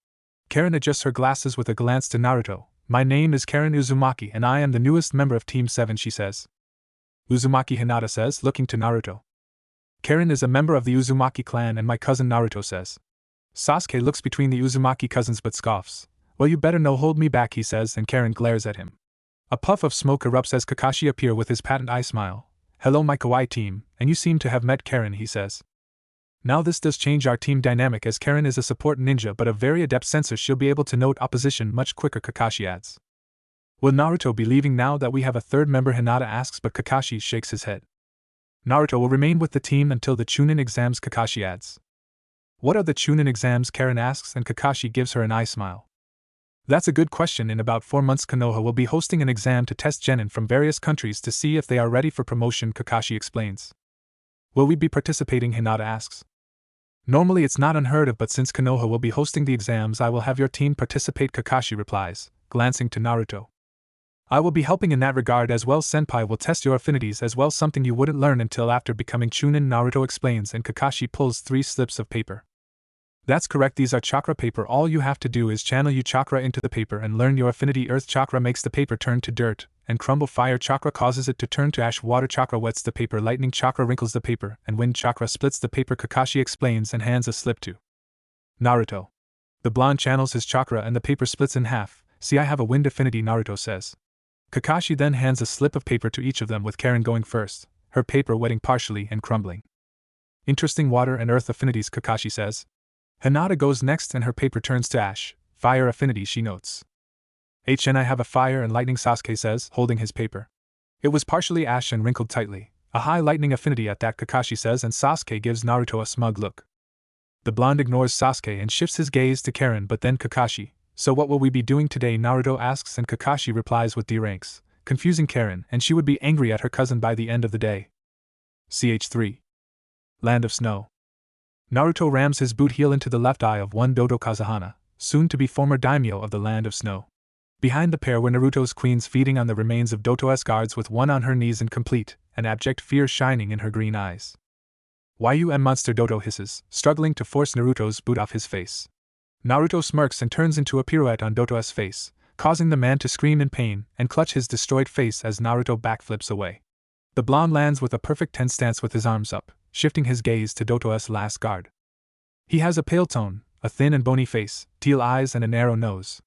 Karen adjusts her glasses with a glance to Naruto. My name is Karen Uzumaki and I am the newest member of Team 7, she says. Uzumaki, Hinata says, looking to Naruto. Karen is a member of the Uzumaki clan and my cousin, Naruto says. Sasuke looks between the Uzumaki cousins but scoffs. Well, you better no hold me back, he says, and Karen glares at him. A puff of smoke erupts as Kakashi appears with his patent eye smile. Hello, my kawaii team, and you seem to have met Karen, he says. Now this does change our team dynamic, as Karen is a support ninja but a very adept sensor, she'll be able to note opposition much quicker, Kakashi adds. Will Naruto be leaving now that we have a third member? Hinata asks, but Kakashi shakes his head. Naruto will remain with the team until the Chunin exams, Kakashi adds. What are the Chunin exams? Karen asks, and Kakashi gives her an eye smile. That's a good question. In about 4 months, Konoha will be hosting an exam to test genin from various countries to see if they are ready for promotion, Kakashi explains. Will we be participating? Hinata asks. Normally it's not unheard of, but since Konoha will be hosting the exams, I will have your team participate, Kakashi replies, glancing to Naruto. I will be helping in that regard as well. Senpai will test your affinities as well, something you wouldn't learn until after becoming Chunin, Naruto explains, and Kakashi pulls 3 slips of paper. That's correct, these are chakra paper. All you have to do is channel your chakra into the paper and learn your affinity. Earth chakra makes the paper turn to dirt and crumble. Fire chakra causes it to turn to ash. Water chakra wets the paper. Lightning chakra wrinkles the paper, and wind chakra splits the paper, Kakashi explains and hands a slip to Naruto. The blonde channels his chakra and the paper splits in half. See, I have a wind affinity, Naruto says. Kakashi then hands a slip of paper to each of them, with Karen going first, her paper wetting partially and crumbling. Interesting water and earth affinities, Kakashi says. Hinata goes next and her paper turns to ash. Fire affinity, she notes. I have a fire and lightning, Sasuke says, holding his paper. It was partially ash and wrinkled tightly. A high lightning affinity at that, Kakashi says, and Sasuke gives Naruto a smug look. The blonde ignores Sasuke and shifts his gaze to Karen, but then Kakashi. So what will we be doing today? Naruto asks, and Kakashi replies with D ranks, confusing Karen, and she would be angry at her cousin by the end of the day. Ch3. Land of Snow. Naruto rams his boot heel into the left eye of one Dodo Kazahana, soon to be former daimyo of the Land of Snow. Behind the pair were Naruto's queens feeding on the remains of Doto's guards, with one on her knees in complete and abject fear shining in her green eyes. Monster, Doto hisses, struggling to force Naruto's boot off his face. Naruto smirks and turns into a pirouette on Doto's face, causing the man to scream in pain and clutch his destroyed face as Naruto backflips away. The blonde lands with a perfect 10 stance with his arms up, shifting his gaze to Doto's last guard. He has a pale tone, a thin and bony face, teal eyes and a narrow nose.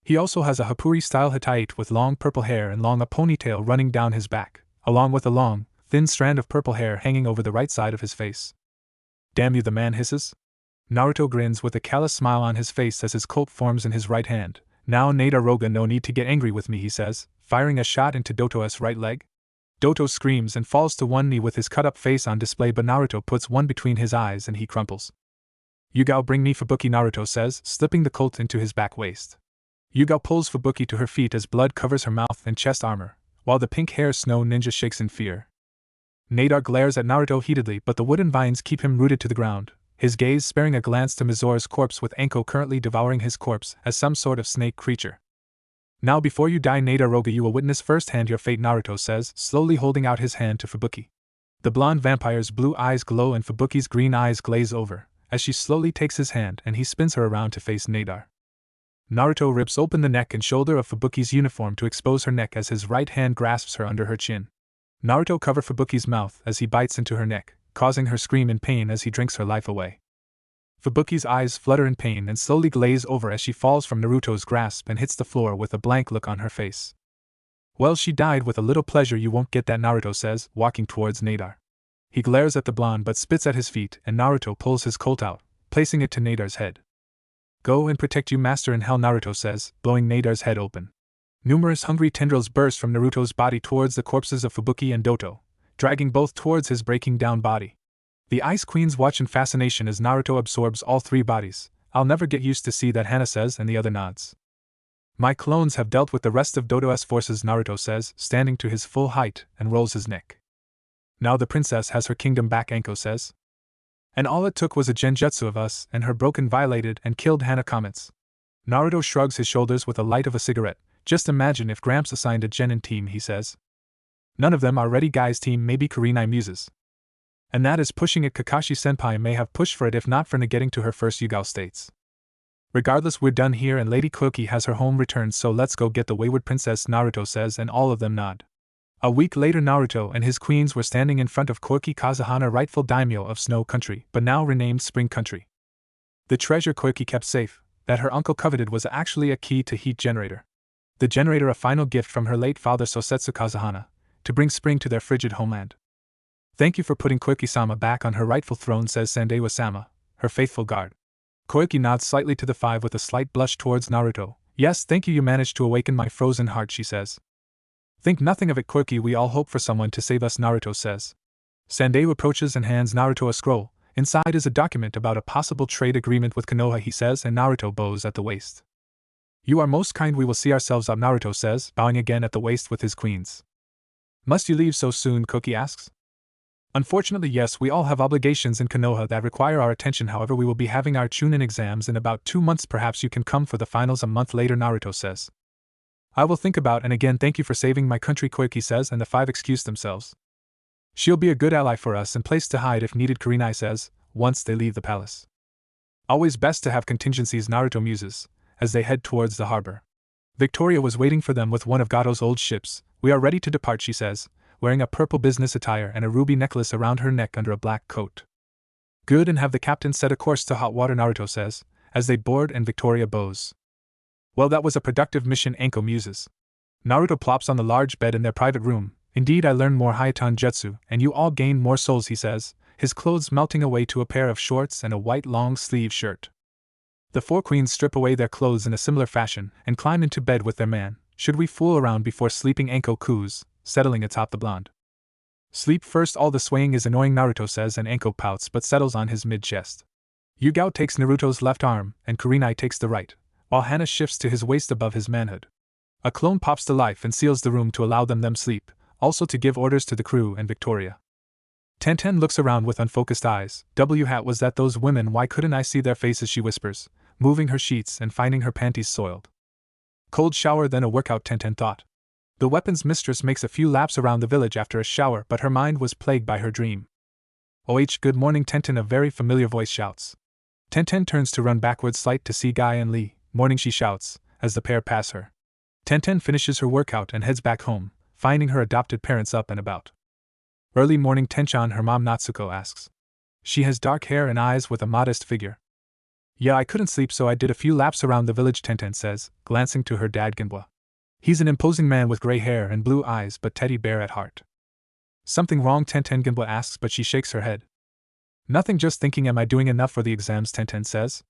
He also has a Hapuri-style Hittite with long purple hair and a ponytail running down his back, along with a long, thin strand of purple hair hanging over the right side of his face. Damn you, the man hisses. Naruto grins with a callous smile on his face as his Colt forms in his right hand. Now Nadaroga, no need to get angry with me, he says, firing a shot into Doto's right leg. Doto screams and falls to one knee with his cut-up face on display, but Naruto puts one between his eyes and he crumples. Yugao, bring me Fubuki, Naruto says, slipping the Colt into his back waist. Yugao pulls Fubuki to her feet as blood covers her mouth and chest armor, while the pink-haired snow ninja shakes in fear. Nadar glares at Naruto heatedly, but the wooden vines keep him rooted to the ground, his gaze sparing a glance to Mizora's corpse with Anko currently devouring his corpse as some sort of snake creature. Now before you die Nadaroga, you will witness firsthand your fate, Naruto says, slowly holding out his hand to Fubuki. The blonde vampire's blue eyes glow and Fubuki's green eyes glaze over, as she slowly takes his hand and he spins her around to face Nadar. Naruto rips open the neck and shoulder of Fubuki's uniform to expose her neck as his right hand grasps her under her chin. Naruto covers Fubuki's mouth as he bites into her neck, causing her scream in pain as he drinks her life away. Fubuki's eyes flutter in pain and slowly glaze over as she falls from Naruto's grasp and hits the floor with a blank look on her face. Well, she died with a little pleasure, you won't get that, Naruto says, walking towards Nadar. He glares at the blonde but spits at his feet and Naruto pulls his Colt out, placing it to Nadar's head. Go and protect you, master in hell, Naruto says, blowing Nadar's head open. Numerous hungry tendrils burst from Naruto's body towards the corpses of Fubuki and Doto, dragging both towards his breaking down body. The Ice Queens watch in fascination as Naruto absorbs all three bodies. I'll never get used to see that, Hana says, and the other nods. My clones have dealt with the rest of Doto's forces, Naruto says, standing to his full height, and rolls his neck. Now the princess has her kingdom back, Anko says. And all it took was a genjutsu of us, and her broken violated and killed, Hana comments. Naruto shrugs his shoulders with a light of a cigarette. Just imagine if Gramps assigned a genin team, he says. None of them are ready, guys. Team maybe kurenai muses. And that is pushing it. Kakashi-senpai may have pushed for it if not for getting to her first Yugao states. Regardless, we're done here and Lady Koki has her home returned, so let's go get the wayward princess, Naruto says, and all of them nod. A week later, Naruto and his queens were standing in front of Koiki Kazuhana, rightful daimyo of Snow Country, but now renamed Spring Country. The treasure Koiki kept safe, that her uncle coveted, was actually a key to heat generator. The generator, a final gift from her late father Sosetsu Kazuhana, to bring spring to their frigid homeland. Thank you for putting Koiki-sama back on her rightful throne, says Sandewa-sama, her faithful guard. Koiki nods slightly to the five with a slight blush towards Naruto. Yes, thank you, you managed to awaken my frozen heart, she says. Think nothing of it, Koiki, we all hope for someone to save us, Naruto says. Sandewa approaches and hands Naruto a scroll. Inside is a document about a possible trade agreement with Konoha, he says, and Naruto bows at the waist. You are most kind, we will see ourselves up, Naruto says, bowing again at the waist with his queens. Must you leave so soon, Koki asks. Unfortunately, yes, we all have obligations in Konoha that require our attention. However, we will be having our Chunin exams in about 2 months. Perhaps you can come for the finals a month later, Naruto says. I will think about, and again thank you for saving my country, Koiki says, and the five excuse themselves. She'll be a good ally for us and place to hide if needed, Kurenai says, once they leave the palace. Always best to have contingencies, Naruto muses, as they head towards the harbor. Victoria was waiting for them with one of Gato's old ships. We are ready to depart, she says, wearing a purple business attire and a ruby necklace around her neck under a black coat. Good, and have the captain set a course to hot water, Naruto says, as they board and Victoria bows. Well, that was a productive mission, Anko muses. Naruto plops on the large bed in their private room. Indeed, I learned more Haitan Jutsu, and you all gained more souls, he says, his clothes melting away to a pair of shorts and a white long-sleeve shirt. The four queens strip away their clothes in a similar fashion and climb into bed with their man. Should we fool around before sleeping, Anko coos, settling atop the blonde. Sleep first, all the swaying is annoying, Naruto says, and Anko pouts but settles on his mid-chest. Yugao takes Naruto's left arm, and Kurenai takes the right, while Hana shifts to his waist above his manhood. A clone pops to life and seals the room to allow them sleep, also to give orders to the crew and Victoria. Tenten looks around with unfocused eyes. Hat was that those women? Why couldn't I see their faces, she whispers, moving her sheets and finding her panties soiled. Cold shower, then a workout, Tenten thought. The weapons mistress makes a few laps around the village after a shower, but her mind was plagued by her dream. Good morning, Tenten, a very familiar voice shouts. Tenten turns to run backwards slight to see Guy and Lee. Morning, she shouts, as the pair pass her. Tenten finishes her workout and heads back home, finding her adopted parents up and about. Early morning, Tenchan, her mom Natsuko asks. She has dark hair and eyes with a modest figure. Yeah, I couldn't sleep, so I did a few laps around the village, Tenten says, glancing to her dad Ginbwa. He's an imposing man with gray hair and blue eyes, but teddy bear at heart. Something wrong, Tenten Ginbwa asks, but she shakes her head. Nothing, just thinking, am I doing enough for the exams, Tenten says.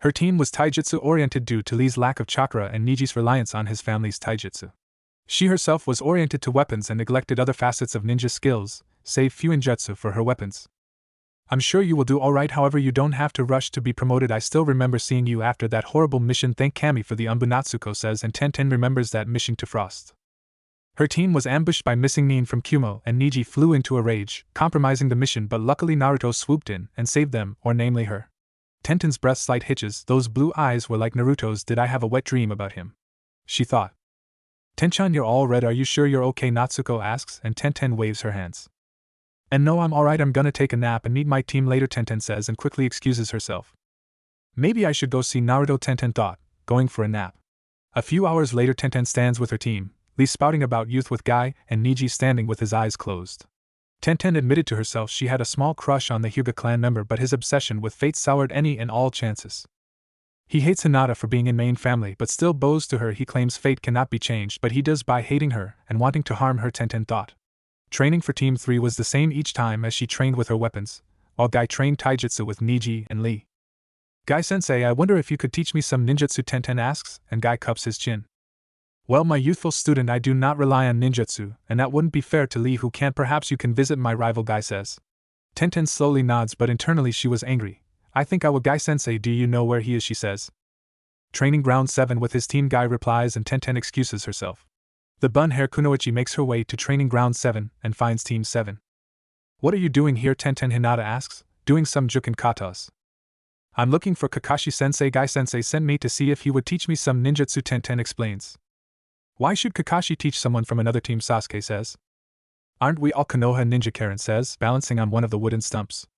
Her team was taijutsu oriented due to Lee's lack of chakra and Niji's reliance on his family's taijutsu. She herself was oriented to weapons and neglected other facets of ninja skills, save Fuinjutsu for her weapons. I'm sure you will do alright, however you don't have to rush to be promoted. I still remember seeing you after that horrible mission. Thank Kami for the umbu, Natsuko says, and Tenten remembers that mission to Frost. Her team was ambushed by missing Nin from Kumo, and Niji flew into a rage, compromising the mission, but luckily Naruto swooped in and saved them, or namely her. Tenten's breath slight hitches, those blue eyes were like Naruto's. Did I have a wet dream about him? She thought. Tenchan, you're all red, are you sure you're okay? Natsuko asks, and Tenten waves her hands. And no, I'm alright, I'm gonna take a nap and meet my team later, Tenten says and quickly excuses herself. Maybe I should go see Naruto, Tenten thought, going for a nap. A few hours later, Tenten stands with her team, Lee spouting about youth with Guy, and Niji standing with his eyes closed. Tenten admitted to herself she had a small crush on the Hyuga clan member, but his obsession with fate soured any and all chances. He hates Hinata for being in main family, but still bows to her. He claims fate cannot be changed, but he does by hating her and wanting to harm her, Tenten thought. Training for Team 3 was the same each time as she trained with her weapons, while Guy trained taijutsu with Niji and Lee. Guy-sensei, I wonder if you could teach me some ninjutsu, Tenten asks, and Guy cups his chin. Well, my youthful student, I do not rely on ninjutsu, and that wouldn't be fair to Lee, who can't. Perhaps you can visit my rival, Guy says. Tenten slowly nods, but internally she was angry. I think I will. Guy-sensei, do you know where he is? She says. Training ground 7 with his team, Guy replies, and Tenten excuses herself. The bun-hair Kunoichi makes her way to training ground 7 and finds Team 7. What are you doing here, Tenten? Hinata asks. Doing some juken katas. I'm looking for Kakashi-sensei. Guy-sensei sent me to see if he would teach me some ninjutsu, Tenten explains. Why should Kakashi teach someone from another team? Sasuke says. Aren't we all Konoha ninja? Karen says, balancing on one of the wooden stumps.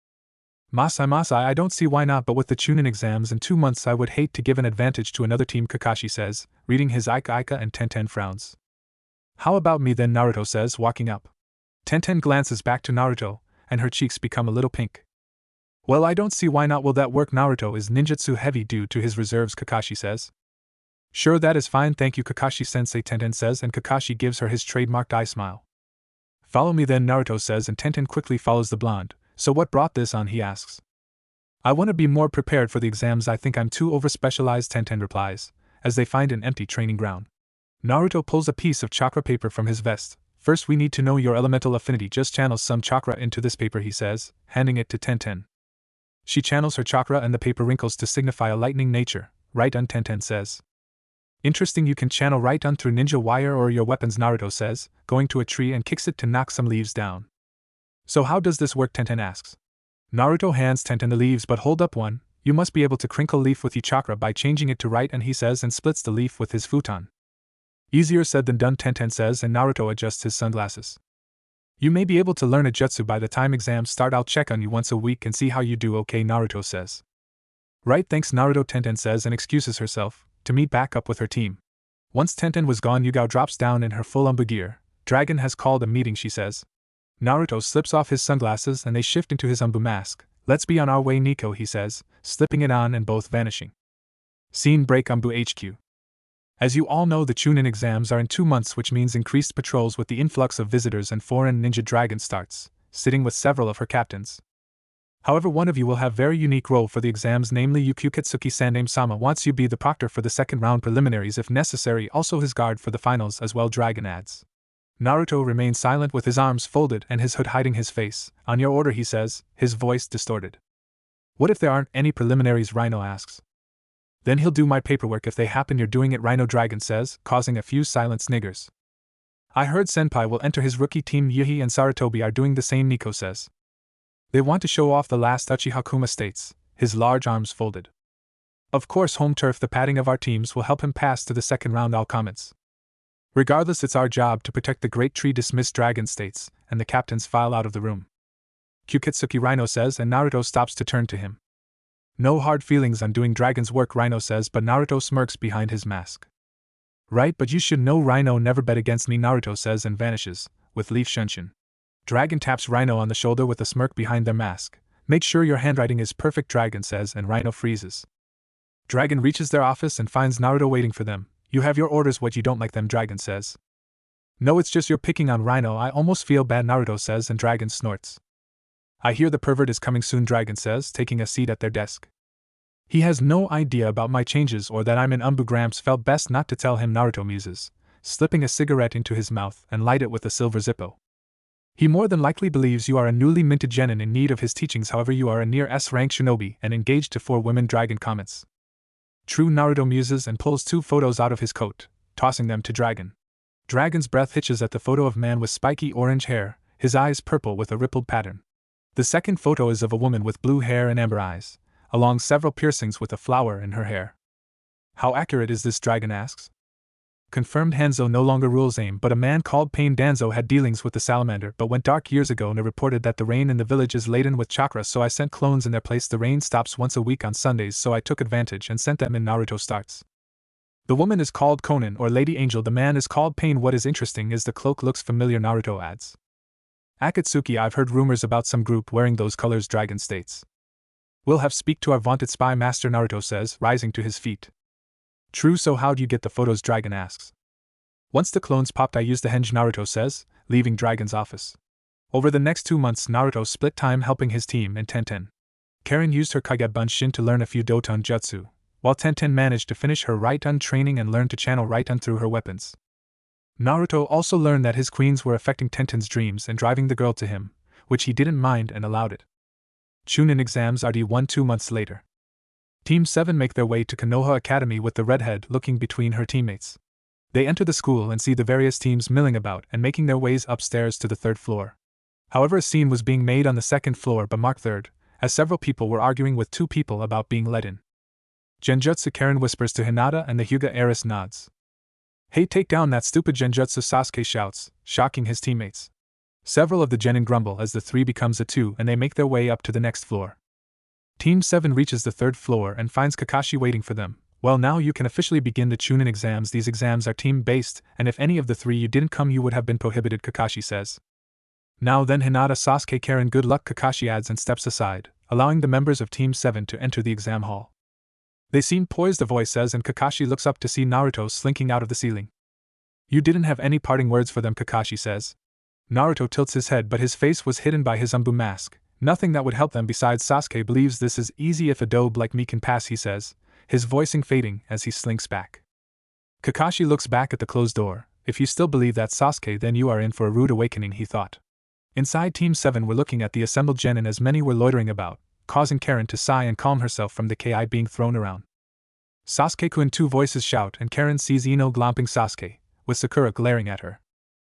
Masai, I don't see why not, but with the Chunin exams in 2 months I would hate to give an advantage to another team, Kakashi says, reading his Ika, and Tenten frowns. How about me then? Naruto says, walking up. Tenten glances back to Naruto, and her cheeks become a little pink. Well, I don't see why not. Will that work? Naruto is ninjutsu heavy due to his reserves, Kakashi says. Sure, that is fine, thank you, Kakashi-sensei, Tenten says, and Kakashi gives her his trademarked eye smile. Follow me then, Naruto says, and Tenten quickly follows the blonde. So what brought this on? He asks. I want to be more prepared for the exams. I think I'm too over-specialized, Tenten replies, as they find an empty training ground. Naruto pulls a piece of chakra paper from his vest. First we need to know your elemental affinity. Just channel some chakra into this paper, he says, handing it to Tenten. She channels her chakra and the paper wrinkles to signify a lightning nature. Right on, Tenten says. Interesting, you can channel right on through ninja wire or your weapons, Naruto says, going to a tree and kicks it to knock some leaves down. So how does this work? Tenten asks. Naruto hands Tenten the leaves, but hold up one, you must be able to crinkle leaf with your chakra by changing it to right, and he says, and splits the leaf with his futon. Easier said than done, Tenten says, and Naruto adjusts his sunglasses. You may be able to learn a jutsu by the time exams start. I'll check on you once a week and see how you do, okay, Naruto says. Right, thanks, Naruto, Tenten says, and excuses herself to meet back up with her team. Once Tenten was gone, Yugao drops down in her full Umbu gear. Dragon has called a meeting, she says. Naruto slips off his sunglasses and they shift into his Umbu mask. Let's be on our way, Nico, he says, slipping it on and both vanishing. Scene break. Umbu HQ. As you all know, the Chunin exams are in 2 months, which means increased patrols with the influx of visitors, and foreign ninja dragon starts, sitting with several of her captains. However, one of you will have very unique role for the exams, namely Yukiketsuki Sandame-sama wants you be the proctor for the second round preliminaries if necessary, also his guard for the finals as well, Dragon adds. Naruto remains silent with his arms folded and his hood hiding his face. On your order, he says, his voice distorted. What if there aren't any preliminaries? Rhino asks. Then he'll do my paperwork if they happen. You're doing it, Rhino, Dragon says, causing a few silent sniggers. I heard Senpai will enter his rookie team. Yuhi and Saratobi are doing the same, Nico says. They want to show off the last Uchihakuma states, his large arms folded. Of course, home turf, the padding of our teams will help him pass to the second round, all comments. Regardless, it's our job to protect the great tree, dismissed, Dragon states, and the captains file out of the room. Kyuketsuki, Rhino says, and Naruto stops to turn to him. No hard feelings on doing Dragon's work, Rhino says, but Naruto smirks behind his mask. Right, but you should know, Rhino, never bet against me, Naruto says and vanishes, with Leaf Shunshin. Dragon taps Rhino on the shoulder with a smirk behind their mask. Make sure your handwriting is perfect, Dragon says, and Rhino freezes. Dragon reaches their office and finds Naruto waiting for them. You have your orders, what you don't like them, Dragon says. No, it's just you're picking on Rhino, I almost feel bad, Naruto says, and Dragon snorts. I hear the pervert is coming soon, Dragon says, taking a seat at their desk. He has no idea about my changes or that I'm in Umbu. Gramps felt best not to tell him, Naruto muses, slipping a cigarette into his mouth and light it with a silver Zippo. He more than likely believes you are a newly minted genin in need of his teachings. However, you are a near S-rank shinobi and engaged to 4 women, Dragon comments. True, Naruto muses and pulls 2 photos out of his coat, tossing them to Dragon. Dragon's breath hitches at the photo of man with spiky orange hair, his eyes purple with a rippled pattern. The second photo is of a woman with blue hair and amber eyes, along several piercings with a flower in her hair. How accurate is this? Dragon asks. Confirmed. Hanzo no longer rules AIM, but a man called Pain Danzo had dealings with the salamander but went dark years ago and reported that the rain in the village is laden with chakra, so I sent clones in their place. The rain stops once a week on Sundays, so I took advantage and sent them in. Naruto starts. The woman is called Konan or Lady Angel, the man is called Pain. What is interesting is the cloak looks familiar. Naruto adds. Akatsuki, I've heard rumors about some group wearing those colors. Dragon states. We'll have speak to our vaunted spy master, Naruto says, rising to his feet. True, so how'd you get the photos? Dragon asks. Once the clones popped I used the henge, Naruto says, leaving Dragon's office. Over the next 2 months Naruto split time helping his team and Tenten. Karen used her Kage Bunshin to learn a few Doton jutsu, while Tenten managed to finish her Right-Un training and learn to channel Right-Un through her weapons. Naruto also learned that his queens were affecting Tenten's dreams and driving the girl to him, which he didn't mind and allowed it. Chunin exams are D1 2 months later. Team 7 make their way to Konoha Academy with the redhead looking between her teammates. They enter the school and see the various teams milling about and making their ways upstairs to the 3rd floor. However, a scene was being made on the 2nd floor but marked 3rd, as several people were arguing with 2 people about being let in. Genjutsu. Karen whispers to Hinata and the Hyuga heiress nods. Hey, take down that stupid Genjutsu, Sasuke shouts, shocking his teammates. Several of the genin grumble as the 3 becomes a 2 and they make their way up to the next floor. Team 7 reaches the 3rd floor and finds Kakashi waiting for them. Well, now you can officially begin the Chunin exams. These exams are team-based, and if any of the 3 you didn't come you would have been prohibited, Kakashi says. Now then, Hinata, Sasuke, Karen, good luck, Kakashi adds and steps aside, allowing the members of Team 7 to enter the exam hall. They seem poised, the voice says, and Kakashi looks up to see Naruto slinking out of the ceiling. You didn't have any parting words for them, Kakashi says. Naruto tilts his head, but his face was hidden by his umbu mask. Nothing that would help them. Besides, Sasuke believes this is easy if a dobe like me can pass, he says, his voicing fading as he slinks back. Kakashi looks back at the closed door. If you still believe that, Sasuke, then you are in for a rude awakening, he thought. Inside, Team 7 were looking at the assembled genin as many were loitering about, causing Karen to sigh and calm herself from the ki being thrown around. Sasuke-kun, 2 voices shout, and Karen sees Ino glomping Sasuke, with Sakura glaring at her.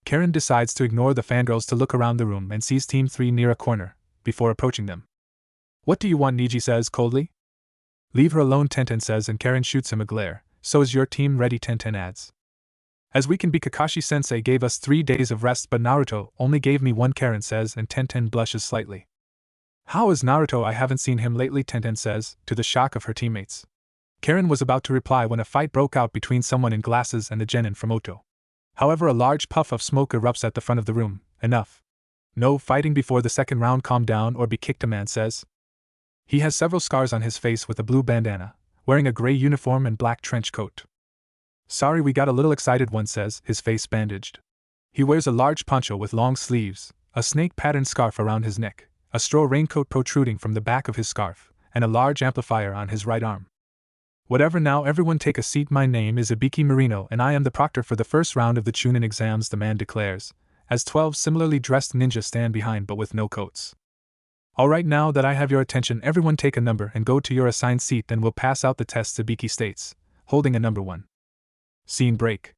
Karen decides to ignore the fangirls to look around the room and sees Team 3 near a corner, before approaching them. What do you want? Niji says coldly. Leave her alone, Tenten says, and Karen shoots him a glare. So is your team ready? Tenten adds. As we can be, Kakashi-sensei gave us 3 days of rest, but Naruto only gave me 1, Karen says, and Tenten blushes slightly. How is Naruto? I haven't seen him lately, Tenten says, to the shock of her teammates. Karen was about to reply when a fight broke out between someone in glasses and the genin from Oto. However, a large puff of smoke erupts at the front of the room. Enough. No fighting before the 2nd round. Calm down or be kicked, a man says. He has several scars on his face with a blue bandana, wearing a gray uniform and black trench coat. Sorry, we got a little excited, one says, his face bandaged. He wears a large poncho with long sleeves, a snake-patterned scarf around his neck, a straw raincoat protruding from the back of his scarf, and a large amplifier on his right arm. Whatever, now everyone take a seat. My name is Ibiki Marino and I am the proctor for the 1st round of the Chunin exams, the man declares, as 12 similarly dressed ninjas stand behind but with no coats. Alright, now that I have your attention, everyone take a number and go to your assigned seat, then we'll pass out the tests, Ibiki states, holding a number 1. Scene break.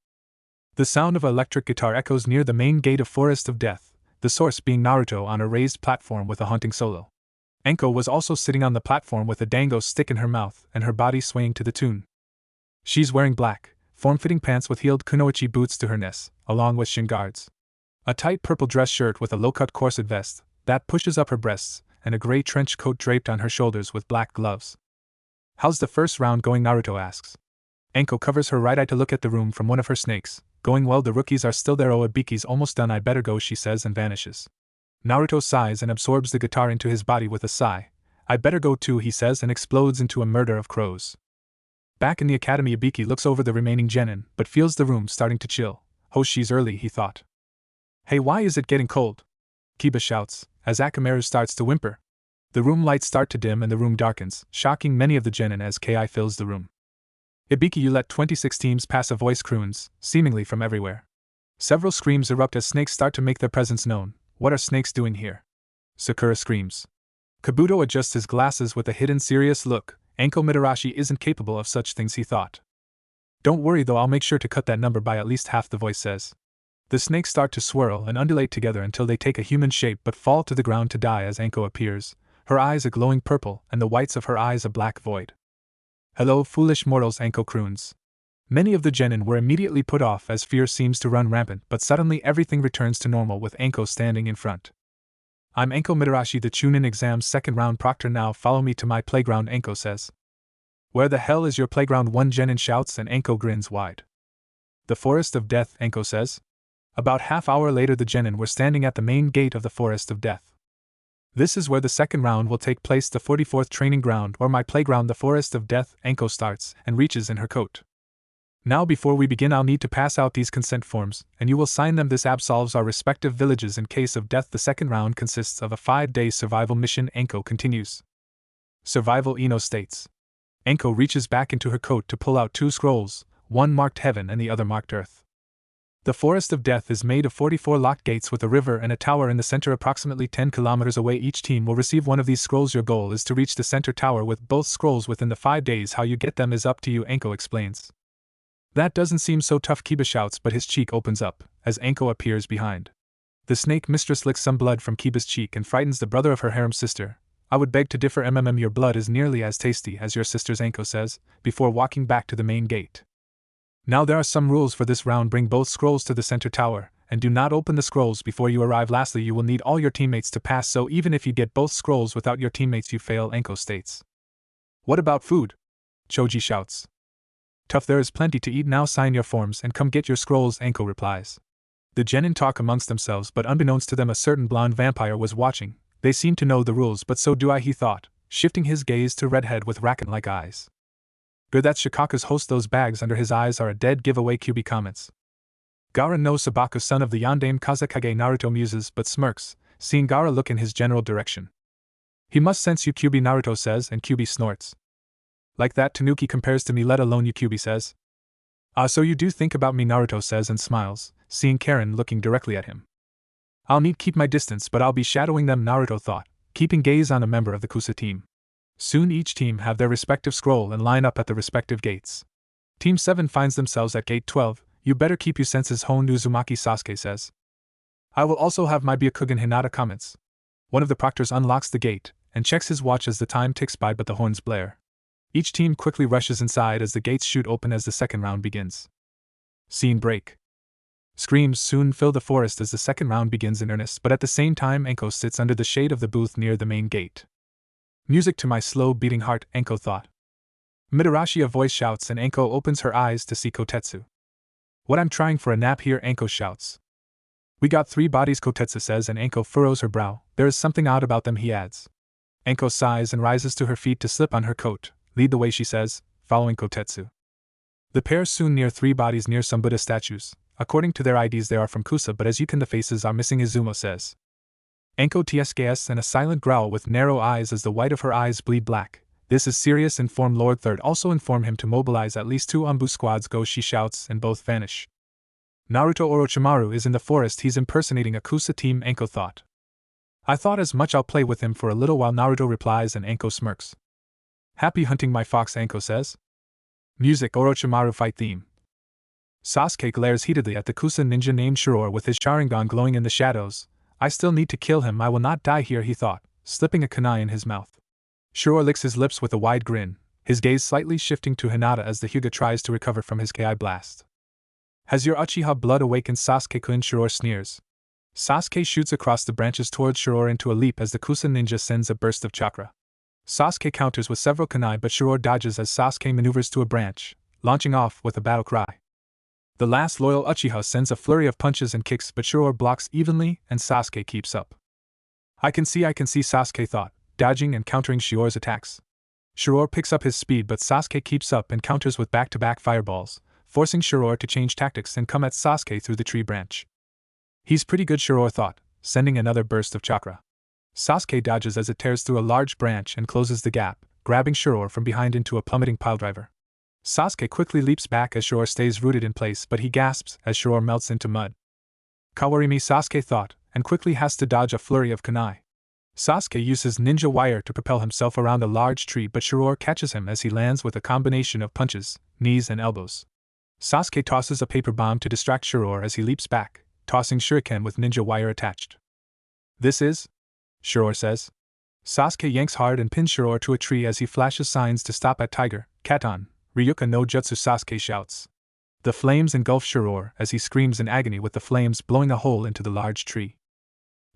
The sound of an electric guitar echoes near the main gate of Forest of Death, the source being Naruto on a raised platform with a haunting solo. Enko was also sitting on the platform with a dango stick in her mouth and her body swaying to the tune. She's wearing black, form-fitting pants with heeled kunoichi boots to her knees, along with shin guards. A tight purple dress shirt with a low-cut corset vest that pushes up her breasts, and a gray trench coat draped on her shoulders with black gloves. How's the 1st round going? Naruto asks. Enko covers her right eye to look at the room from one of her snakes. Going well, the rookies are still there. Oh, Ibiki's almost done, I better go, she says and vanishes. Naruto sighs and absorbs the guitar into his body with a sigh. I better go too, he says and explodes into a murder of crows. Back in the academy, Ibiki looks over the remaining genin, but feels the room starting to chill. Oh, she's early, he thought. Hey, why is it getting cold? Kiba shouts, as Akamaru starts to whimper. The room lights start to dim and the room darkens, shocking many of the genin as Ki fills the room. Ibiki, you let 26 teams pass, a voice croons, seemingly from everywhere. Several screams erupt as snakes start to make their presence known. What are snakes doing here? Sakura screams. Kabuto adjusts his glasses with a hidden serious look. Enko Mitarashi isn't capable of such things, he thought. Don't worry though, I'll make sure to cut that number by at least half, the voice says. The snakes start to swirl and undulate together until they take a human shape but fall to the ground to die as Anko appears, her eyes a glowing purple and the whites of her eyes a black void. "Hello, foolish mortals," Anko croons. Many of the genin were immediately put off as fear seems to run rampant, but suddenly everything returns to normal with Anko standing in front. "I'm Anko Mitarashi, the Chunin exam's second round proctor. Now follow me to my playground," Anko says. "Where the hell is your playground?" one genin shouts and Anko grins wide. "The Forest of Death," Anko says. About half-hour later the genin were standing at the main gate of the Forest of Death. "This is where the second round will take place, the 44th training ground, or my playground, the Forest of Death," Anko starts and reaches in her coat. "Now before we begin I'll need to pass out these consent forms, and you will sign them. This absolves our respective villages in case of death. The second round consists of a 5-day survival mission," Anko continues. "Survival," Ino states. Anko reaches back into her coat to pull out 2 scrolls, one marked Heaven and the other marked Earth. The Forest of Death is made of 44 locked gates with a river and a tower in the center approximately 10 kilometers away. Each team will receive one of these scrolls. Your goal is to reach the center tower with both scrolls within the 5 days. How you get them is up to you, Anko explains. "That doesn't seem so tough," Kiba shouts, but his cheek opens up as Anko appears behind. The snake mistress licks some blood from Kiba's cheek and frightens the brother of her harem sister. "I would beg to differ, your blood is nearly as tasty as your sister's," Anko says, before walking back to the main gate. "Now there are some rules for this round. Bring both scrolls to the center tower, and do not open the scrolls before you arrive. Lastly, you will need all your teammates to pass, so even if you get both scrolls without your teammates you fail," Anko states. "What about food?" Choji shouts. "Tough, there is plenty to eat. Now sign your forms and come get your scrolls," Anko replies. The genin talk amongst themselves, but unbeknownst to them a certain blonde vampire was watching. They seem to know the rules, but so do I, he thought, shifting his gaze to redhead with racket-like eyes. "Good, that's Shikaka's host. Those bags under his eyes are a dead giveaway," QB comments. Gaara no Sabaku, son of the Yondaime Kazekage, Naruto muses but smirks, seeing Gaara look in his general direction. "He must sense you," QB Naruto says, and QB snorts. "Like that Tanuki compares to me, let alone you," QB says. "Ah, so you do think about me," Naruto says and smiles, seeing Karen looking directly at him. "I'll need keep my distance, but I'll be shadowing them," Naruto thought, keeping gaze on a member of the Kusa team. Soon each team have their respective scroll and line up at the respective gates. Team 7 finds themselves at gate 12. "You better keep your senses honed," Uzumaki Sasuke says. "I will also have my Byakugan," Hinata comments. One of the proctors unlocks the gate and checks his watch as the time ticks by, but the horns blare. Each team quickly rushes inside as the gates shoot open as the second round begins. Scene break. Screams soon fill the forest as the second round begins in earnest, but at the same time Anko sits under the shade of the booth near the main gate. "Music to my slow-beating heart," Anko thought. Mitarashi, a voice shouts, and Anko opens her eyes to see Kotetsu. "What, I'm trying for a nap here," Anko shouts. "We got 3 bodies," Kotetsu says, and Anko furrows her brow. "There is something odd about them," he adds. Anko sighs and rises to her feet to slip on her coat. "Lead the way," she says, following Kotetsu. The pair soon near 3 bodies near some Buddha statues. According to their IDs they are from Kusa, but as you can the faces are missing, Izumo says. Anko tsks and a silent growl with narrow eyes as the white of her eyes bleed black. "This is serious, inform Lord Third. Also inform him to mobilize at least 2 Anbu squads. Go," she shouts, and both vanish. Naruto Orochimaru is in the forest. He's impersonating a Kusa team, Anko thought. "I thought as much. I'll play with him for a little while," Naruto replies, and Anko smirks. "Happy hunting, my fox," Anko says. Music, Orochimaru fight theme. Sasuke glares heatedly at the Kusa ninja named Shiror with his Sharingan glowing in the shadows. "I still need to kill him. I will not die here," he thought, slipping a kunai in his mouth. Shiror licks his lips with a wide grin, his gaze slightly shifting to Hinata as the Hyuga tries to recover from his Ki blast. "Has your Uchiha blood awakened, Sasuke-kun?" Shiror sneers. Sasuke shoots across the branches towards Shiror into a leap as the Kusa ninja sends a burst of chakra. Sasuke counters with several kunai, but Shiror dodges as Sasuke maneuvers to a branch, launching off with a battle cry. The last loyal Uchiha sends a flurry of punches and kicks, but Shiror blocks evenly and Sasuke keeps up. I can see, Sasuke thought, dodging and countering Shiror's attacks. Shiror picks up his speed, but Sasuke keeps up and counters with back-to-back fireballs, forcing Shiror to change tactics and come at Sasuke through the tree branch. He's pretty good, Shiror thought, sending another burst of chakra. Sasuke dodges as it tears through a large branch and closes the gap, grabbing Shiror from behind into a plummeting piledriver. Sasuke quickly leaps back as Shiror stays rooted in place, but he gasps as Shiror melts into mud. Kawarimi, Sasuke thought, and quickly has to dodge a flurry of kunai. Sasuke uses ninja wire to propel himself around a large tree, but Shiror catches him as he lands with a combination of punches, knees and elbows. Sasuke tosses a paper bomb to distract Shiror as he leaps back, tossing shuriken with ninja wire attached. This is? Shiror says. Sasuke yanks hard and pins Shiror to a tree as he flashes signs to stop at Tiger, Katon, Ryuka no Jutsu. Sasuke shouts. The flames engulf Shiror as he screams in agony with the flames blowing a hole into the large tree.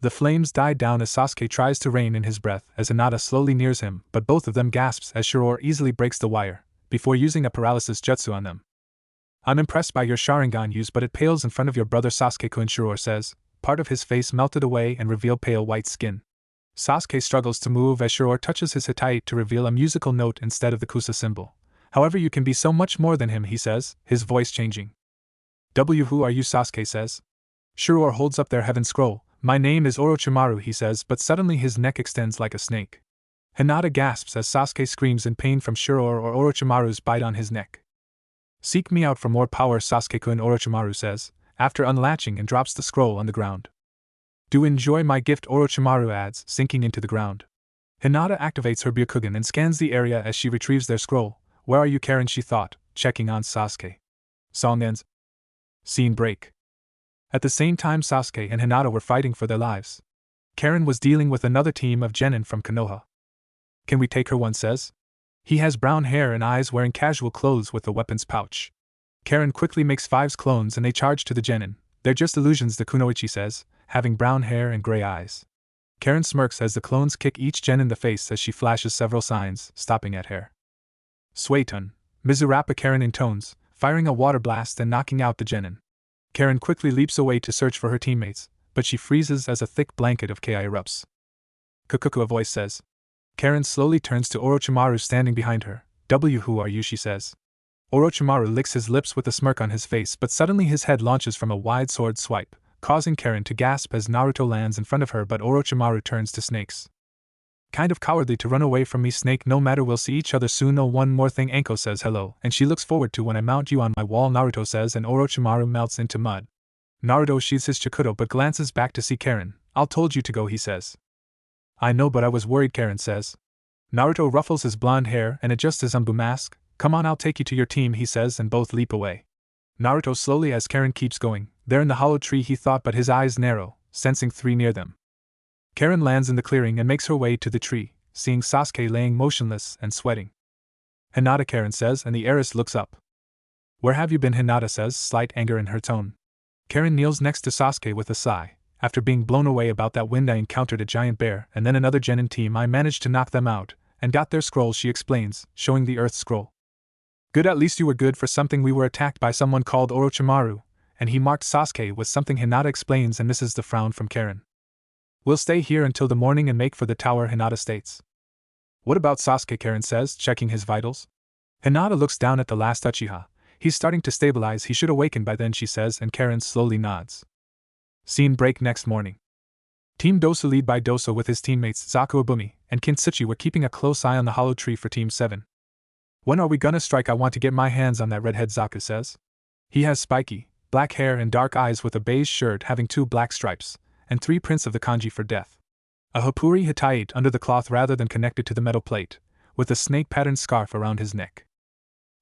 The flames die down as Sasuke tries to rein in his breath as Hinata slowly nears him, but both of them gasps as Shiror easily breaks the wire, before using a paralysis jutsu on them. I'm impressed by your Sharingan use, but it pales in front of your brother Sasuke-kun, Shiror says, part of his face melted away and revealed pale white skin. Sasuke struggles to move as Shiror touches his hitai to reveal a musical note instead of the kusa symbol. However, you can be so much more than him, he says, his voice changing. Who are you? Sasuke says. Shiror holds up their heaven scroll. My name is Orochimaru, he says, but suddenly his neck extends like a snake. Hinata gasps as Sasuke screams in pain from Shiror or Orochimaru's bite on his neck. Seek me out for more power, Sasuke-kun, Orochimaru says, after unlatching, and drops the scroll on the ground. Do enjoy my gift, Orochimaru adds, sinking into the ground. Hinata activates her Byakugan and scans the area as she retrieves their scroll. Where are you, Karen? She thought, checking on Sasuke. Song ends. Scene break. At the same time, Sasuke and Hinata were fighting for their lives. Karen was dealing with another team of genin from Konoha. Can we take her? One says. He has brown hair and eyes, wearing casual clothes with a weapons pouch. Karen quickly makes 5 clones and they charge to the genin. They're just illusions, the kunoichi says, having brown hair and gray eyes. Karen smirks as the clones kick each gen in the face as she flashes several signs, stopping at hair. Suetun, Mizurappa, Karen intones, firing a water blast and knocking out the genin. Karen quickly leaps away to search for her teammates, but she freezes as a thick blanket of ki erupts. Kukuku, a voice says. Karen slowly turns to Orochimaru standing behind her. Who are you? She says. Orochimaru licks his lips with a smirk on his face, but suddenly his head launches from a wide sword swipe, causing Karen to gasp as Naruto lands in front of her, but Orochimaru turns to Snakes. Kind of cowardly to run away from me, Snake. No matter, we'll see each other soon. Oh, one more thing, Anko says hello, and she looks forward to when I mount you on my wall, Naruto says, and Orochimaru melts into mud. Naruto sheathes his Chikuto but glances back to see Karen. I told you to go, he says. I know, but I was worried, Karen says. Naruto ruffles his blonde hair and adjusts his umbu mask. Come on, I'll take you to your team, he says, and both leap away. Naruto slowly as Karen keeps going. They're in the hollow tree, he thought, but his eyes narrow, sensing 3 near them. Karen lands in the clearing and makes her way to the tree, seeing Sasuke laying motionless and sweating. Hinata, Karen says, and the heiress looks up. Where have you been? Hinata says, slight anger in her tone. Karen kneels next to Sasuke with a sigh. After being blown away about that wind, I encountered a giant bear and then another genin team. I managed to knock them out, and got their scrolls, she explains, showing the earth scroll. Good, at least you were good for something. We were attacked by someone called Orochimaru, and he marked Sasuke with something, Hinata explains, and misses the frown from Karen. We'll stay here until the morning and make for the tower, Hinata states. What about Sasuke? Karen says, checking his vitals. Hinata looks down at the last Uchiha. He's starting to stabilize, he should awaken by then, she says, and Karen slowly nods. Scene break. Next morning. Team Dosa, led by Dosa with his teammates Zaku, Abumi, and Kintsuchi, were keeping a close eye on the hollow tree for Team 7. When are we gonna strike? I want to get my hands on that redhead, Zaku says. He has spiky, black hair and dark eyes with a beige shirt having 2 black stripes, and 3 prints of the kanji for death. A hapuri hitai under the cloth rather than connected to the metal plate, with a snake-patterned scarf around his neck.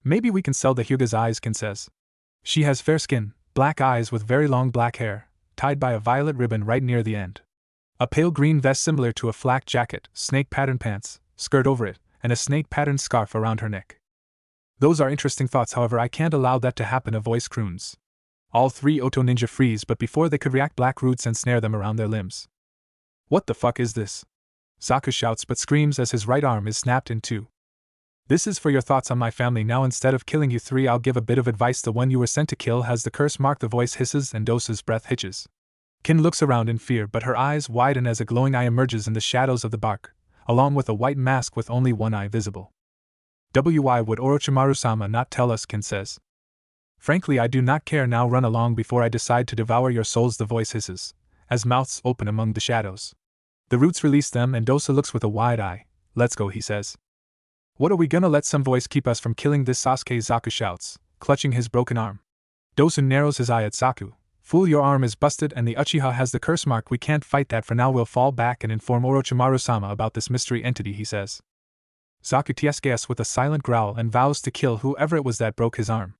Maybe we can sell the Hyuga's eyes, Kin says. She has fair skin, black eyes with very long black hair, tied by a violet ribbon right near the end. A pale green vest similar to a flak jacket, snake-patterned pants, skirt over it, and a snake-patterned scarf around her neck. Those are interesting thoughts, however I can't allow that to happen, a voice croons. All 3 Oto ninja freeze, but before they could react, black roots ensnare them around their limbs. What the fuck is this? Zaku shouts but screams as his right arm is snapped in 2. This is for your thoughts on my family. Now instead of killing you 3, I'll give a bit of advice. The one you were sent to kill has the curse mark, the voice hisses and Dosa's breath hitches. Kin looks around in fear, but her eyes widen as a glowing eye emerges in the shadows of the bark, along with a white mask with only one eye visible. Why would Orochimaru-sama not tell us? Kin says. Frankly, I do not care. Now run along before I decide to devour your souls, the voice hisses, as mouths open among the shadows. The roots release them and Dosa looks with a wide eye. Let's go, he says. What are we gonna let some voice keep us from killing this Sasuke? Zaku shouts, clutching his broken arm. Dosa narrows his eye at Zaku. Fool, your arm is busted and the Uchiha has the curse mark. We can't fight that for now. We'll fall back and inform Orochimaru-sama about this mystery entity, he says. Zaku tiesques with a silent growl and vows to kill whoever it was that broke his arm.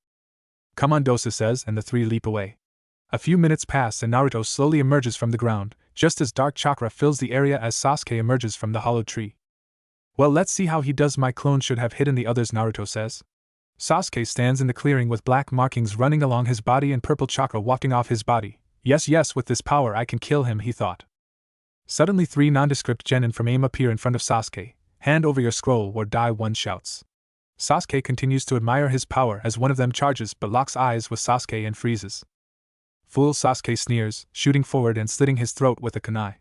Come on, Dosa says, and the 3 leap away. A few minutes pass and Naruto slowly emerges from the ground, just as dark chakra fills the area as Sasuke emerges from the hollowed tree. Well, let's see how he does. My clone should have hidden the others, Naruto says. Sasuke stands in the clearing with black markings running along his body and purple chakra wafting off his body. Yes, with this power I can kill him, he thought. Suddenly 3 nondescript genin from AIM appear in front of Sasuke. Hand over your scroll or die, one shouts. Sasuke continues to admire his power as one of them charges but locks eyes with Sasuke and freezes. Fool, Sasuke sneers, shooting forward and slitting his throat with a kunai.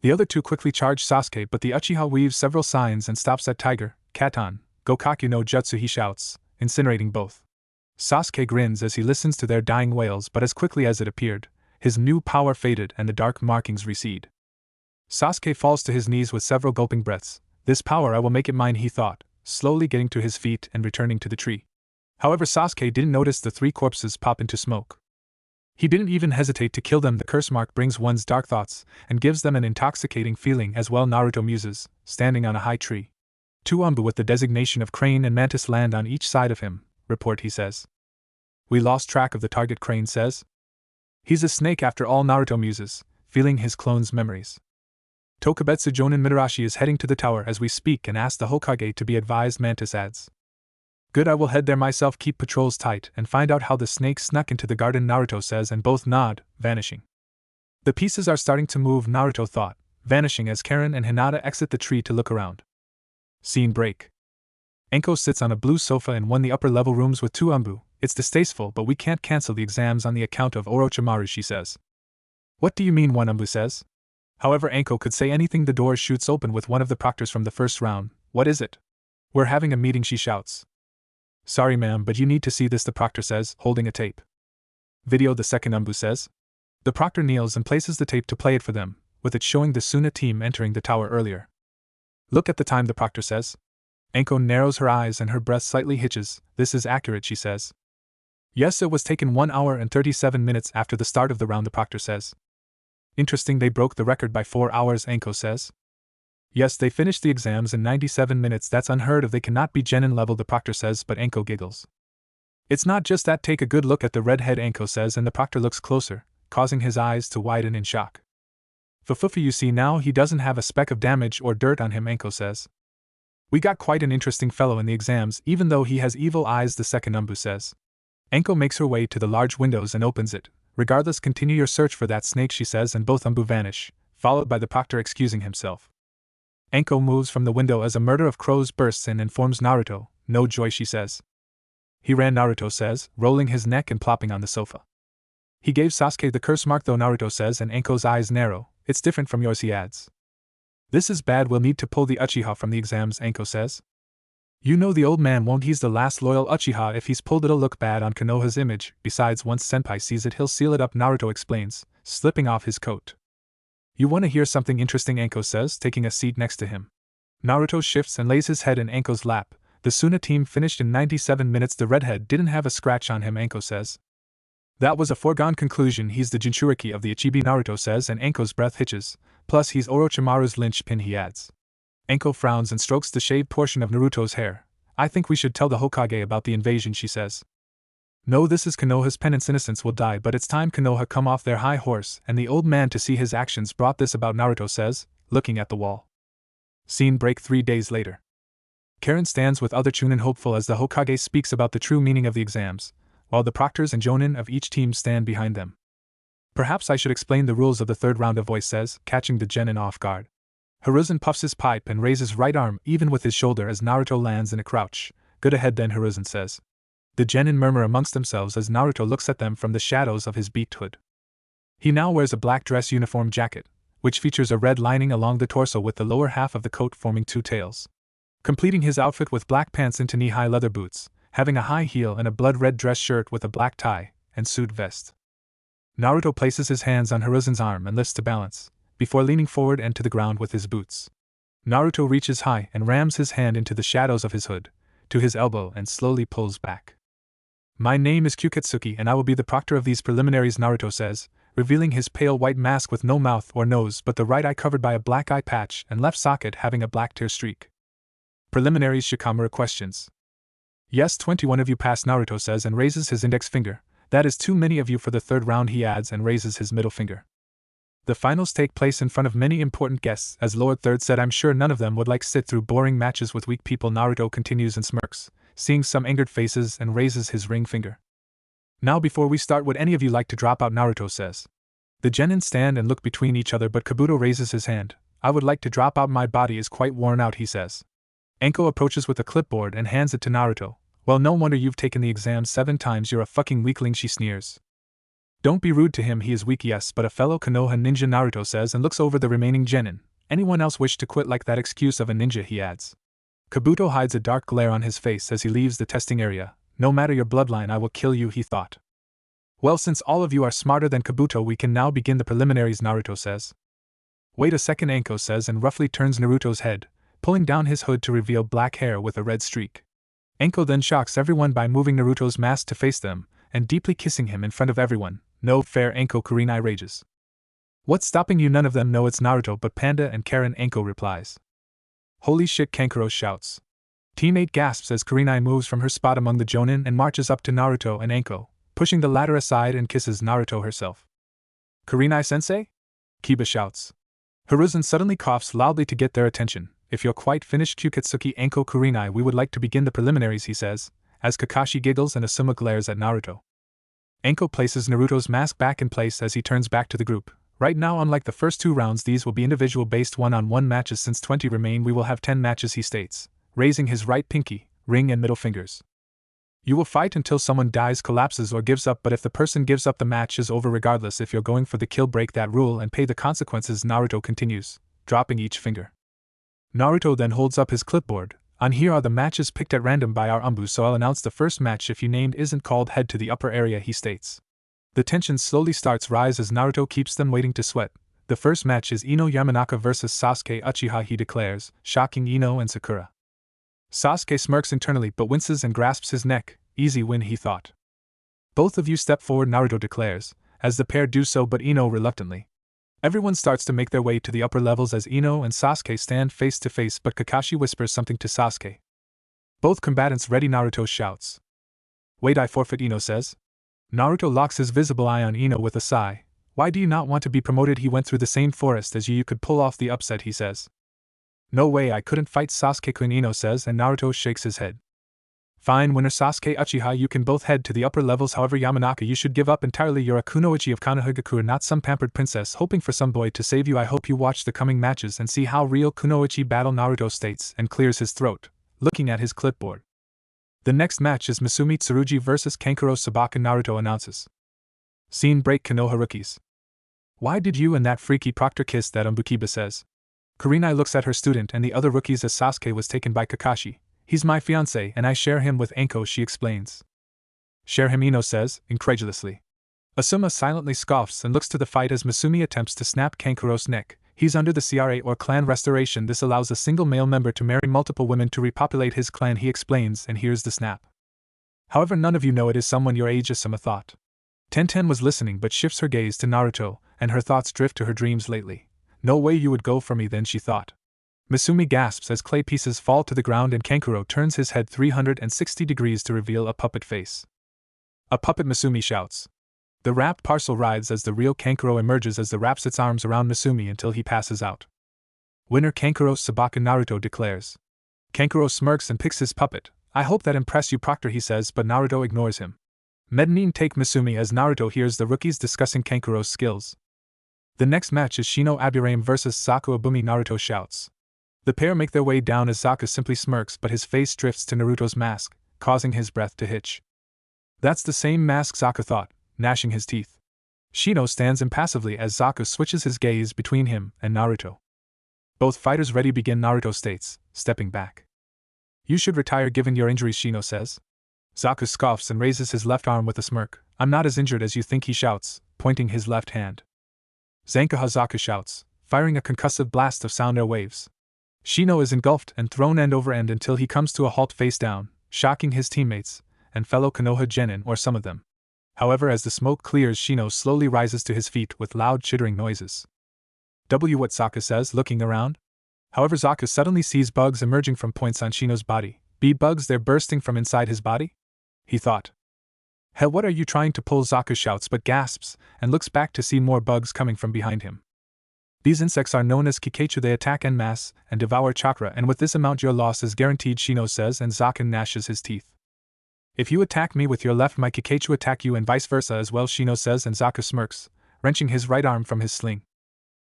The other 2 quickly charge Sasuke, but the Uchiha weaves several signs and stops at Tiger, Katan, Gokaku no Jutsu, he shouts, incinerating both. Sasuke grins as he listens to their dying wails, but as quickly as it appeared, his new power faded and the dark markings recede. Sasuke falls to his knees with several gulping breaths. This power, I will make it mine, he thought, slowly getting to his feet and returning to the tree. However, Sasuke didn't notice the 3 corpses pop into smoke. He didn't even hesitate to kill them. The curse mark brings one's dark thoughts and gives them an intoxicating feeling as well, Naruto muses, standing on a high tree. 2 Umbu with the designation of Crane and Mantis land on each side of him, report, he says. We lost track of the target, Crane says. He's a snake after all, Naruto muses, feeling his clone's memories. Tokubetsu Jonin Mitarashi is heading to the tower as we speak and asks the Hokage to be advised, Mantis adds. Good, I will head there myself, keep patrols tight and find out how the snake snuck into the garden, Naruto says, and both nod, vanishing. The pieces are starting to move, Naruto thought, vanishing as Karen and Hinata exit the tree to look around. Scene break. Enko sits on a blue sofa in one of the upper level rooms with 2 Umbu. It's distasteful, but we can't cancel the exams on the account of Orochimaru, she says. What do you mean, 1 Umbu says. However, Enko could say anything. The door shoots open with one of the proctors from the first round. What is it? We're having a meeting, she shouts. Sorry ma'am, but you need to see this, the proctor says, holding a tape. Video, the second Umbu says. The proctor kneels and places the tape to play it for them, with it showing the Suna team entering the tower earlier. Look at the time, the proctor says. Enko narrows her eyes and her breath slightly hitches. This is accurate, she says. Yes, it was taken 1 hour and 37 minutes after the start of the round, the proctor says. Interesting, they broke the record by 4 hours, Enko says. Yes, they finished the exams in 97 minutes, that's unheard of, they cannot be genin level, the proctor says, but Enko giggles. It's not just that, take a good look at the redhead, Enko says, and the proctor looks closer, causing his eyes to widen in shock. Fufufu, you see now he doesn't have a speck of damage or dirt on him, Enko says. We got quite an interesting fellow in the exams, even though he has evil eyes, the second Umbu says. Enko makes her way to the large windows and opens it. Regardless, continue your search for that snake, she says, and both Umbu vanish, followed by the proctor excusing himself. Enko moves from the window as a murder of crows bursts in and informs Naruto. No joy, she says. He ran, Naruto says, rolling his neck and plopping on the sofa. He gave Sasuke the curse mark though, Naruto says, and Enko's eyes narrow. It's different from yours, he adds. This is bad, we'll need to pull the Uchiha from the exams, Enko says. You know the old man won't, he's the last loyal Uchiha, if he's pulled it'll look bad on Konoha's image, besides once Senpai sees it he'll seal it up, Naruto explains, slipping off his coat. You want to hear something interesting, Enko says, taking a seat next to him. Naruto shifts and lays his head in Enko's lap. The Suna team finished in 97 minutes, the redhead didn't have a scratch on him, Enko says. That was a foregone conclusion, he's the Jinchuriki of the Ichibi, Naruto says, and Enko's breath hitches, plus he's Orochimaru's linchpin, he adds. Enko frowns and strokes the shaved portion of Naruto's hair. I think we should tell the Hokage about the invasion, she says. No, this is Konoha's penance, innocence will die, but it's time Konoha come off their high horse, and the old man to see his actions brought this about, Naruto says, looking at the wall. Scene break. 3 days later. Karen stands with other Chunin hopeful as the Hokage speaks about the true meaning of the exams, while the proctors and Jonin of each team stand behind them. Perhaps I should explain the rules of the third round, a voice says, catching the genin off guard. Hiruzen puffs his pipe and raises right arm even with his shoulder as Naruto lands in a crouch. Good ahead then, Hiruzen says. The genin murmur amongst themselves as Naruto looks at them from the shadows of his beaked hood. He now wears a black dress uniform jacket, which features a red lining along the torso with the lower half of the coat forming 2 tails. Completing his outfit with black pants into knee-high leather boots, having a high heel and a blood-red dress shirt with a black tie and suit vest. Naruto places his hands on Hiruzen's arm and lifts to balance, before leaning forward and to the ground with his boots. Naruto reaches high and rams his hand into the shadows of his hood, to his elbow, and slowly pulls back. My name is Kyuketsuki and I will be the proctor of these preliminaries, Naruto says, revealing his pale white mask with no mouth or nose but the right eye covered by a black eye patch and left socket having a black tear streak. Preliminaries, Shikamaru questions. Yes, 21 of you passed, Naruto says and raises his index finger. That is too many of you for the third round, he adds and raises his middle finger. The finals take place in front of many important guests. As Lord Third said, I'm sure none of them would like sit through boring matches with weak people. Naruto continues and smirks, seeing some angered faces, and raises his ring finger. Now before we start, would any of you like to drop out? Naruto says. The genin stand and look between each other, but Kabuto raises his hand. I would like to drop out, my body is quite worn out, he says. Enko approaches with a clipboard and hands it to Naruto. Well, no wonder you've taken the exam 7 times, you're a fucking weakling, she sneers. Don't be rude to him, he is weak, yes, but a fellow Konoha ninja, Naruto says and looks over the remaining genin. Anyone else wish to quit like that? Excuse of a ninja, he adds. Kabuto hides a dark glare on his face as he leaves the testing area. No matter your bloodline, I will kill you, he thought. Well, since all of you are smarter than Kabuto, we can now begin the preliminaries, Naruto says. Wait a second, Enko says and roughly turns Naruto's head, pulling down his hood to reveal black hair with a red streak. Enko then shocks everyone by moving Naruto's mask to face them, and deeply kissing him in front of everyone. No fair, Enko, kurenai rages. What's stopping you? None of them know it's Naruto but Panda and Karen, Enko replies. Holy shit, Kankuro shouts. Teammate gasps as kurenai moves from her spot among the jonin and marches up to Naruto and Enko, pushing the latter aside and kisses Naruto herself. Kurenai sensei? Kiba shouts. Hiruzen suddenly coughs loudly to get their attention. If you're quite finished, Kyuketsuki Enko kurenai, we would like to begin the preliminaries, he says, as Kakashi giggles and Asuma glares at Naruto. Enko places Naruto's mask back in place as he turns back to the group. Right now, unlike the first 2 rounds, these will be individual-based one-on-one matches. Since 20 remain, we will have 10 matches, he states, raising his right pinky, ring and middle fingers. You will fight until someone dies, collapses or gives up, but if the person gives up, the match is over regardless. If you're going for the kill, break that rule and pay the consequences, Naruto continues, dropping each finger. Naruto then holds up his clipboard. On here are the matches picked at random by our Umbu, so I'll announce the first match. If you named isn't called, head to the upper area, he states. The tension slowly starts rise as Naruto keeps them waiting to sweat. The first match is Ino Yamanaka vs Sasuke Uchiha, he declares, shocking Ino and Sakura. Sasuke smirks internally but winces and grasps his neck. Easy win, he thought. Both of you step forward, Naruto declares, as the pair do so, but Ino reluctantly. Everyone starts to make their way to the upper levels as Ino and Sasuke stand face to face, but Kakashi whispers something to Sasuke. Both combatants ready, Naruto shouts. Wait, I forfeit, Ino says. Naruto locks his visible eye on Ino with a sigh. Why do you not want to be promoted? He went through the same forest as you could pull off the upset, he says. No way, I couldn't fight Sasuke-kun, Ino says, and Naruto shakes his head. Fine, winner Sasuke Uchiha, you can both head to the upper levels. However, Yamanaka, you should give up entirely. You're a kunoichi of Konoha, not some pampered princess hoping for some boy to save you. I hope you watch the coming matches and see how real kunoichi battle, Naruto states and clears his throat, looking at his clipboard. The next match is Masumi Tsurugi vs Kankuro Sabaka, Naruto announces. Scene break, Konoha rookies. Why did you and that freaky proctor kiss that? Kiba says. Kurenai looks at her student and the other rookies as Sasuke was taken by Kakashi. He's my fiancé and I share him with Enko, she explains. Share him, Ino says, incredulously. Asuma silently scoffs and looks to the fight as Masumi attempts to snap Kankuro's neck. He's under the CRA or clan restoration. This allows a single male member to marry multiple women to repopulate his clan, he explains, and here's the snap. However, none of you know it is someone your age, Asuma thought. Tenten was listening but shifts her gaze to Naruto, and her thoughts drift to her dreams lately. No way you would go for me then, she thought. Masumi gasps as clay pieces fall to the ground and Kankuro turns his head 360 degrees to reveal a puppet face. A puppet, Masumi shouts. The wrapped parcel writhes as the real Kankuro emerges as the wraps its arms around Masumi until he passes out. Winner Kankuro Sabaka, Naruto declares. Kankuro smirks and picks his puppet. I hope that impressed you, Proctor, he says, but Naruto ignores him. Mednin take Masumi as Naruto hears the rookies discussing Kankuro's skills. The next match is Shino Aburame vs Zaku Abumi, Naruto shouts. The pair make their way down as Zaku simply smirks but his face drifts to Naruto's mask, causing his breath to hitch. That's the same mask, Zaku thought, gnashing his teeth. Shino stands impassively as Zaku switches his gaze between him and Naruto. Both fighters ready, begin, Naruto states, stepping back. You should retire given your injuries, Shino says. Zaku scoffs and raises his left arm with a smirk. I'm not as injured as you think, he shouts, pointing his left hand. Zankaha, Zaku shouts, firing a concussive blast of sound air waves. Shino is engulfed and thrown end over end until he comes to a halt face down, shocking his teammates and fellow Konoha genin, or some of them. However, as the smoke clears, Shino slowly rises to his feet with loud chittering noises. What Zaku says, looking around. However, Zaku suddenly sees bugs emerging from points on Shino's body. Bee bugs, they're bursting from inside his body? He thought. Hell, what are you trying to pull? Zaku shouts but gasps, and looks back to see more bugs coming from behind him. These insects are known as Kikeichu. They attack en masse and devour chakra, and with this amount your loss is guaranteed, Shino says, and Zaku gnashes his teeth. If you attack me with your left, my Kikeichu attack you and vice versa as well, Shino says, and Zaku smirks, wrenching his right arm from his sling.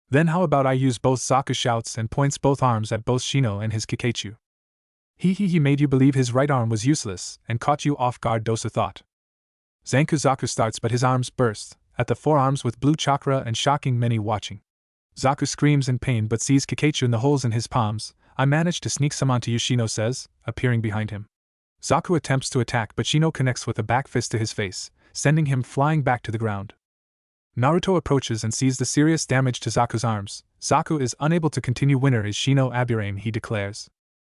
Then how about I use both? Zaku shouts and points both arms at both Shino and his Kikeichu. He made you believe his right arm was useless and caught you off guard, Dosa thought. Zanku Zaku starts but his arms burst, at the forearms with blue chakra and shocking many watching. Zaku screams in pain but sees Kikeichu in the holes in his palms. I managed to sneak some onto you, Shino says, appearing behind him. Zaku attempts to attack but Shino connects with a back fist to his face, sending him flying back to the ground. Naruto approaches and sees the serious damage to Zaku's arms. Zaku is unable to continue. Winner is Shino Aburame, he declares.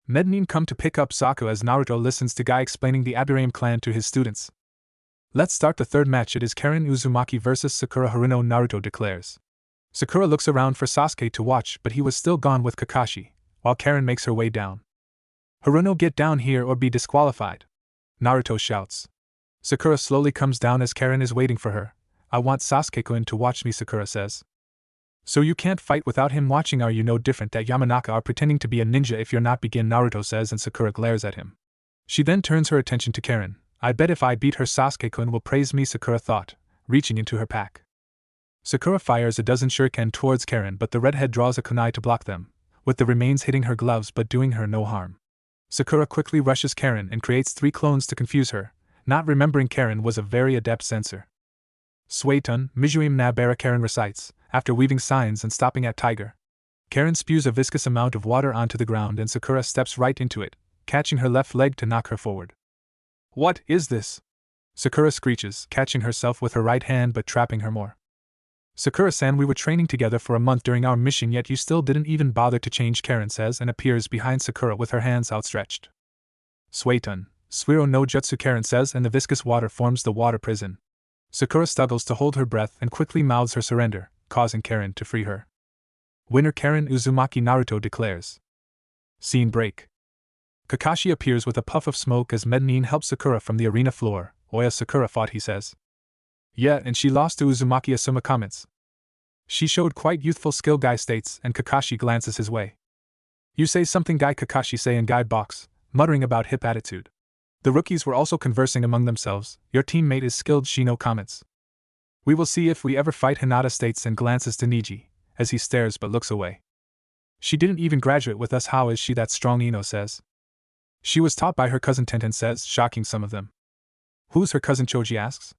Mednin come to pick up Zaku as Naruto listens to Guy explaining the Aburame clan to his students. Let's start the third match. It is Karen Uzumaki versus Sakura Haruno, Naruto declares. Sakura looks around for Sasuke to watch but he was still gone with Kakashi, while Karen makes her way down. Haruno, get down here or be disqualified, Naruto shouts. Sakura slowly comes down as Karen is waiting for her. I want Sasuke-kun to watch me, Sakura says. So you can't fight without him watching? Are you no different that Yamanaka are pretending to be a ninja if you're not? Begin, Naruto says, and Sakura glares at him. She then turns her attention to Karen. I bet if I beat her Sasuke-kun will praise me, Sakura thought, reaching into her pack. Sakura fires a dozen shuriken towards Karen but the redhead draws a kunai to block them, with the remains hitting her gloves but doing her no harm. Sakura quickly rushes Karen and creates 3 clones to confuse her, not remembering Karen was a very adept censor. Suetun, Mijuim Nabara, Karen recites, after weaving signs and stopping at Tiger. Karen spews a viscous amount of water onto the ground and Sakura steps right into it, catching her left leg to knock her forward. What is this? Sakura screeches, catching herself with her right hand but trapping her more. Sakura-san, we were training together for a month during our mission yet you still didn't even bother to change, Karen says and appears behind Sakura with her hands outstretched. Suetun, Suiro no Jutsu, Karen says, and the viscous water forms the water prison. Sakura struggles to hold her breath and quickly mouths her surrender, causing Karen to free her. Winner Karen Uzumaki, Naruto declares. Scene break. Kakashi appears with a puff of smoke as Mednin helps Sakura from the arena floor. Oya, Sakura fought, he says. Yeah, and she lost to Uzumaki, Asuma comments. She showed quite youthful skill, Guy states, and Kakashi glances his way. You say something, Guy, Kakashi say, and Guy balks, muttering about hip attitude. The rookies were also conversing among themselves. Your teammate is skilled, Shino comments. We will see if we ever fight, Hinata states and glances to Niji, as he stares but looks away. She didn't even graduate with us, how is she that strong, Ino says. She was taught by her cousin, Tenten says, shocking some of them. Who's her cousin, Choji asks.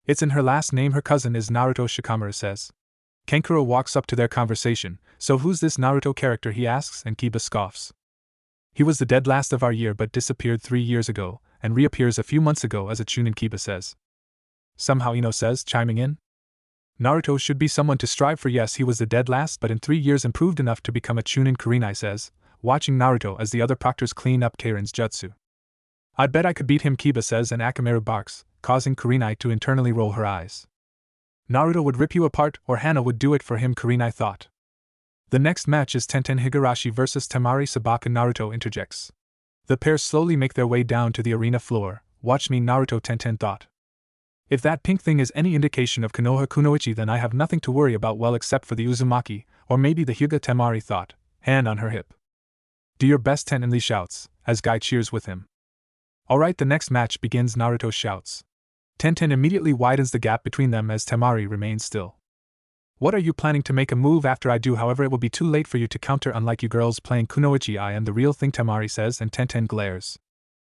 It's in her last name, her cousin is Naruto, Shikamaru says. Kankuro walks up to their conversation. So who's this Naruto character, he asks, and Kiba scoffs. He was the dead last of our year but disappeared 3 years ago, and reappears a few months ago as a chunin, Kiba says. Somehow, Ino says, chiming in. Naruto should be someone to strive for. Yes, he was the dead last but in 3 years improved enough to become a chunin, Kurenai says, watching Naruto as the other proctors clean up Karen's jutsu. I'd bet I could beat him, Kiba says, and Akamaru barks, causing Kurenai to internally roll her eyes. Naruto would rip you apart, or Hana would do it for him, Kurenai thought. The next match is Tenten Higurashi versus Tamari Sabaka, Naruto interjects. The pair slowly make their way down to the arena floor. Watch me, Naruto, Tenten thought. If that pink thing is any indication of Konoha Kunoichi, then I have nothing to worry about, well, except for the Uzumaki, or maybe the Hyuga, Tamari thought, hand on her hip. Do your best, Tenten, Lee shouts, as Guy cheers with him. Alright, the next match begins, Naruto shouts. Tenten immediately widens the gap between them as Tamari remains still. What are you planning to make a move after I do? However, it will be too late for you to counter, unlike you girls playing Kunoichi. I am the real thing, Tamari says, and Tenten glares.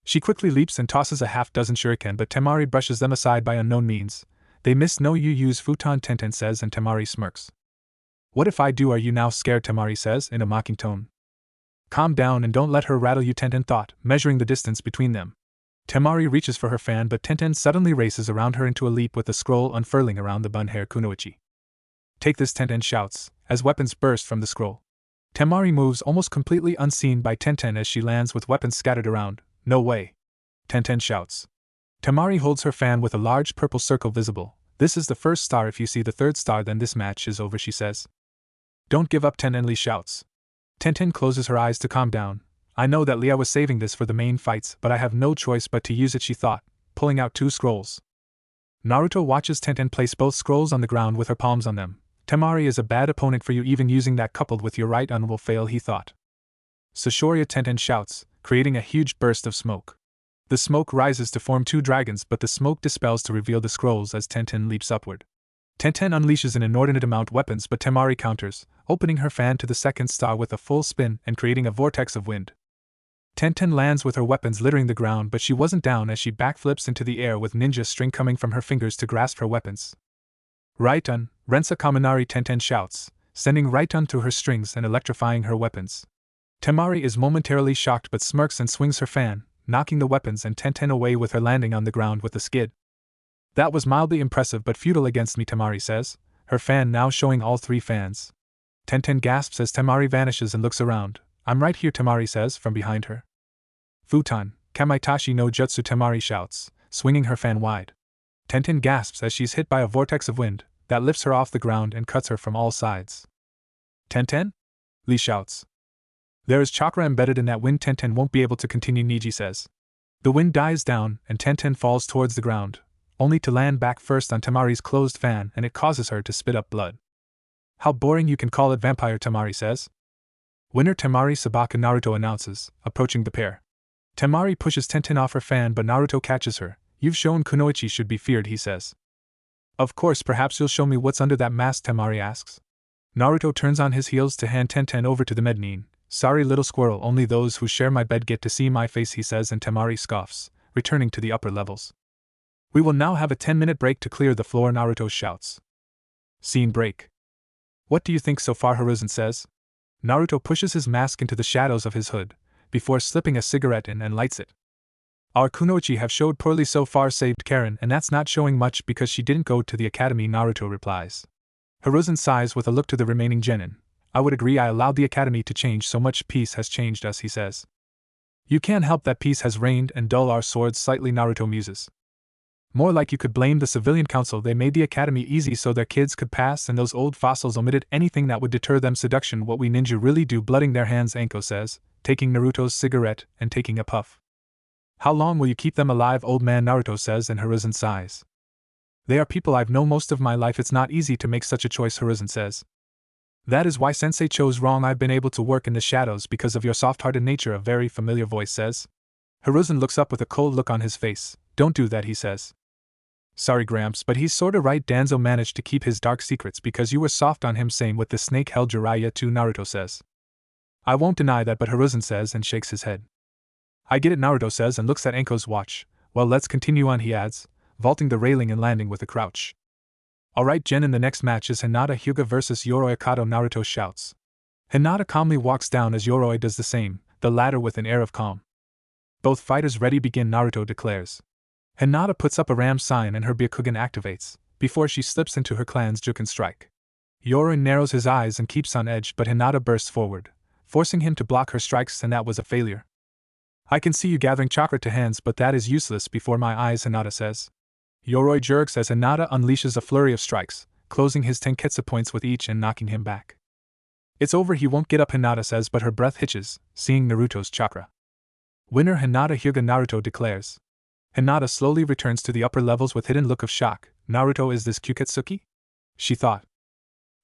She quickly leaps and tosses a half-dozen shuriken but Tamari brushes them aside by unknown means. They miss. No, you use futon, Tenten says, and Tamari smirks. What if I do? Are you now scared? Tamari says, in a mocking tone. Calm down and don't let her rattle you, Tenten thought, measuring the distance between them. Tamari reaches for her fan but Tenten suddenly races around her into a leap with the scroll unfurling around the bun hair Kunoichi. Take this, Tenten shouts, as weapons burst from the scroll. Tamari moves almost completely unseen by Tenten as she lands with weapons scattered around. No way. Tenten shouts. Tamari holds her fan with a large purple circle visible. This is the first star. If you see the third star, then this match is over, she says. Don't give up, Tenten, Lee shouts. Tenten closes her eyes to calm down. I know that Leah was saving this for the main fights, but I have no choice but to use it, she thought, pulling out 2 scrolls. Naruto watches Tenten place both scrolls on the ground with her palms on them. Tamari is a bad opponent for you, even using that coupled with your right arm will fail, he thought. Sashoria, Tenten shouts, creating a huge burst of smoke. The smoke rises to form 2 dragons, but the smoke dispels to reveal the scrolls as Tenten leaps upward. Tenten unleashes an inordinate amount of weapons, but Tamari counters, opening her fan to the second star with a full spin and creating a vortex of wind. Tenten lands with her weapons littering the ground, but she wasn't down as she backflips into the air with ninja string coming from her fingers to grasp her weapons. Right-on, Rensa Kaminari, Tenten shouts, sending right-on through her strings and electrifying her weapons. Tamari is momentarily shocked but smirks and swings her fan, knocking the weapons and Tenten away with her landing on the ground with a skid. That was mildly impressive but futile against me, Tamari says, her fan now showing all 3 fans. Tenten gasps as Tamari vanishes and looks around. I'm right here, Tamari says from behind her. Futon, Kamaitachi no Jutsu, Tamari shouts, swinging her fan wide. Tenten gasps as she's hit by a vortex of wind that lifts her off the ground and cuts her from all sides. Tenten? Lee shouts. There is chakra embedded in that wind, Tenten won't be able to continue, Niji says. The wind dies down and Tenten falls towards the ground, only to land back first on Tamari's closed fan, and it causes her to spit up blood. How boring you can call it, vampire, Tamari says. Winner Tamari, Sabaka, Naruto announces, approaching the pair. Tamari pushes Tenten off her fan, but Naruto catches her. You've shown Kunoichi should be feared, he says. Of course, perhaps you'll show me what's under that mask, Tamari asks. Naruto turns on his heels to hand Tenten over to the mezzanine. Sorry, little squirrel, only those who share my bed get to see my face, he says, and Tamari scoffs, returning to the upper levels. We will now have a 10-minute break to clear the floor, Naruto shouts. Scene break. What do you think so far, Hiruzen says. Naruto pushes his mask into the shadows of his hood, before slipping a cigarette in and lights it. Our Kunoichi have showed poorly so far, saved Karen, and that's not showing much because she didn't go to the academy, Naruto replies. Hiruzen sighs with a look to the remaining genin. I would agree, I allowed the academy to change so much, peace has changed us, he says. You can't help that peace has reigned and dull our swords slightly, Naruto muses. More like you could blame the civilian council, they made the academy easy so their kids could pass and those old fossils omitted anything that would deter them. Seduction, what we ninja really do, blooding their hands, Anko says, taking Naruto's cigarette and taking a puff. How long will you keep them alive, old man, Naruto says, and Hiruzen sighs. They are people I've known most of my life, it's not easy to make such a choice, Hiruzen says. That is why Sensei chose wrong, I've been able to work in the shadows because of your soft-hearted nature, a very familiar voice says. Hiruzen looks up with a cold look on his face. Don't do that, he says. Sorry, Gramps, but he's sorta right, Danzo managed to keep his dark secrets because you were soft on him, same with the snake held Jiraiya too, Naruto says. I won't deny that, but Hiruzen says and shakes his head. I get it, Naruto says and looks at Anko's watch. Well, let's continue on, he adds, vaulting the railing and landing with a crouch. Alright, Jen, in the next match is Hinata Hyuga vs Yoroi Akato, Naruto shouts. Hinata calmly walks down as Yoroi does the same, the latter with an air of calm. Both fighters ready, begin, Naruto declares. Hinata puts up a ram sign and her Byakugan activates, before she slips into her clan's Juken strike. Yoroi narrows his eyes and keeps on edge, but Hinata bursts forward, forcing him to block her strikes, and that was a failure. I can see you gathering chakra to hands, but that is useless before my eyes, Hinata says. Yoroi jerks as Hinata unleashes a flurry of strikes, closing his tenketsu points with each and knocking him back. It's over, he won't get up, Hinata says, but her breath hitches, seeing Naruto's chakra. Winner Hinata Hyuga, Naruto declares. Hinata slowly returns to the upper levels with hidden look of shock. Naruto, is this Kyuketsuki? She thought.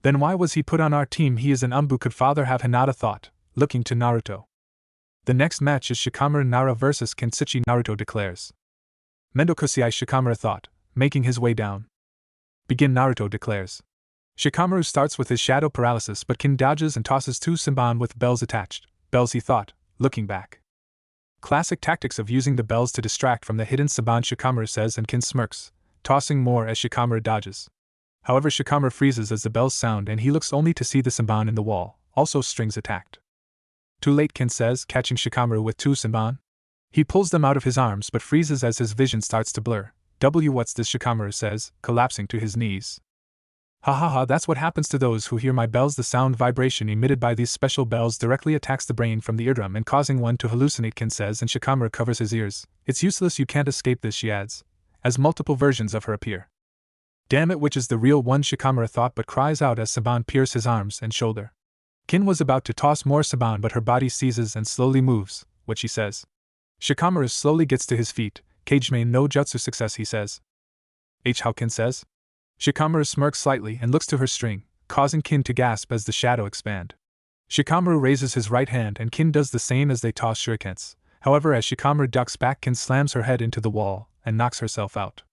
Then why was he put on our team? He is an umbu, could father have, Hinata thought, looking to Naruto. The next match is Shikamaru Nara vs Kentsuchi, Naruto declares. Mendokusei, Shikamaru thought, making his way down. Begin, Naruto declares. Shikamaru starts with his shadow paralysis, but Kin dodges and tosses 2 Simban with bells attached. Bells, he thought, looking back. Classic tactics of using the bells to distract from the hidden Saban, Shikamaru says, and Kin smirks, tossing more as Shikamaru dodges. However, Shikamaru freezes as the bells sound and he looks only to see the Simban in the wall, also strings attacked. Too late, Kin says, catching Shikamaru with 2 Simban. He pulls them out of his arms but freezes as his vision starts to blur. What's this, Shikamaru says, collapsing to his knees. Ha ha ha, that's what happens to those who hear my bells. The sound vibration emitted by these special bells directly attacks the brain from the eardrum and causing one to hallucinate, Kin says, and Shikamaru covers his ears. It's useless, you can't escape this, she adds, as multiple versions of her appear. Damn it, which is the real one, Shikamaru thought, but cries out as Saban pierces his arms and shoulder. Kin was about to toss more Saban, but her body seizes and slowly moves, what she says. Shikamaru slowly gets to his feet. Kageme no jutsu success, he says. How Kin says. Shikamaru smirks slightly and looks to her string, causing Kin to gasp as the shadow expand. Shikamaru raises his right hand and Kin does the same as they toss shurikens. However, as Shikamaru ducks back, Kin slams her head into the wall and knocks herself out.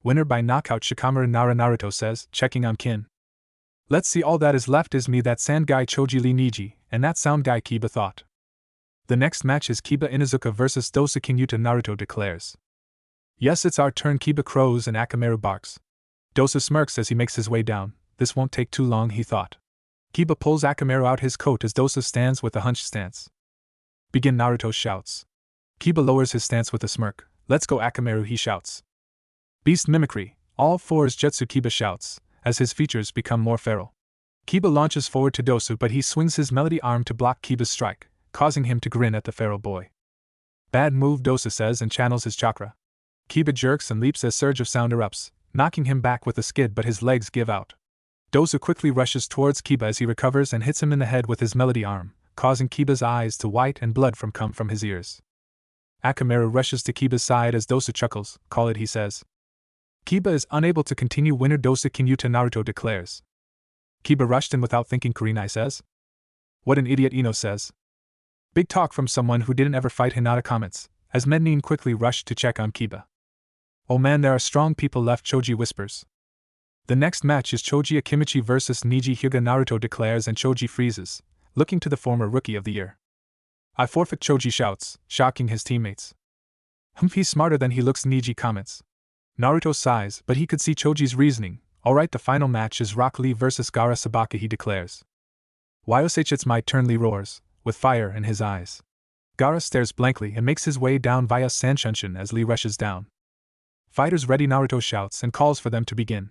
Winner by knockout, Shikamaru Naruto says, checking on Kin. Let's see, all that is left is me, that sand guy Choji Lee Niji, and that sound guy Kiba thought. The next match is Kiba Inuzuka vs Dosa Kinyuta, Naruto declares. Yes, it's our turn, Kiba crows and Akamaru barks. Dosa smirks as he makes his way down. This won't take too long, he thought. Kiba pulls Akamaru out his coat as Dosa stands with a hunched stance. Begin, Naruto shouts. Kiba lowers his stance with a smirk. Let's go, Akamaru, he shouts. Beast mimicry, all fours jutsu, Kiba shouts, as his features become more feral. Kiba launches forward to Dosu, but he swings his melody arm to block Kiba's strike, causing him to grin at the feral boy. Bad move, Dosa says and channels his chakra. Kiba jerks and leaps as surge of sound erupts, knocking him back with a skid, but his legs give out. Dosu quickly rushes towards Kiba as he recovers and hits him in the head with his melody arm, causing Kiba's eyes to white and blood come from his ears. Akamaru rushes to Kiba's side as Dosu chuckles. Call it, he says. Kiba is unable to continue. Winner Dosa Kinyuta, Naruto declares. Kiba rushed in without thinking, Kurenai says. What an idiot, Ino says. Big talk from someone who didn't ever fight, Hinata comments, as Mednin quickly rushed to check on Kiba. Oh man, there are strong people left, Choji whispers. The next match is Choji Akimichi vs Niji Hyuga, Naruto declares, and Choji freezes, looking to the former Rookie of the Year. I forfeit, Choji shouts, shocking his teammates. He's smarter than he looks, Niji comments. Naruto sighs, but he could see Choji's reasoning. Alright, the final match is Rock Lee vs Gaara Sabaka, he declares. Yosh, it's my turn, Lee roars, with fire in his eyes. Gaara stares blankly and makes his way down via Sanshunshin as Lee rushes down. Fighters ready, Naruto shouts and calls for them to begin.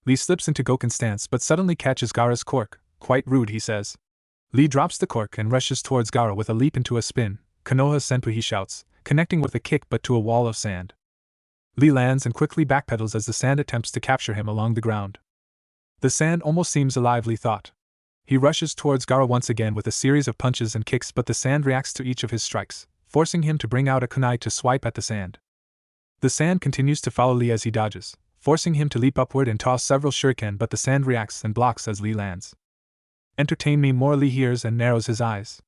Lee slips into Goken stance but suddenly catches Gaara's cork. Quite rude, he says. Lee drops the cork and rushes towards Gaara with a leap into a spin. Konoha Senpu, he shouts, connecting with a kick but to a wall of sand. Lee lands and quickly backpedals as the sand attempts to capture him along the ground. The sand almost seems alive, Lee thought. He rushes towards Gaara once again with a series of punches and kicks, but the sand reacts to each of his strikes, forcing him to bring out a kunai to swipe at the sand. The sand continues to follow Lee as he dodges, forcing him to leap upward and toss several shuriken, but the sand reacts and blocks as Lee lands. Entertain me more, Lee hears and narrows his eyes.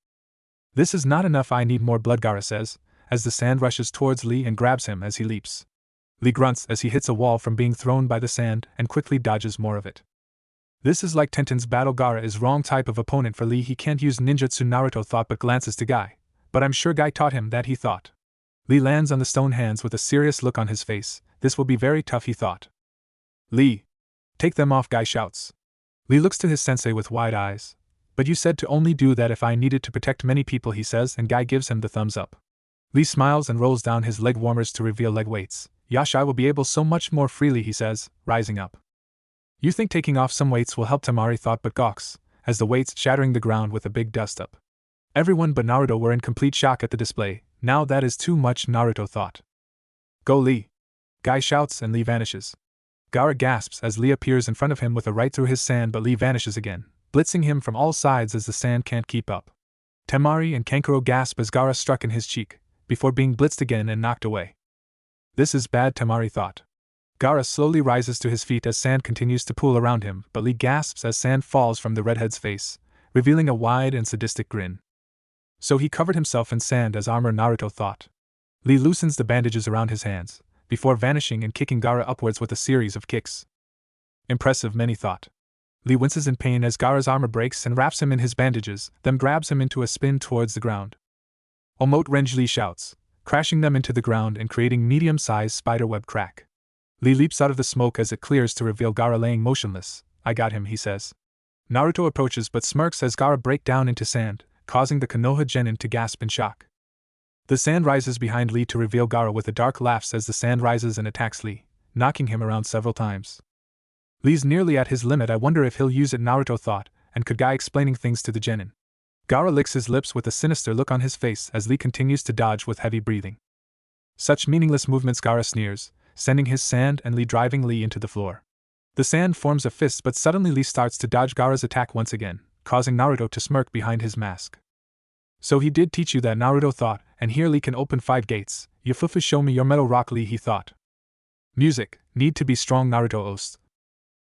This is not enough, I need more blood, Gaara says, as the sand rushes towards Lee and grabs him as he leaps. Lee grunts as he hits a wall from being thrown by the sand and quickly dodges more of it. This is like Tenten's battle. Gaara is wrong type of opponent for Lee. He can't use ninjutsu, Naruto thought, but glances to Guy. But I'm sure Guy taught him that, he thought. Lee lands on the stone hands with a serious look on his face. This will be very tough, he thought. Lee! Take them off, Guy shouts. Lee looks to his sensei with wide eyes. But you said to only do that if I needed to protect many people, he says, and Guy gives him the thumbs up. Lee smiles and rolls down his leg warmers to reveal leg weights. Yosh, I will be able so much more freely, he says, rising up. You think taking off some weights will help, Tamari thought, but gawks, as the weights shattering the ground with a big dust up. Everyone but Naruto were in complete shock at the display. Now that is too much, Naruto thought. Go, Lee! Guy shouts and Lee vanishes. Gaara gasps as Lee appears in front of him with a right through his sand, but Lee vanishes again, blitzing him from all sides as the sand can't keep up. Tamari and Kankuro gasp as Gaara struck in his cheek, before being blitzed again and knocked away. This is bad, Tamari thought. Gaara slowly rises to his feet as sand continues to pool around him, but Lee gasps as sand falls from the redhead's face, revealing a wide and sadistic grin. So he covered himself in sand as armor, Naruto thought. Lee loosens the bandages around his hands, before vanishing and kicking Gaara upwards with a series of kicks. Impressive, many thought. Lee winces in pain as Gaara's armor breaks and wraps him in his bandages, then grabs him into a spin towards the ground. Omote Renji, Lee shouts, crashing them into the ground and creating medium-sized spiderweb crack. Lee leaps out of the smoke as it clears to reveal Gaara laying motionless. I got him, he says. Naruto approaches but smirks as Gaara breaks down into sand, causing the Konoha genin to gasp in shock. The sand rises behind Lee to reveal Gaara with a dark laugh as the sand rises and attacks Lee, knocking him around several times. Lee's nearly at his limit. I wonder if he'll use it, Naruto thought, and could Guy explaining things to the genin. Gaara licks his lips with a sinister look on his face as Lee continues to dodge with heavy breathing. Such meaningless movements, Gaara sneers, sending his sand and Lee driving Lee into the floor. The sand forms a fist, but suddenly Lee starts to dodge Gaara's attack once again, causing Naruto to smirk behind his mask. So he did teach you that, Naruto thought, and here Lee can open 5 gates. Yafufu, show me your metal, Rock Lee, he thought. Music, need to be strong, Naruto oaths.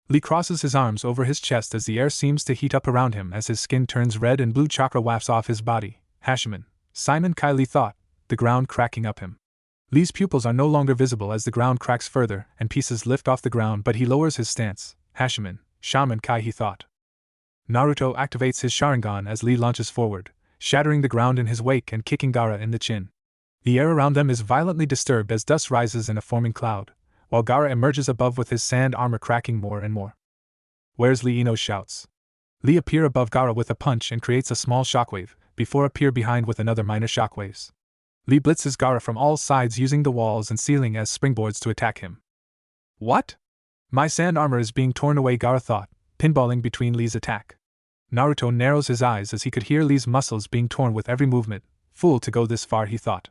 Lee crosses his arms over his chest as the air seems to heat up around him as his skin turns red and blue chakra wafts off his body. Hashiman, Simon Kai, Lee thought, the ground cracking up him. Lee's pupils are no longer visible as the ground cracks further and pieces lift off the ground, but he lowers his stance. Hashiman, Shaman Kai, he thought. Naruto activates his Sharingan as Lee launches forward, shattering the ground in his wake and kicking Gaara in the chin. The air around them is violently disturbed as dust rises in a forming cloud, while Gaara emerges above with his sand armor cracking more and more. Where's Lee? Ino shouts. Lee appears above Gaara with a punch and creates a small shockwave, before appear behind with another minor shockwaves. Lee blitzes Gaara from all sides using the walls and ceiling as springboards to attack him. What? My sand armor is being torn away, Gaara thought, pinballing between Lee's attack. Naruto narrows his eyes as he could hear Lee's muscles being torn with every movement. Fool to go this far, he thought.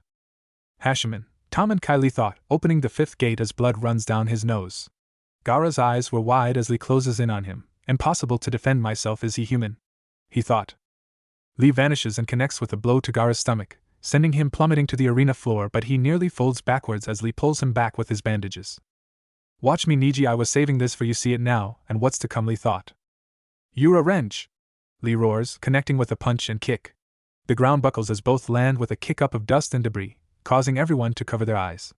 Hashiman, Taman Kai, Lee thought, opening the fifth gate as blood runs down his nose. Gaara's eyes were wide as Lee closes in on him. Impossible to defend myself, is he human? He thought. Lee vanishes and connects with a blow to Gaara's stomach, sending him plummeting to the arena floor, but he nearly folds backwards as Lee pulls him back with his bandages. Watch me, Niji, I was saving this for you, see it now, and what's to come, Lee thought. You're a wrench! Lee roars, connecting with a punch and kick. The ground buckles as both land with a kick-up of dust and debris, causing everyone to cover their eyes.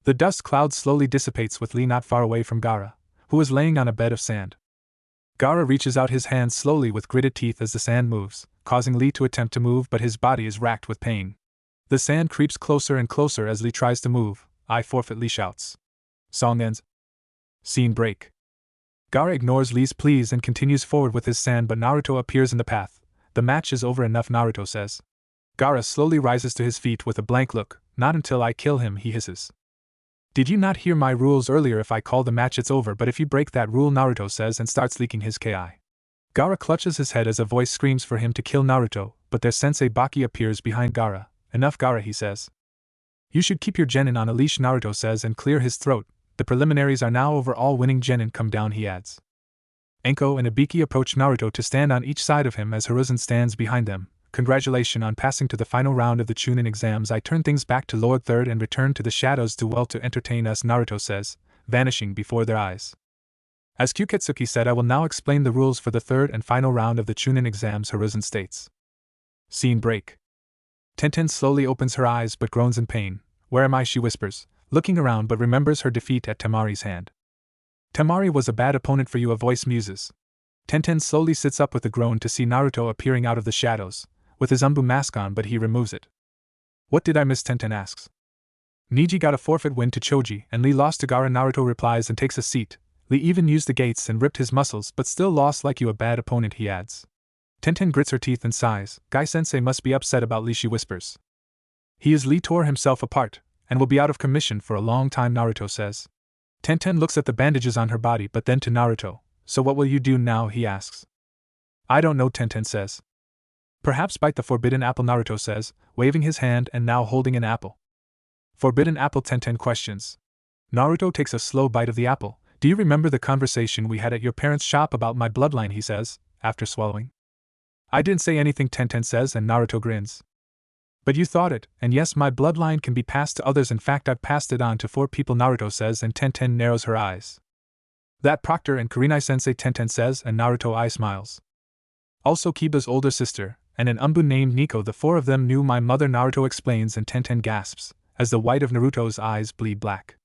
The dust cloud slowly dissipates with Lee not far away from Gaara, who is laying on a bed of sand. Gaara reaches out his hands slowly with gritted teeth as the sand moves, causing Lee to attempt to move, but his body is racked with pain. The sand creeps closer and closer as Lee tries to move. I forfeit, Lee shouts. Song ends. Scene break. Gaara ignores Lee's pleas and continues forward with his sand, but Naruto appears in the path. The match is over enough, Naruto says. Gaara slowly rises to his feet with a blank look. Not until I kill him, he hisses. Did you not hear my rules earlier? If I call the match, it's over, but if you break that rule, Naruto says and starts leaking his ki. Gaara clutches his head as a voice screams for him to kill Naruto, but their sensei Baki appears behind Gaara. Enough, Gaara, he says. You should keep your genin on a leash, Naruto says and clear his throat. The preliminaries are now over, all winning genin come down, he adds. Enko and Ibiki approach Naruto to stand on each side of him as Hiruzen stands behind them. Congratulations on passing to the final round of the Chunin exams. I turn things back to Lord Third and return to the shadows to entertain us, Naruto says, vanishing before their eyes. As Kyuketsuki said, I will now explain the rules for the third and final round of the Chunin exams, Hiruzen states. Scene break. Tenten slowly opens her eyes but groans in pain. Where am I? She whispers, looking around but remembers her defeat at Tamari's hand. Tamari was a bad opponent for you, a voice muses. Tenten slowly sits up with a groan to see Naruto appearing out of the shadows, with his Umbu mask on, but he removes it. What did I miss? Tenten asks. Niji got a forfeit win to Choji and Lee lost to Gaara, Naruto replies and takes a seat. Lee even used the gates and ripped his muscles but still lost like you, a bad opponent, he adds. Tenten grits her teeth and sighs. Gai-sensei must be upset about Lee, she whispers. He is. Lee tore himself apart, and will be out of commission for a long time, Naruto says. Tenten looks at the bandages on her body but then to Naruto. So what will you do now? He asks. I don't know, Tenten says. Perhaps bite the forbidden apple, Naruto says, waving his hand and now holding an apple. Forbidden apple? Tenten questions. Naruto takes a slow bite of the apple. Do you remember the conversation we had at your parents' shop about my bloodline? He says, after swallowing. I didn't say anything, Tenten says, and Naruto grins. But you thought it, and yes, my bloodline can be passed to others. In fact, I've passed it on to 4 people, Naruto says, and Tenten narrows her eyes. That Proctor and Kurenai-sensei, Tenten says, and Naruto eye smiles. Also Kiba's older sister, and an Umbu named Nico. The 4 of them knew my mother, Naruto explains, and Tenten gasps, as the white of Naruto's eyes bleed black.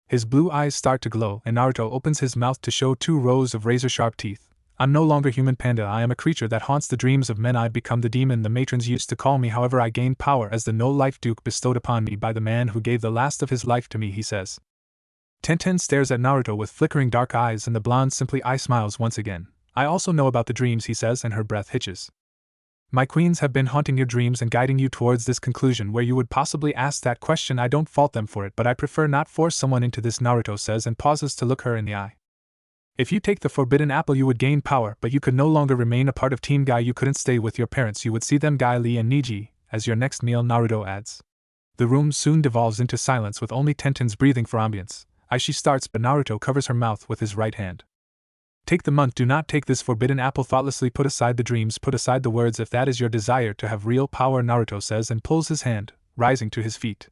His blue eyes start to glow, and Naruto opens his mouth to show 2 rows of razor-sharp teeth. I'm no longer human, Panda. I am a creature that haunts the dreams of men. I've become the demon the matrons used to call me. However, I gained power as the no-life duke bestowed upon me by the man who gave the last of his life to me, he says. Tenten stares at Naruto with flickering dark eyes, and the blonde simply eye smiles once again. I also know about the dreams, he says, and her breath hitches. My queens have been haunting your dreams and guiding you towards this conclusion where you would possibly ask that question. I don't fault them for it, but I prefer not force someone into this, Naruto says and pauses to look her in the eye. If you take the forbidden apple you would gain power, but you could no longer remain a part of Team Guy. You couldn't stay with your parents. You would see them, Guy, Lee and Niji, as your next meal, Naruto adds. The room soon devolves into silence with only Tenten's breathing for ambience. She starts, but Naruto covers her mouth with his right hand. Take the month. Do not take this forbidden apple thoughtlessly. Put aside the dreams, put aside the words if that is your desire to have real power, Naruto says and pulls his hand, rising to his feet.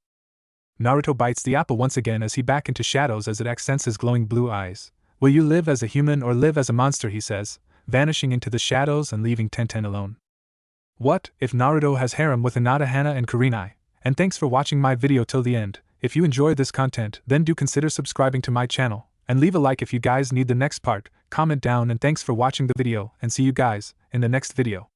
Naruto bites the apple once again as he back into shadows as it accents his glowing blue eyes. Will you live as a human or live as a monster, he says, vanishing into the shadows and leaving Tenten alone. What if Naruto has harem with Hinata, Hana and kurenai? And thanks for watching my video till the end. If you enjoyed this content, then do consider subscribing to my channel, and leave a like if you guys need the next part, comment down, and thanks for watching the video, and see you guys in the next video.